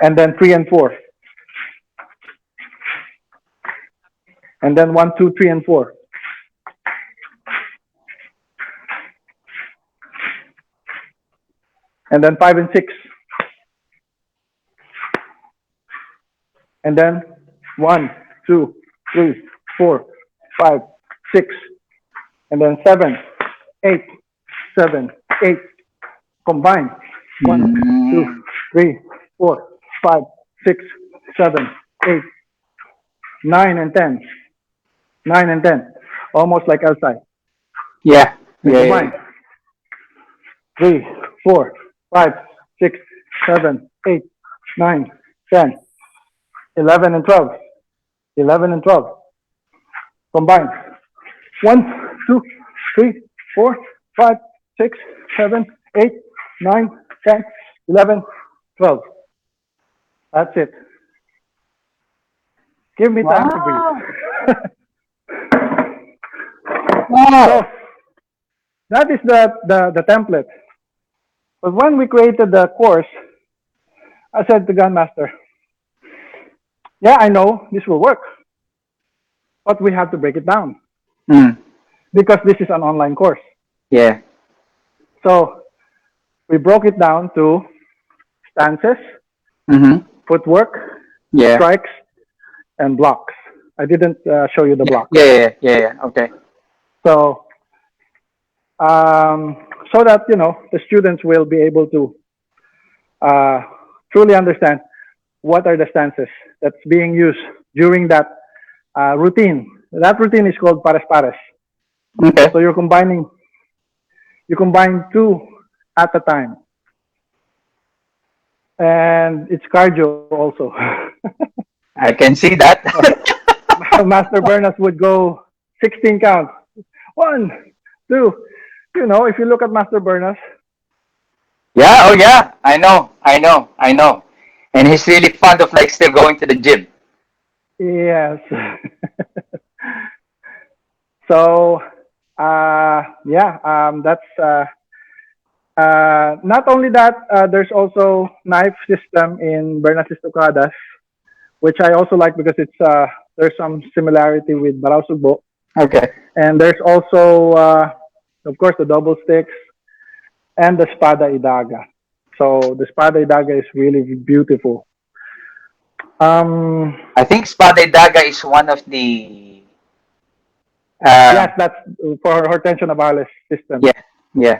and then three and four, and then one, two, three, and four, and then five and six, and then one, two, three, four, five, six, and then seven, eight, seven, eight, combine. One, two, Mm. three, four, five, six, seven, eight, nine, and 10. Nine and 10. Almost like outside. Yeah, Then yeah, yeah. combine. Three, four, five, six, seven, eight, nine, 10, 11 and 12. 11 and 12. Combine. One, two, three, four, five, six, seven, eight, nine, 10, 11, 12. That's it. Give me time to Wow. breathe. So Wow. that is the template. But when we created the course, I said to Grandmaster, yeah, I know this will work, but we have to break it down Mm. because this is an online course. Yeah. So we broke it down to stances, Mm-hmm. footwork, Yeah. strikes, and blocks. I didn't show you the Yeah, blocks. yeah, yeah, yeah, yeah. Okay. So so that the students will be able to uh, truly understand what are the stances that's being used during that routine. That routine is called pares pares. Okay. So you combine two at a time, and it's cardio also. I can see that. Master Bernas would go 16 counts. One, two. If you look at Master Bernas, Yeah, oh yeah. I know. I know. I know. And he's really fond of like still going to the gym. yes. So, yeah, that's Not only that, there's also knife system in Bernas Estocadas, which I also like because there's some similarity with Barao Sugbo. Okay. And there's also, of course, the double sticks and the Spada Idaga. So the Spada Idaga is really beautiful. I think Spade Daga is one of the Yes, uh, that's for Hortensio Navales system. yeah, yeah.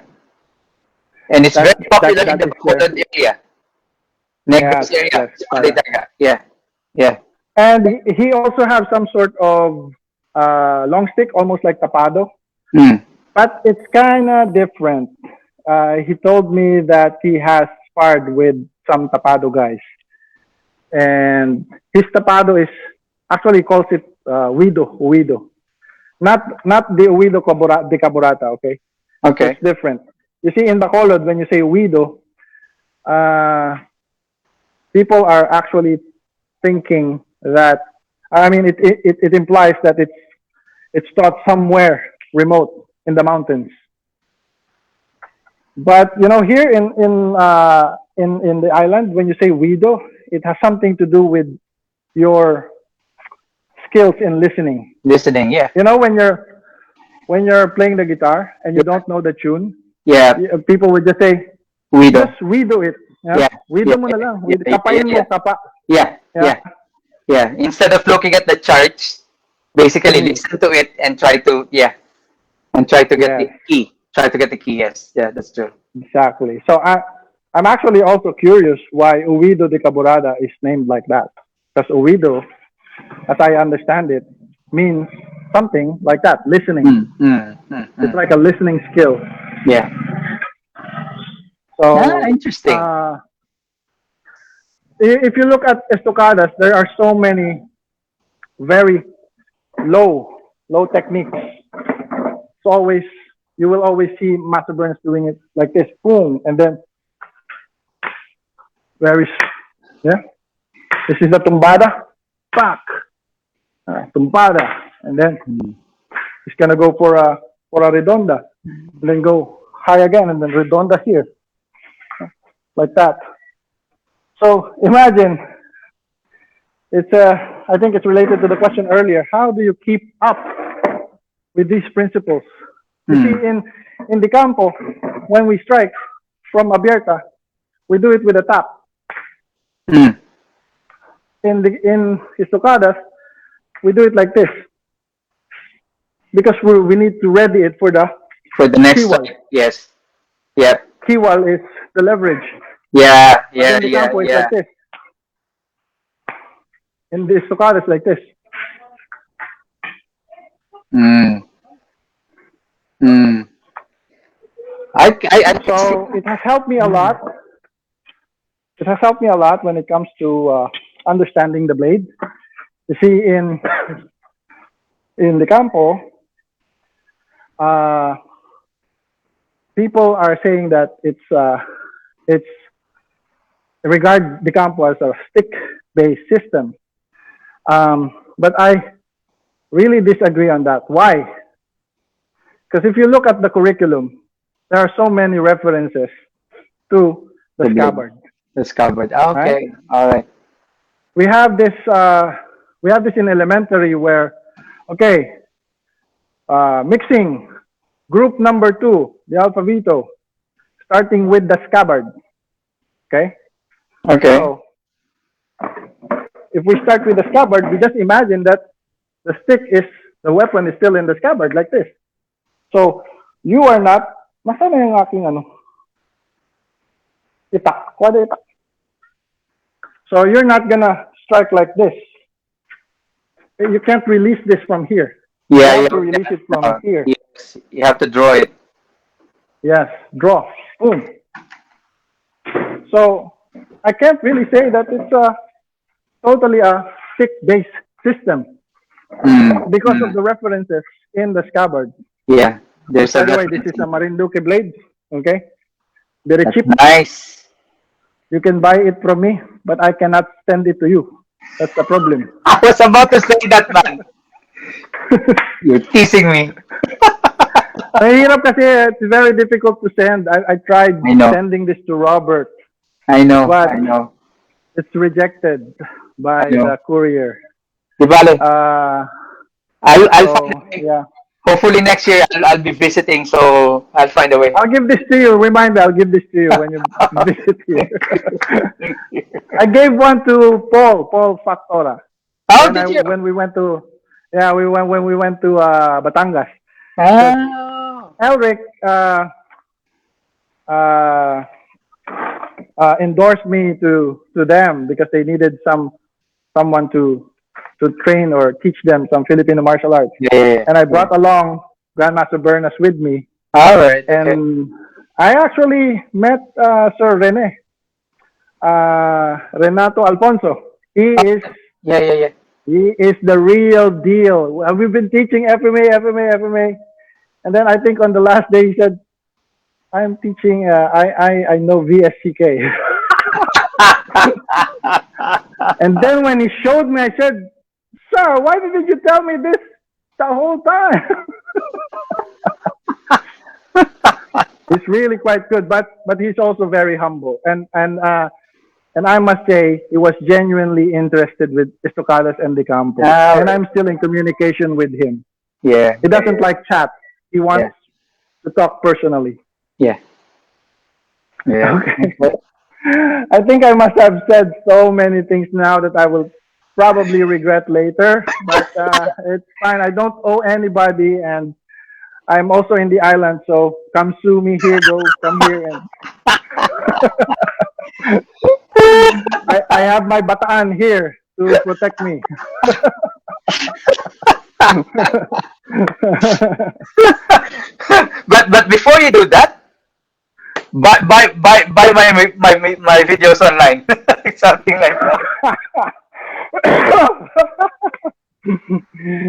And it's very popular in That the is there. Bacolod area, Yes, Negros area, yes, Spade Spada. Daga. Yeah, yeah. And he also has some sort of long stick, almost like tapado, Mm. but it's kind of different. He told me that he has sparred with some tapado guys, and his tapado is actually he calls it Uwido, not the Uwido de Caburata. Okay, so it's Okay. different. You see, in Bacolod, when you say Uwido, uh, people are actually thinking that I mean it implies that it's taught somewhere remote in the mountains. But you know, here in the island, when you say wido, it has something to do with your skills in listening. Listening. Yeah, You know, when you're playing the guitar and you don't know the tune, yeah. people would just say, Widow. just wido it. Yeah, Yeah, yeah, wido mo na lang. yeah, yeah, Kapain yeah, mo, kapa. yeah, Yeah. yeah, yeah. Instead of looking at the charts, basically Mm, listen to it and try to get yes. the key. Try to get the key. Yes, yeah, that's true. Exactly. So I'm actually also curious why Uwido de Caburada is named like that. Because Uwido, as I understand it, means something like that, listening. Mm, mm, mm, It's mm. like a listening skill. Yeah. Ah, So interesting. if you look at Estocadas, there are so many very low techniques. It's always you will always see Master Burns doing it like this, boom, and then very yeah. This is the tumbada, pack, tumbada, and then Mm. he's gonna go for a redonda, and then go high again, and then redonda here, like that. So imagine it's I think it's related to the question earlier. How do you keep up with these principles? You see, Mm. in the campo, when we strike from abierta, we do it with a tap. Mm. In estocadas, we do it like this because we need to ready it for the For the next kiwal. strike, yes. Yep. Kiwal is the leverage. Yeah, But yeah, in the yeah, campo, it's yeah. like this. In the estocadas, like this. Mm. Mm. I can see. So it has helped me a lot. It has helped me a lot when it comes to understanding the blade. You see, in the campo, uh, people are saying that it's regard the campo as a stick-based system. But I really disagree on that. Why? Because if you look at the curriculum, there are so many references to the The blade scabbard. discovered. Right? Okay, all right. We have this. We have this in elementary where, okay, mixing group number 2, the alphabito, starting with the scabbard. Okay, Okay. so if we start with the scabbard, we just imagine that the stick is the weapon is still in the scabbard like this. So you are not. Masama yung aking ano? Itak. Kwada itak. So you're not gonna strike like this. You can't release this from here. You Yeah, have to yeah. release it from here. Yes, you have to draw it. Yes, draw. Boom. So I can't really say that it's totally a stick-based system Mm. because of Mm. the references in the scabbard. Yeah, there's a By the way, this reference. is a Marinduque blade. Okay, very That's cheap. nice. You can buy it from me, but I cannot send it to you. That's the problem. I was about to say that, man. You're teasing me. Mahirap kasi it's very difficult to send. I tried I know. sending this to Robert, I know. but I know. it's rejected I by know. the courier. Di bale, Uh, I'll find so a way. yeah, Hopefully next year I'll be visiting, so I'll find a way. I'll give this to you. Remind me, I'll give this to you when you visit here. I gave one to Paul Factora. How did you? When we went to, yeah, we went when we went to Batangas. Because Ah, Elric uh, endorsed me to them because they needed someone to train or teach them some Filipino martial arts. yeah, And I yeah. brought along Grandmaster Bernas with me, All right. Okay. and I actually met Sir Renato Alfonso. Yeah, yeah, yeah. He is the real deal. We've been teaching FMA, and then I think on the last day he said, "I'm teaching. I know VSCK." And then when he showed me, I said, "Sir, why didn't you tell me this the whole time?" He's really quite good, but he's also very humble, and I must say he was genuinely interested with Estocadas and the Campo, All and right. I'm still in communication with him. Yeah, He yeah, doesn't like chat. He yeah, wants to talk personally. yeah, yeah. Okay. Okay. I think I must have said so many things now that I will probably regret later, but it's fine. I don't owe anybody, and I'm also in the island, so come sue me here, go come here, and I have my bataan here to protect me. But before you do that, buy my videos online, something like that.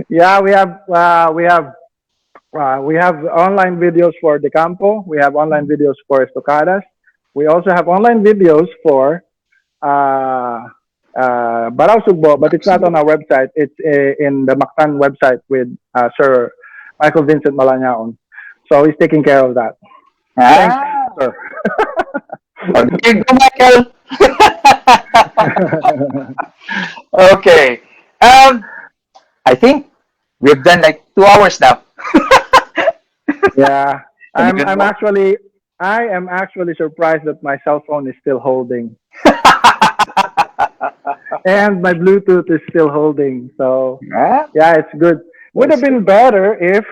Yeah, we have online videos for the Campo. We have online videos for Estocadas. We also have online videos for uh, Barao Sugbo, but it's not on our website. It's in the Mactan website with Sir Michael Vincent Malanyaon. So he's taking care of that. Thanks, Ah, sir. oh, there you go, Michael. Okay. I think we've done like 2 hours now, Yeah, and even more. I am actually surprised that my cell phone is still holding and my Bluetooth is still holding. So Yeah, yeah, it's good. Would have that's good. been better if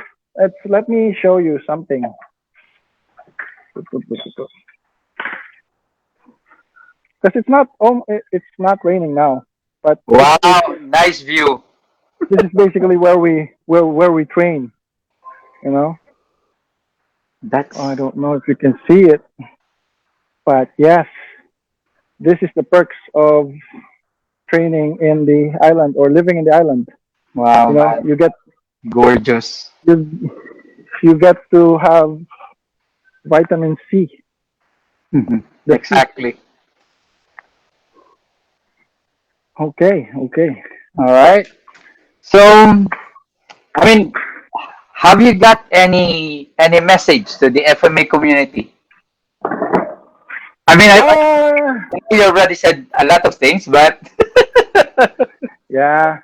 let me show you something. Because it's not raining now, but it's Wow, nice view. this is basically where we train. You know, I That's don't know if you can see it, but yes, this is the perks of training in the island or living in the island. wow, You know, man, gorgeous. you you get to have vitamin C, Mhm. the heat. Exactly. Okay. All right. So, I mean, have you got any message to the FMA community? I mean, I Uh, you already said a lot of things, but yeah,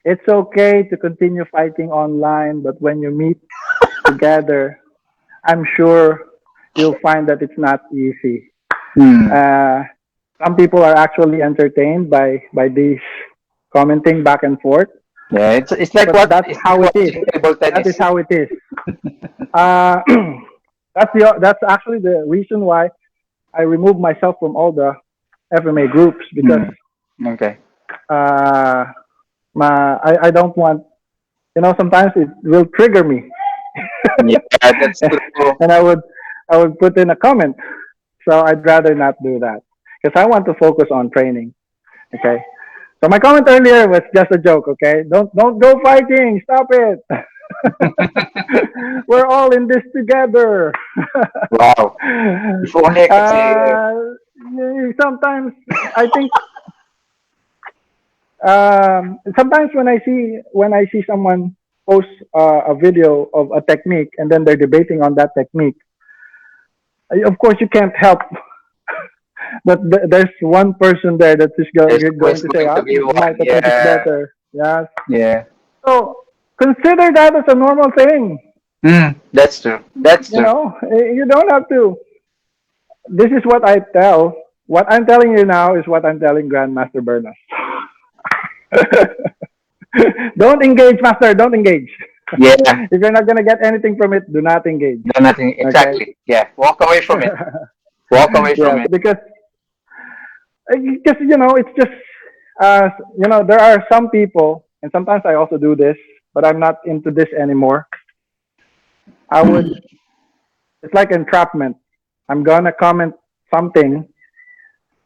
it's okay to continue fighting online, but when you meet together, I'm sure you'll find that it's not easy. hmm. Uh, some people are actually entertained by these commenting back and forth, Yeah, it's like but what that's it's like how it is. watching table That is tennis. how it is. Uh, that's actually the reason why I removed myself from all the FMA groups because Hmm. Okay. uh, I don't want, sometimes it will trigger me. Yeah, that's true. And I would put in a comment. So I'd rather not do that because I want to focus on training. Okay. So my comment earlier was just a joke. Okay. Don't go fighting. Stop it. We're all in this together. Wow. If only I could say. uh, Sometimes I think sometimes when I see someone post a video of a technique and then they're debating on that technique, of course you can't help but there's one person there that is There's going always to say, going to be my one. technique is Yeah. better. Yeah. Yeah. So consider that as a normal thing. That's true. That's You true. know, you don't have to. This is what I tell. What I'm telling you now is what I'm telling Grandmaster Bernas. Don't engage, Master. Don't engage. Yeah. If you're not gonna get anything from it, do not engage. No, nothing. Okay. Exactly. Yeah. Walk away from it. Walk away from Yes, it. because it's just there are some people, and sometimes I also do this, but I'm not into this anymore. I would. It's like entrapment. I'm gonna comment something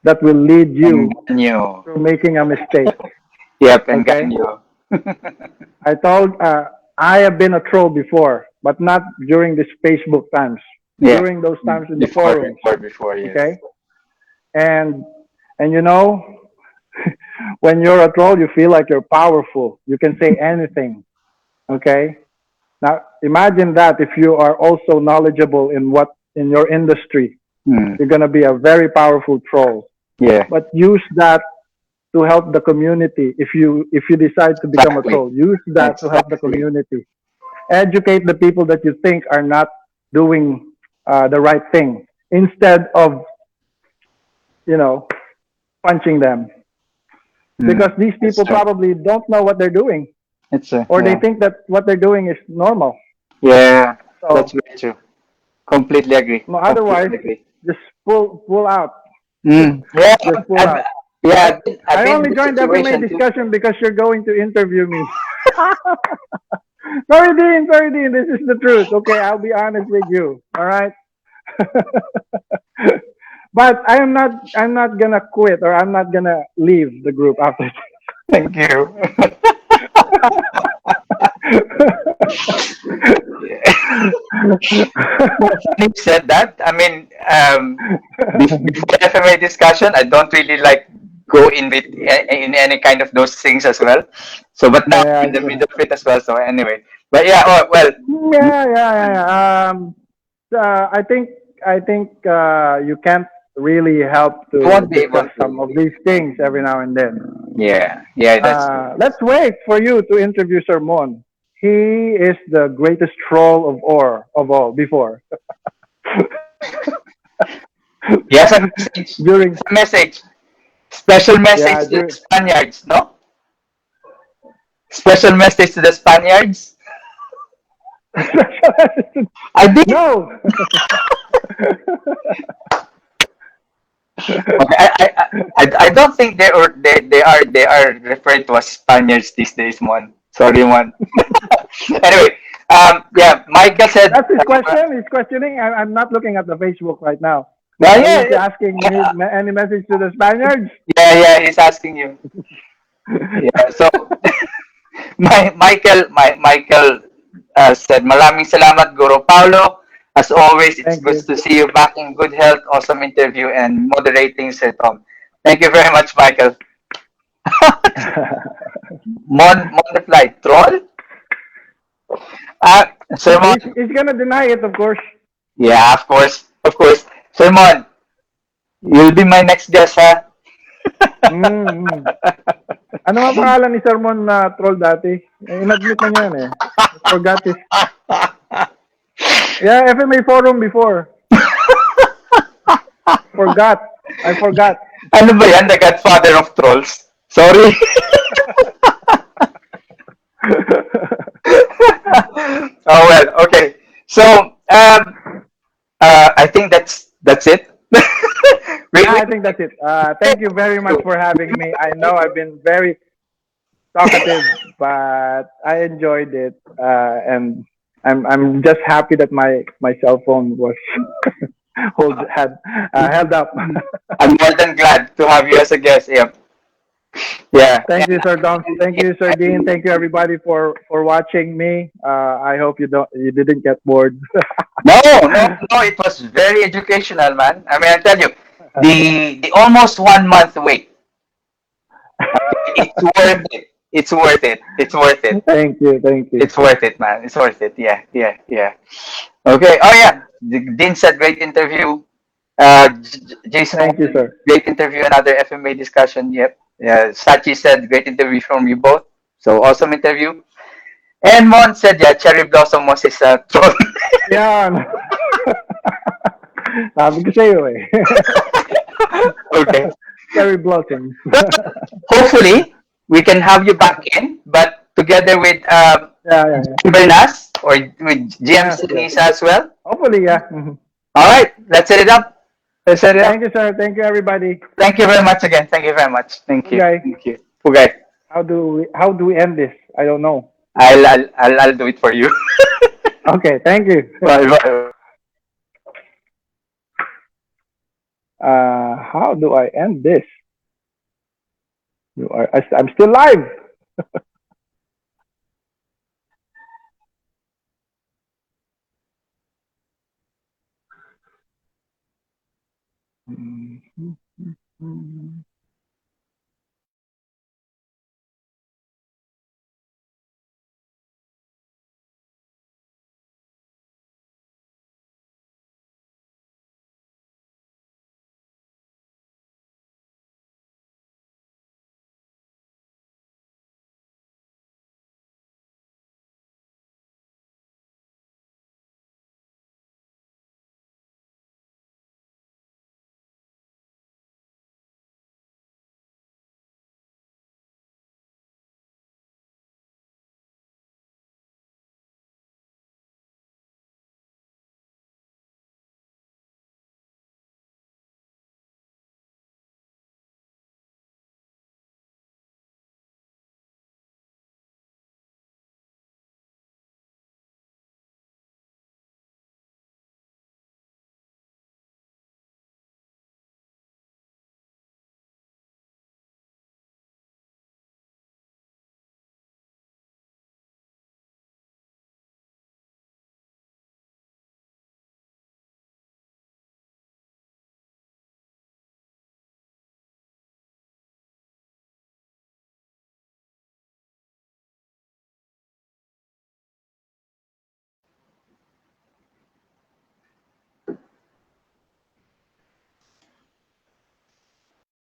that will lead And you ganyo. to making a mistake. Yep, and Okay. ganyo. I told I have been a troll before, but not during this Facebook times. Yeah. During those times in the Before, forums. before, yes. Okay. And and when you're a troll, you feel like you're powerful. You can say anything. Okay. Now imagine that if you are also knowledgeable in your industry, Hmm. you're gonna be a very powerful troll. Yeah. But use that to help the community. If you decide to become a Exactly. troll, use that to help the Exactly. community. Educate the people that you think are not doing the right thing instead of you know punching them, because these That's people true. probably don't know what they're doing, It's or they yeah. think that what they're doing is normal. Yeah. That's So very true. Completely agree. no, otherwise, Completely agree. just pull out. Yeah. Just pull I've, out. yeah. I I've I been in only this joined the FMA situation too. discussion because you're going to interview me. Sorry, Dean. This is the truth. Okay, I'll be honest with you. All right. But I'm not gonna quit, or I'm not gonna leave the group after Thank you. Funny you said that. I mean, before FMA discussion, I don't really like go in with in any kind of those things as well. So, but now yeah, I'm in the middle of it as well. So anyway, but yeah. Oh, well, yeah. I think you can't really help you to won't be able discuss some to. of these things every now and then. Yeah, yeah, that's true. Let's wait for you to interview Sermon. He is the greatest troll of all before. He has a message. He During has a message. Special yeah, message to the during Spaniards. No, special message to the Spaniards. special assistant. I did. No. Okay, I don't think they are referred to as Spaniards these days, Mon. Sorry, Mon. Anyway, yeah, Michael said, That's his question. He's questioning. I'm not looking at the Facebook right now. yeah, Are you yeah, asking me yeah, any message to the Spaniards? yeah, he's asking you. Yeah, so Michael said, maraming salamat, Guro Paulo. As always, it's Thank good you. to see you back in good health. Awesome interview and moderating, Sir Tom. Thank you very much, Michael. Mon replied, troll? Sir Mon, he's gonna deny it, of course. yeah, of course, of course. Sir Mon, you'll be my next guest, ha? Mm-hmm. Ano nga pangalan ni Sermon na troll dati? In-admit na niya yan eh. Forgot his... Yeah, FMA forum before. Forgot. I forgot. Ano ba yan? The Godfather of Trolls? Sorry. Oh well, okay. So I think that's it. Yeah, I think that's it. Thank you very much for having me. I know I've been very talkative, but I enjoyed it, and I'm just happy that my cell phone was held up. I'm more than glad to have you as a guest. Yep. Yeah. Thank you, Sir Dom. Thank you, Sir Dean. Thank you, everybody, for watching me. I hope you didn't get bored. No, no. It was very educational, man. I mean, I tell you, the almost 1 month wait. It's worth it. it's worth it. It's worth it. Thank you, thank you, It's worth it, man. It's worth it. Yeah, yeah, yeah. Okay. Oh yeah. Dean said great interview. Jason, thank you, sir. great interview. Another FMA discussion. Yep. Yeah. Sachi said great interview from you both. So awesome interview. And Mon said, yeah, Cherry Blossom was his troll. Yan. Sabi ko sa'yo eh. Okay. Cherry blossoms. Well, hopefully we can have you back in, but together with Yeah, yeah, yeah. Bernas or with Yes, GMC yes. Nisa as well. Hopefully, yeah. Mhm. All right, let's set it up. Let's set it up. Thank you, sir. Thank you, everybody. Thank you very much again. Thank you very much. Thank you. Okay. Thank you. Okay. How do we end this? I don't know. I'll do it for you. Okay, thank you. Bye bye. How do I end this? I'm still live.